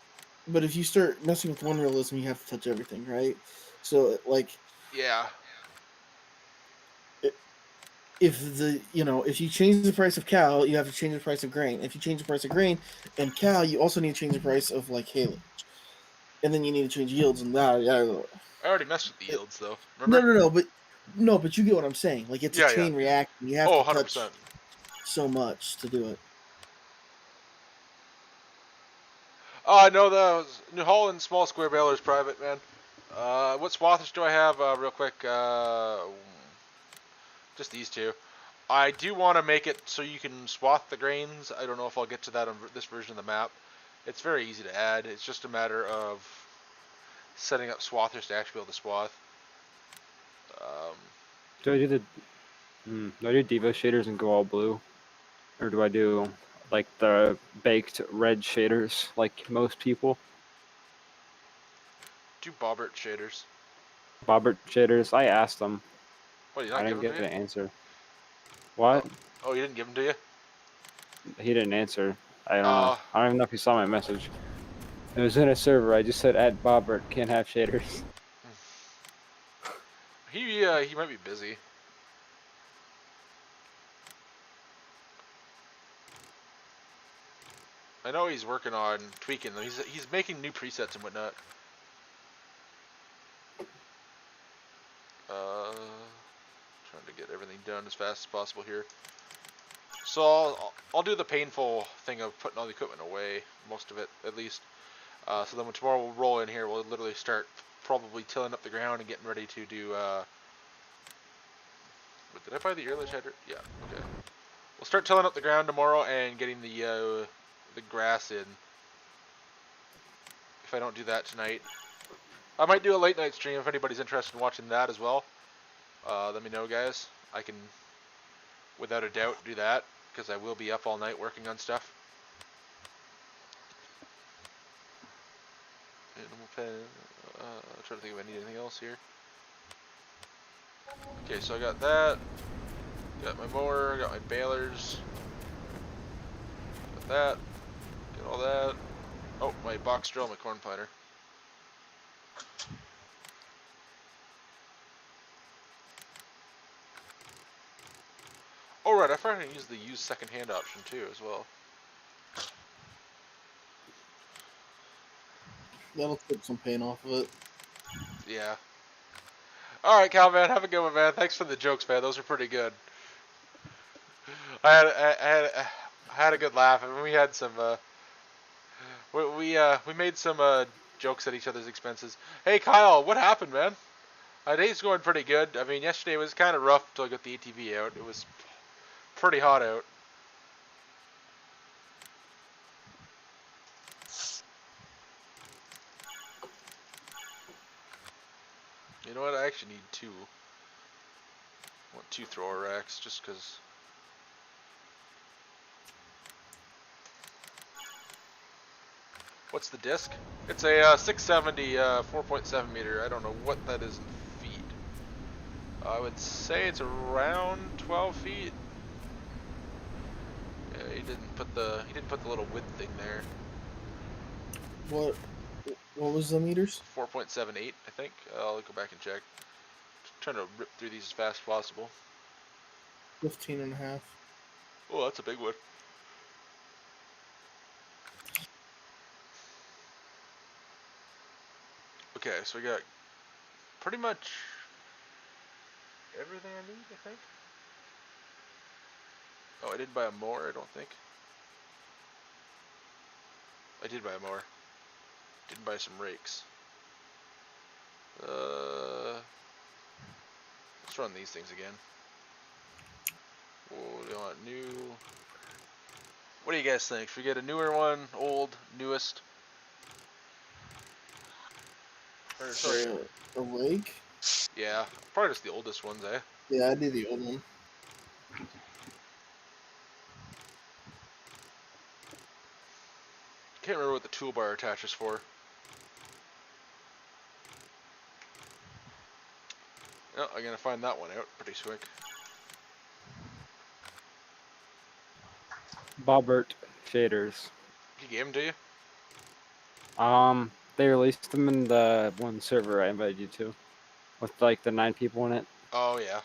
start messing with one realism, you have to touch everything, right? So like, Yeah. If you change the price of cow, you have to change the price of grain. If you change the price of grain and cow, you also need to change the price of like haylage, and then you need to change yields and that. Yeah. I already messed with the yields though. Remember? But you get what I'm saying. Like it's a chain reaction. You have to 100%. touch so much to do it. Oh, I know the New Holland small square baler is private, man. What swathers do I have? Real quick. Just these two. I do want to make it so you can swath the grains. I don't know if I'll get to that on this version of the map. It's very easy to add. It's just a matter of setting up swathers to actually be able to swath. Do I do Devo shaders and go all blue, or do I do like the baked red shaders like most people? Do Bobbert shaders. Bobbert shaders. I asked them. What, you not I didn't give them get to an answer. What? Oh, you didn't give them to you? He didn't answer. I don't know. I don't even know if he saw my message. It was in a server. I just said at Bobbert can't have shaders. He might be busy. I know he's working on tweaking them. He's making new presets and whatnot. Trying to get everything done as fast as possible here. So I'll do the painful thing of putting all the equipment away, most of it at least. So then when tomorrow we'll roll in here, we'll literally start probably tilling up the ground and getting ready to do. Did I buy the early header? Yeah. Okay. We'll start tilling up the ground tomorrow and getting the grass in. If I don't do that tonight, I might do a late night stream if anybody's interested in watching that as well. Let me know, guys. I can, without a doubt, do that because I will be up all night working on stuff. Animal pen. I'm trying to think if I need anything else here. Okay, so I got that. Got my mower. Got my balers. Got that. Got all that. Oh, my box drill, my corn planter. Oh right, I forgot to use the use second hand option too as well. That'll take some pain off of it. Yeah. All right, Cal, man. Have a good one, man. Thanks for the jokes, man. Those are pretty good. I had a good laugh. I mean, we had some. We made some jokes at each other's expenses. Hey, Kyle, what happened, man? My day's going pretty good. I mean, yesterday was kind of rough until I got the ATV out. It was pretty hot out. You know what? I actually need two. I want 2 thrower racks just because. What's the disc? It's a 670 4.7 meter. I don't know what that is in feet. I would say it's around 12 feet. Yeah, he didn't put the little width thing there. What was the meters? 4.78, I think. I'll go back and check. Just trying to rip through these as fast as possible. 15.5. Oh, that's a big one. Okay, so we got pretty much everything I need, I think. Oh, I didn't buy a mower, I don't think. I did buy a mower. Didn't buy some rakes. Let's run these things again. Oh, we want new. What do you guys think? Should we get a newer one, old, newest? Or, sorry. A rake? Yeah, probably just the oldest ones, eh? Yeah, I do the old one. Can't remember what the toolbar attaches for. Oh, I'm gonna find that one out pretty quick. Bobbert shaders. He gave them to you? They released them in the one server I invited you to, with like the 9 people in it. Oh yeah.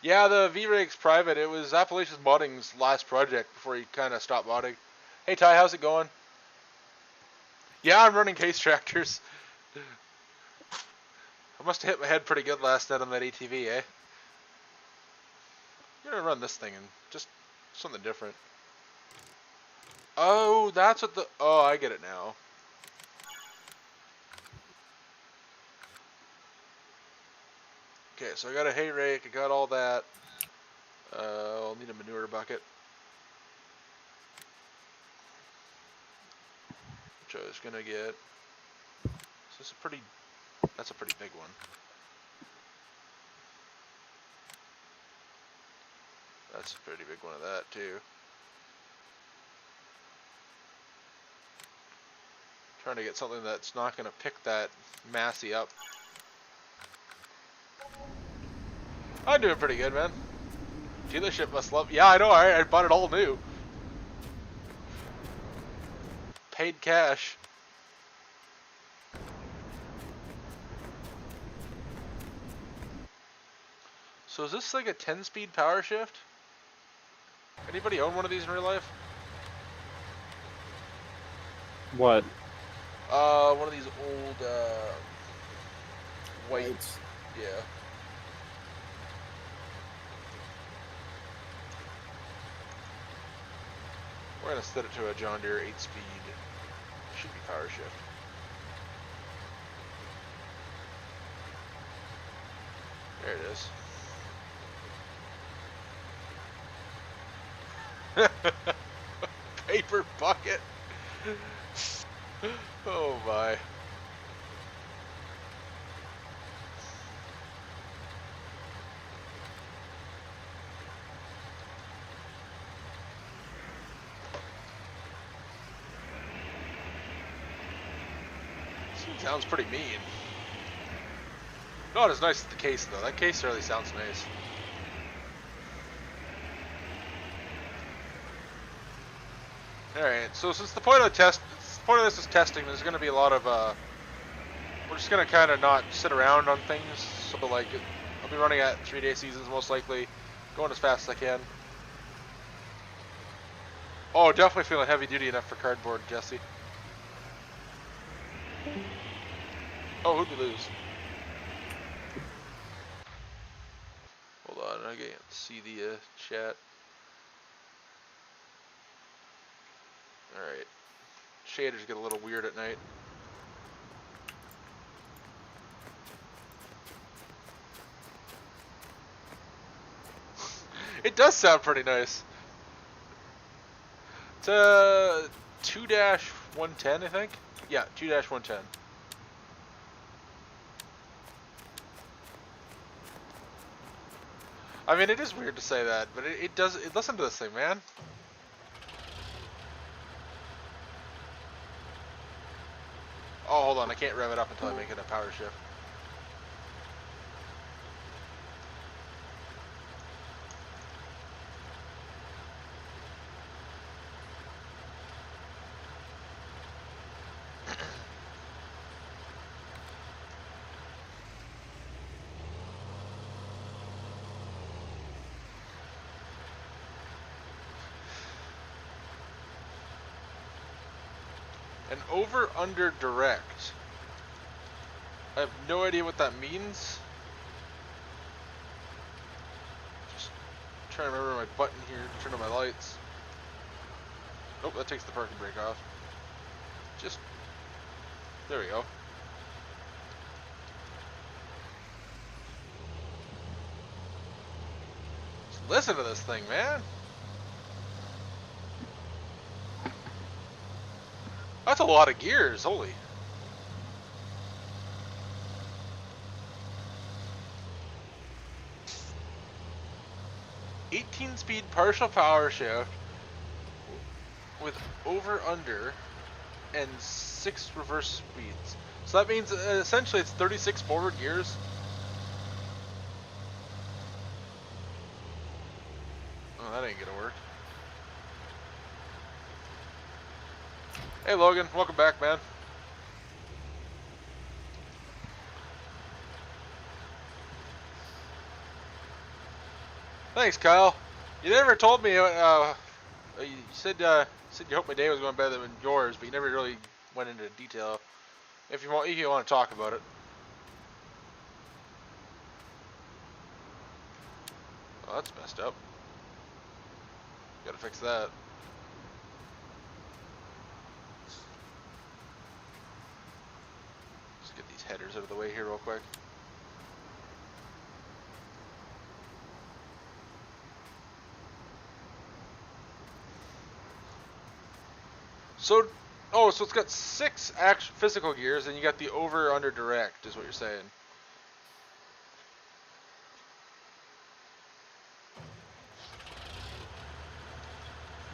Yeah, the V-Rig's private. It was Appalachia's Modding's last project before he kind of stopped modding. Hey Ty, how's it going? Yeah, I'm running case tractors. I must have hit my head pretty good last night on that ATV, eh? I'm gonna run this thing and just something different. Oh, that's what the... Oh, I get it now. Okay, so I got a hay rake, I got all that. I'll need a manure bucket. Which I was gonna get. So this is a pretty... That's a pretty big one. That's a pretty big one of that too. Trying to get something that's not gonna pick that Massey up. I'm doing pretty good, man. Dealership must love... Yeah, I know, I bought it all new. Paid cash. So is this like a 10-speed power shift? Anybody own one of these in real life? What? One of these old, white... Yeah. We're gonna set it to a John Deere 8-speed. Should be power shift. There it is. Paper bucket. Oh my. Sounds pretty mean. Not as nice as the case though. That case really sounds nice. Alright, so since the point of this is testing, there's going to be a lot of, we're just going to kind of not sit around on things, so like, I'll be running at 3-day seasons most likely, going as fast as I can. Oh, definitely feeling heavy duty enough for cardboard, Jesse. Oh, who'd we lose? Hold on, I can't see the chat. Alright. Shaders get a little weird at night. It does sound pretty nice. It's 2-110, I think. Yeah, 2-110. I mean, it is weird to say that, but it does. Listen to this thing, man. Oh, hold on. I can't rev it up until I make it a power shift. An over-under direct. I have no idea what that means. Just trying to remember my button here to turn on my lights. Nope, that takes the parking brake off. Just, there we go. Just listen to this thing, man. That's a lot of gears, holy. Speed partial power shift with over under and 6 reverse speeds. So that means essentially it's 36 forward gears. Oh, that ain't gonna work. Hey Logan, welcome back, man. Thanks, Kyle. You never told me. You said you hoped my day was going better than yours, but you never really went into detail. If you want to talk about it. Oh, that's messed up. Gotta fix that. Let's get these headers out of the way here real quick. So, oh, so it's got 6 actual physical gears, and you got the over under direct, is what you're saying.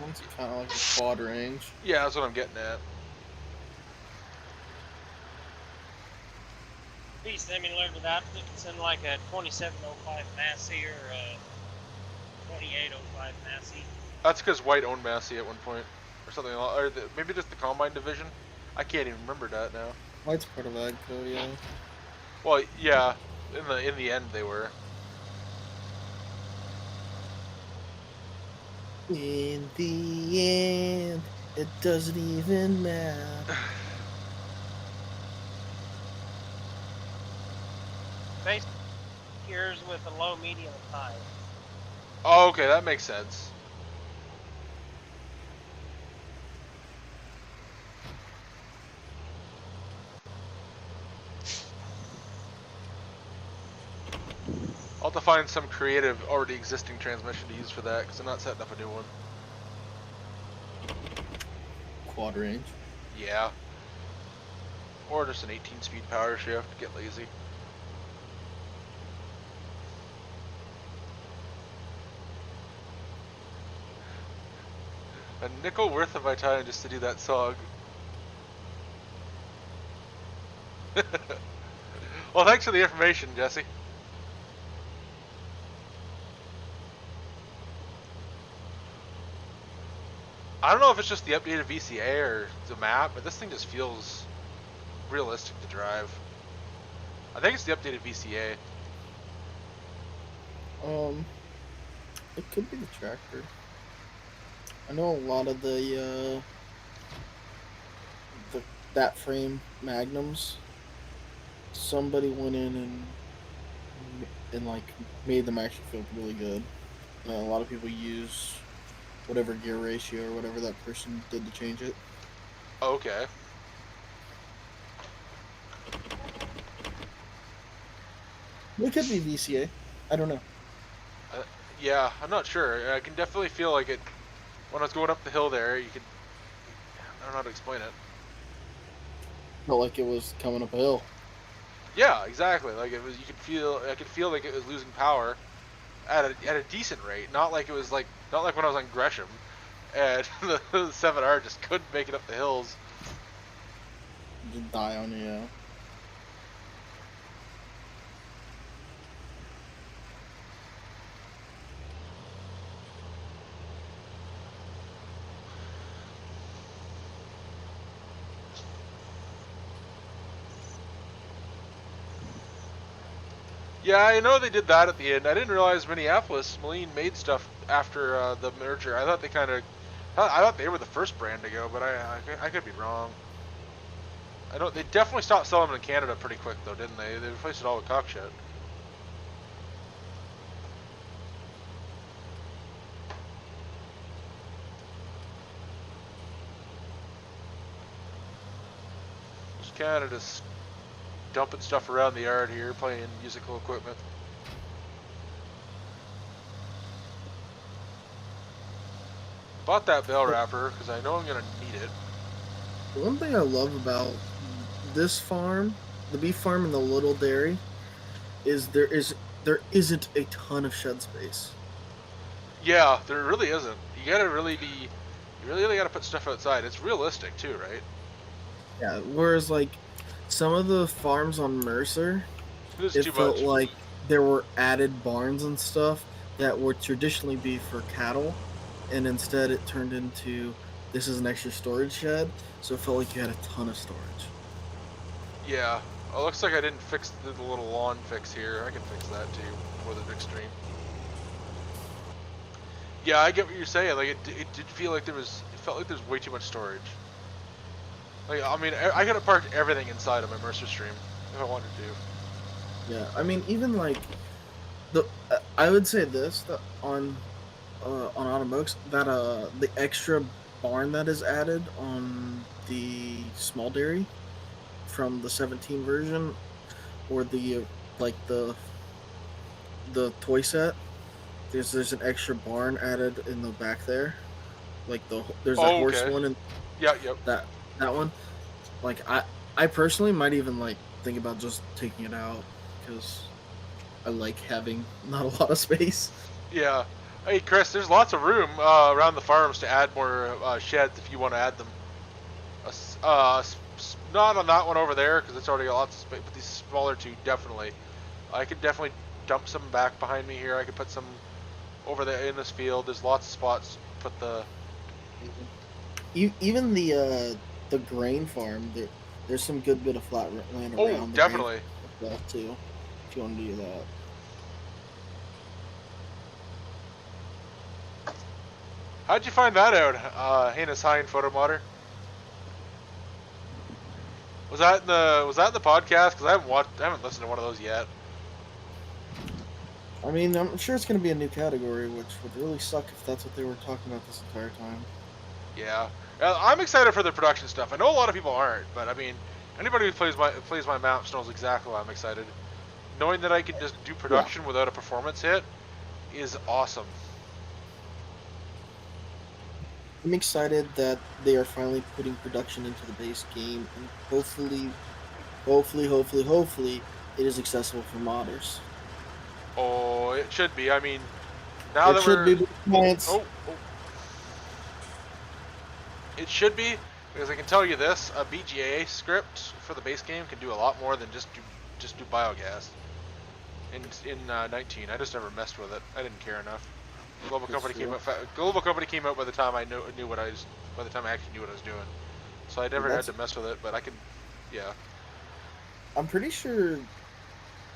One's kind of like a quad range. Yeah, that's what I'm getting at. Similar to that, it's in like a 2705 Massey or a 2805 Massey. That's because White owned Massey at one point, or something. Or maybe just the Combine division. I can't even remember that now. White's part of Agco, yeah. Well, yeah, in the end they were. In the end, it doesn't even matter. Base gears with a low, medium, and high. Oh, okay, that makes sense. I'll have to find some creative, already existing transmission to use for that, because I'm not setting up a new one. Quad range. Yeah. Or just an 18-speed power shift, get lazy. A nickel worth of my time just to do that song. Well, thanks for the information, Jesse. I don't know if it's just the updated VCA or the map, but this thing just feels realistic to drive. I think it's the updated VCA. It could be the tractor. I know a lot of that frame Magnums somebody went in and like made them actually feel really good. A lot of people use whatever gear ratio or whatever that person did to change it. Okay. It could be VCA. I don't know. Yeah, I'm not sure. I can definitely feel like it when I was going up the hill there. You could. I don't know how to explain it. Felt like it was coming up a hill. Yeah, exactly. Like it was. You could feel. I could feel like it was losing power at a decent rate. Not like it was like. Not like when I was on Gresham, and the 7R just couldn't make it up the hills. Just die on you. Yeah. Yeah, I know they did that at the end. I didn't realize Minneapolis Moline made stuff after the merger. I thought they kind of. I thought they were the first brand to go, but I could be wrong. I don't. They definitely stopped selling them in Canada pretty quick, though, didn't they? They replaced it all with cock shit. Just kind of just dumping stuff around the yard here, playing musical equipment. Bought that bell wrapper because I know I'm gonna need it. The one thing I love about this farm, the beef farm and the little dairy, is there isn't a ton of shed space. Yeah, there really isn't. You gotta really be. You really gotta put stuff outside. It's realistic too, right? Yeah. Whereas like some of the farms on Mercer, It's it too felt much. like there were added barns and stuff that would traditionally be for cattle, and instead it turned into this is an extra storage shed, so it felt like you had a ton of storage. Yeah. Oh, looks like I didn't fix the little lawn fix here. I can fix that too for the big stream. Yeah, I get what you're saying. Like it did feel like there was. It felt like there's way too much storage. Like I mean, I could have parked everything inside of my Mercer stream if I wanted to. Yeah, I mean even like the I would say this that on Automokes that the extra barn that is added on the small dairy from the 17 version or the like the toy set, there's an extra barn added in the back there, like there's that horse one and yeah, yep. that one, like I personally might even like think about just taking it out because I like having not a lot of space. Yeah. Hey Chris, there's lots of room around the farms to add more sheds if you want to add them. Not on that one over there because it's already got lots of space, but these smaller two definitely. I could definitely dump some back behind me here. I could put some over there in this field. There's lots of spots to put the. Even the grain farm, there's some good bit of flat land around. Oh, definitely. That too, if you want to do that. How'd you find that out, Heinous Hein Photo Modder? Was that in the podcast? Because I haven't listened to one of those yet. I mean, I'm sure it's going to be a new category, which would really suck if that's what they were talking about this entire time. Yeah, I'm excited for the production stuff. I know a lot of people aren't, but I mean, anybody who plays my maps knows exactly why I'm excited. Knowing that I can just do production without a performance hit is awesome. I'm excited that they are finally putting production into the base game, and hopefully, it is accessible for modders. Oh, it should be. I mean, now that we're it should be, because I can tell you this: a BGA script for the base game can do a lot more than just do biogas. In 19, I just never messed with it. I didn't care enough. Global company came out by the time I knew what I was. By the time I actually knew what I was doing, so I never had to mess with it. But I can, yeah. I'm pretty sure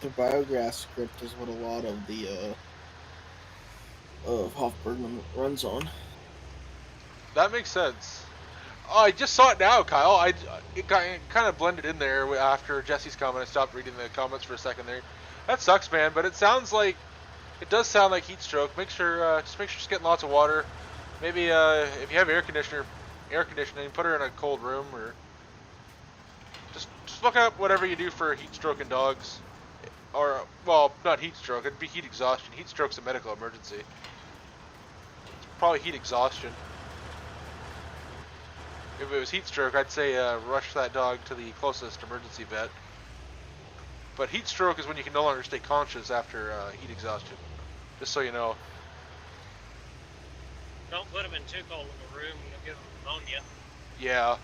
the biogas script is what a lot of the Hofbergman runs on. That makes sense. Oh, I just saw it now, Kyle. It kind of blended in there after Jesse's comment. I stopped reading the comments for a second there. That sucks, man. But it sounds like it does sound like heat stroke. Make sure just getting lots of water. Maybe if you have air conditioning, put her in a cold room, or just look up whatever you do for heat stroke in dogs. Or, well, not heat stroke. It'd be heat exhaustion. Heat stroke's a medical emergency. It's probably heat exhaustion. If it was heat stroke, I'd say rush that dog to the closest emergency vet. But heat stroke is when you can no longer stay conscious after heat exhaustion. Just so you know. Don't put them in too cold of a room. You'll give them pneumonia. Yeah.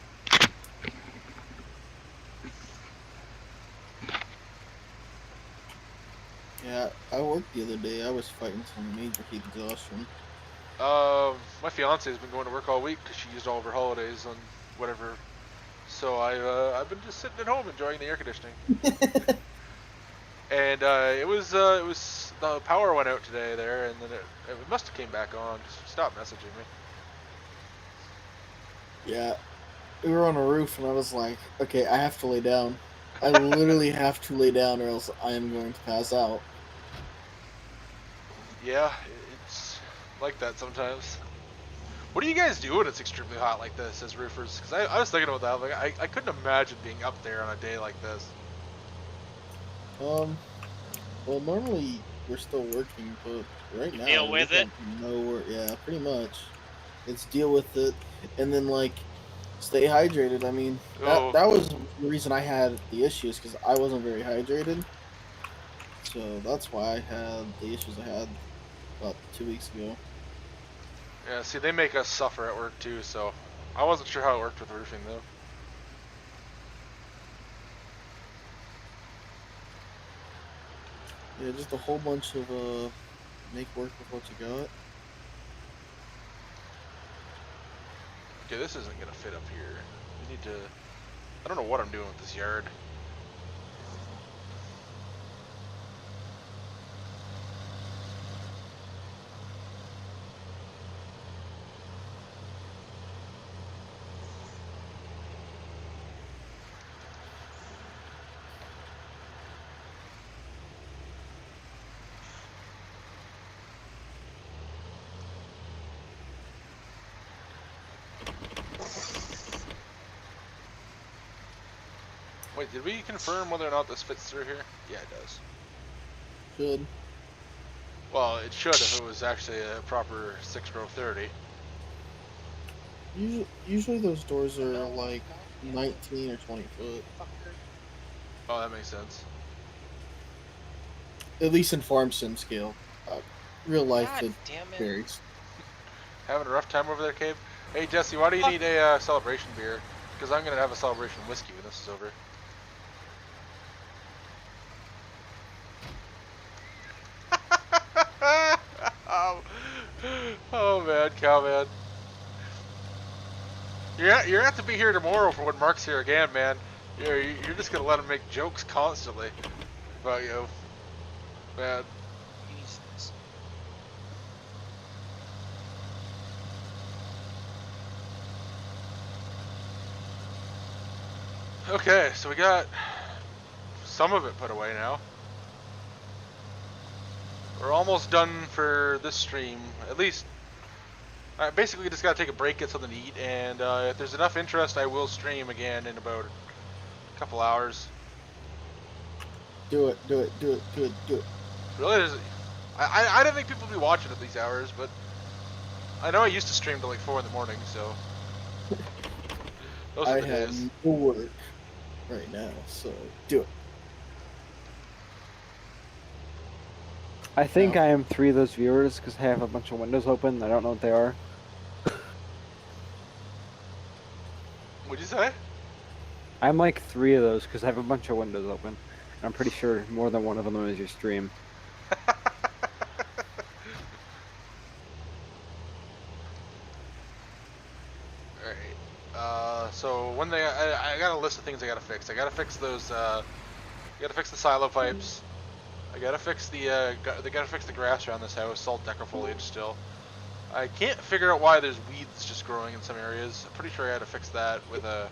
Yeah, I worked the other day. I was fighting some major heat exhaustion. My fiance has been going to work all week because she used all of her holidays on whatever. So I've been just sitting at home enjoying the air conditioning. And it was the power went out today there, and then it must have came back on. Just stop messaging me. Yeah, we were on a roof, and I was like, okay, I have to lay down. I literally have to lay down, or else I am going to pass out. Yeah, it's like that sometimes. What do you guys do when it's extremely hot like this as roofers? Because I was thinking about that. Like I couldn't imagine being up there on a day like this. Well, normally we're still working, but right now deal with it. No work. Yeah, pretty much. It's deal with it, and then like stay hydrated. I mean, that was the reason I had the issues, because I wasn't very hydrated. So that's why I had the issues I had about 2 weeks ago. Yeah, see, they make us suffer at work too, so I wasn't sure how it worked with roofing though. Yeah, just a whole bunch of make work with what you got. Okay, this isn't gonna fit up here. We need to. I don't know what I'm doing with this yard. Wait, did we confirm whether or not this fits through here? Yeah, it does. Should. Well, it should if it was actually a proper 6-row 30. Usually those doors are like 19 or 20 foot. Oh, that makes sense. At least in farm sim scale. Real life, God it damn it. varies. Having a rough time over there, Cabe? Hey, Jesse, why do you need a celebration beer? Because I'm going to have a celebration whiskey when this is over. Oh man, cowman. You're going to have to be here tomorrow for when Mark's here again, man. You're just going to let him make jokes constantly about you. Man. Jesus. Okay, so we got some of it put away now. We're almost done for this stream. At least, I basically just gotta take a break, get something to eat, and if there's enough interest, I will stream again in about a couple hours. Do it. Really? I didn't think people would be watching at these hours, but I know I used to stream till like 4 in the morning, so those are the days. I have no work right now, so do it. I think I am 3 of those viewers because I have a bunch of windows open. I don't know what they are. What'd you say? I'm like 3 of those because I have a bunch of windows open. I'm pretty sure more than one of them is your stream. Alright. So one thing, I got a list of things I gotta fix. I gotta fix those, gotta fix the silo pipes. I gotta fix the, they gotta fix the grass around this house, salt decker foliage still. I can't figure out why there's weeds just growing in some areas. I'm pretty sure I had to fix that with a...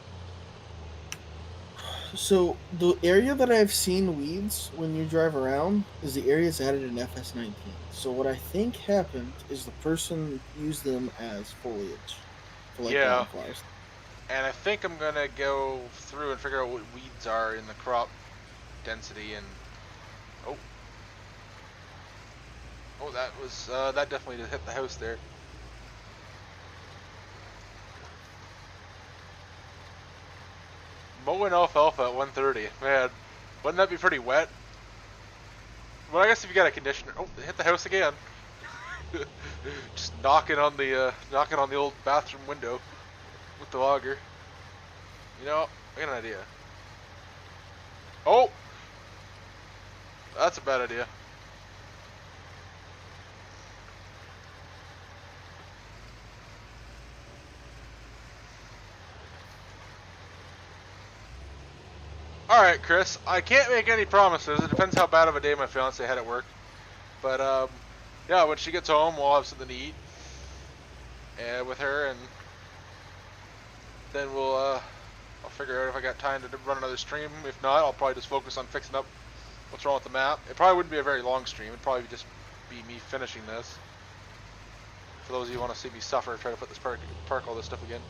So the area that I've seen weeds when you drive around is the areas added in FS19. So what I think happened is the person used them as foliage for like Yeah, wildflowers. and I think I'm gonna go through and figure out what weeds are in the crop density and... Oh. Oh, that was, that definitely just hit the house there. Mowing alfalfa at 1:30. Man, wouldn't that be pretty wet? Well, I guess if you got a conditioner... Oh, it hit the house again. Just knocking on the old bathroom window with the auger. You know, I got an idea. Oh! That's a bad idea. Alright, Chris, I can't make any promises. It depends how bad of a day my fiance had at work. But, yeah, when she gets home, we'll have something to eat with her, and then I'll figure out if I got time to run another stream. If not, I'll probably just focus on fixing up what's wrong with the map. It probably wouldn't be a very long stream. It'd probably just be me finishing this. For those of you who want to see me suffer, try to put this park all this stuff again.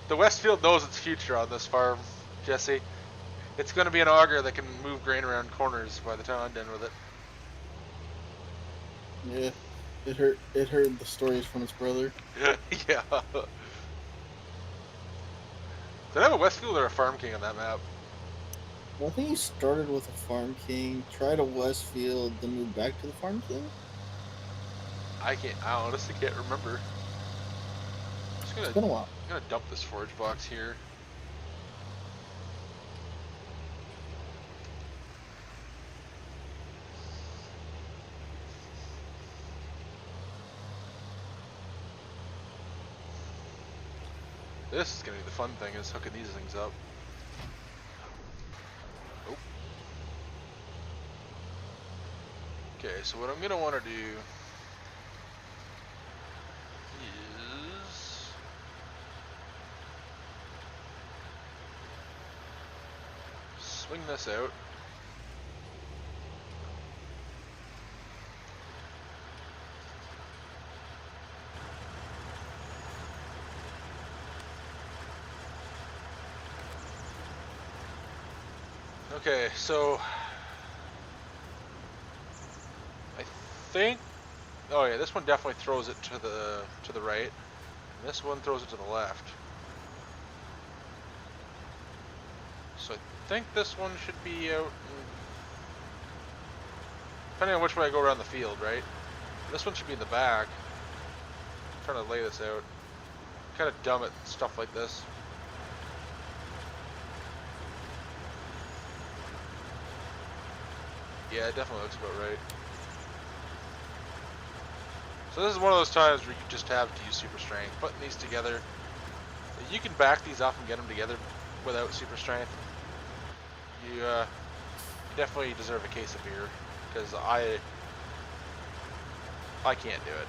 The Westfield knows its future on this farm, Jesse. It's going to be an auger that can move grain around corners by the time I'm done with it. Yeah, it heard the stories from its brother. Yeah. Did I have a Westfield or a Farm King on that map? Well, I think you started with a Farm King, tried a Westfield, then moved back to the Farm King. I honestly can't remember. It's been a while. I'm gonna dump this forage box here. This is gonna be the fun thing, is hooking these things up. Oh. Okay, so what I'm gonna want to do is swing this out. Okay, so I think, oh yeah, this one definitely throws it to the right, and this one throws it to the left. So I think this one should be out, depending on which way I go around the field, right? This one should be in the back. I'm trying to lay this out. Kind of dumb at stuff like this. Yeah, it definitely looks about right. So this is one of those times where you just have to use super strength. Putting these together, you can back these up and get them together without super strength. You definitely deserve a case of beer, because I can't do it.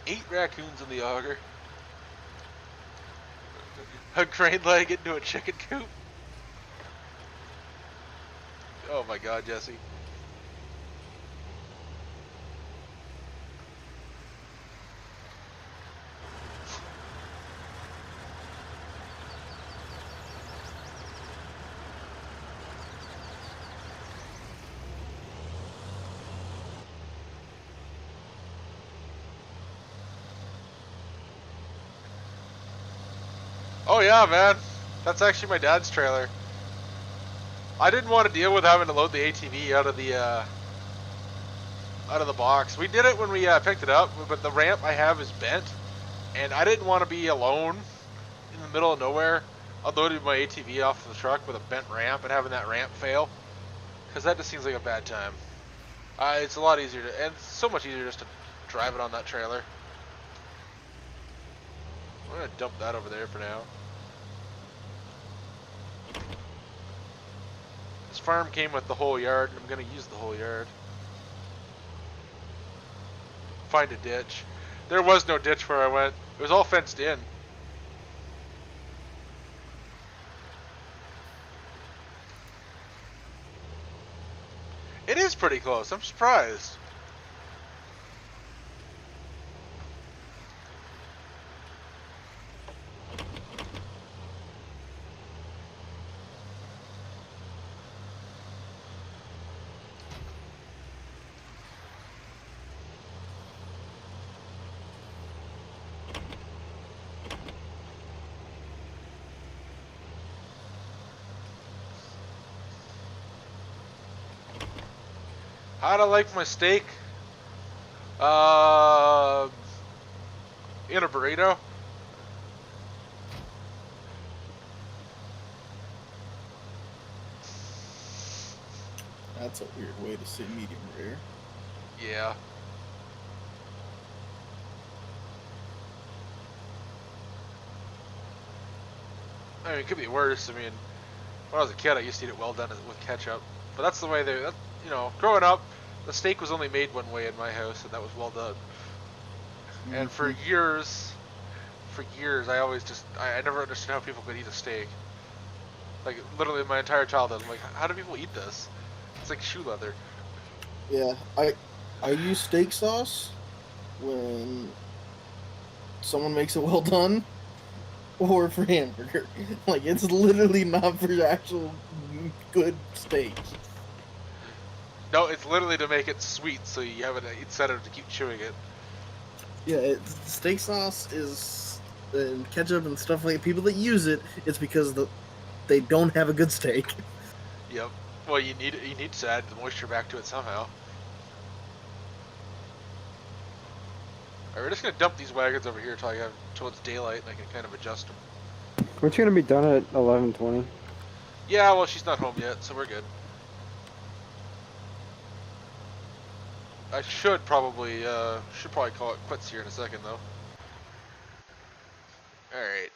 Eight raccoons in the auger. A crane leg into a chicken coop. Oh my god, Jesse. Oh yeah, man. That's actually my dad's trailer. I didn't want to deal with having to load the ATV out of the box. We did it when we picked it up, but the ramp I have is bent, and I didn't want to be alone in the middle of nowhere unloading my ATV off the truck with a bent ramp and having that ramp fail, because that just seems like a bad time. It's a lot easier to, and it's so much easier just to drive it on that trailer. I'm gonna dump that over there for now. This farm came with the whole yard, and I'm gonna use the whole yard. Find a ditch. There was no ditch where I went. It was all fenced in. It is pretty close. I'm surprised. How'd I like my steak? In a burrito. That's a weird way to say medium rare. Yeah. I mean, it could be worse. I mean, when I was a kid, I used to eat it well done with ketchup. But that's the way you know, growing up, the steak was only made one way in my house, and that was well done. And for years, I never understood how people could eat a steak. Like, literally my entire childhood, I'm like, how do people eat this? It's like shoe leather. Yeah, I use steak sauce when someone makes it well done, or for hamburger. Like, it's literally not for actual good steak. No, it's literally to make it sweet, so you have an incentive to keep chewing it. Yeah, steak sauce is, and ketchup and stuff like people that use it, it's because they don't have a good steak. Yep. Well, you need to add the moisture back to it somehow. Alright, we're just gonna dump these wagons over here until it's daylight, and I can kind of adjust them. Aren't you gonna be done at 11:20? Yeah, well, she's not home yet, so we're good. I should probably call it quits here in a second, though. Alright.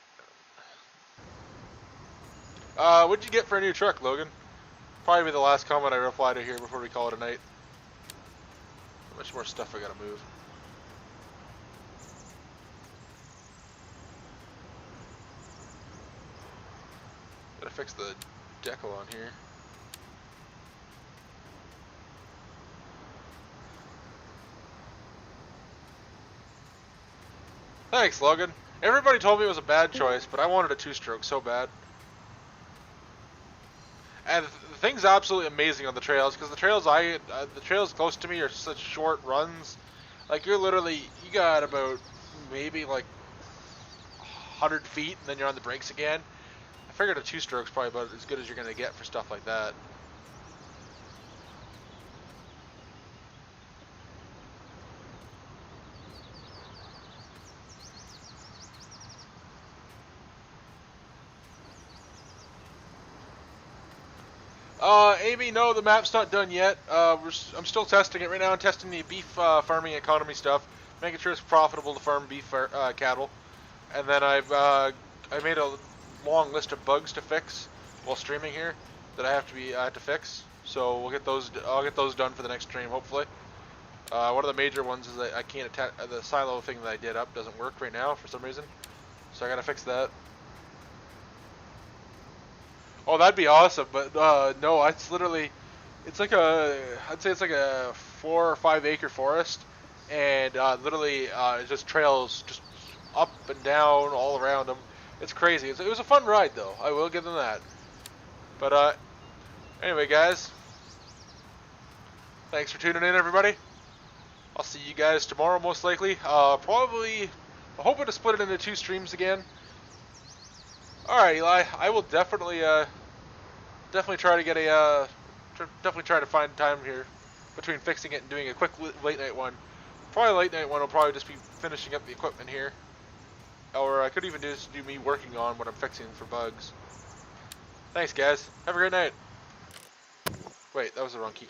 What'd you get for a new truck, Logan? Probably be the last comment I reply to here before we call it a night. How much more stuff I gotta move? Gotta fix the decal on here. Thanks, Logan. Everybody told me it was a bad choice, but I wanted a two-stroke so bad. And the thing's absolutely amazing on the trails, because the trails close to me are such short runs. Like, you got about maybe like 100 feet, and then you're on the brakes again. I figured a two-stroke's probably about as good as you're gonna get for stuff like that. Amy, no, the map's not done yet. I'm still testing it right now. I'm testing the beef farming economy stuff, making sure it's profitable to farm beef cattle. And then I made a long list of bugs to fix while streaming here that I have to fix. So I'll get those done for the next stream, hopefully. One of the major ones is that I can't attach the silo thing that I did up doesn't work right now for some reason, so I gotta fix that. Oh, that'd be awesome, but no, I'd say it's like a 4 or 5 acre forest, and literally it's just trails just up and down all around them. It's crazy. It was a fun ride though. I will give them that. But anyway, guys, thanks for tuning in, everybody. I'll see you guys tomorrow, most likely. Probably, I'm hoping to split it into 2 streams again. Alright, Eli, I will definitely try to get definitely try to find time here between fixing it and doing a quick late night one. Probably late night one will probably just be finishing up the equipment here, or I could even just do me working on what I'm fixing for bugs. Thanks, guys. Have a great night. Wait, that was the wrong key.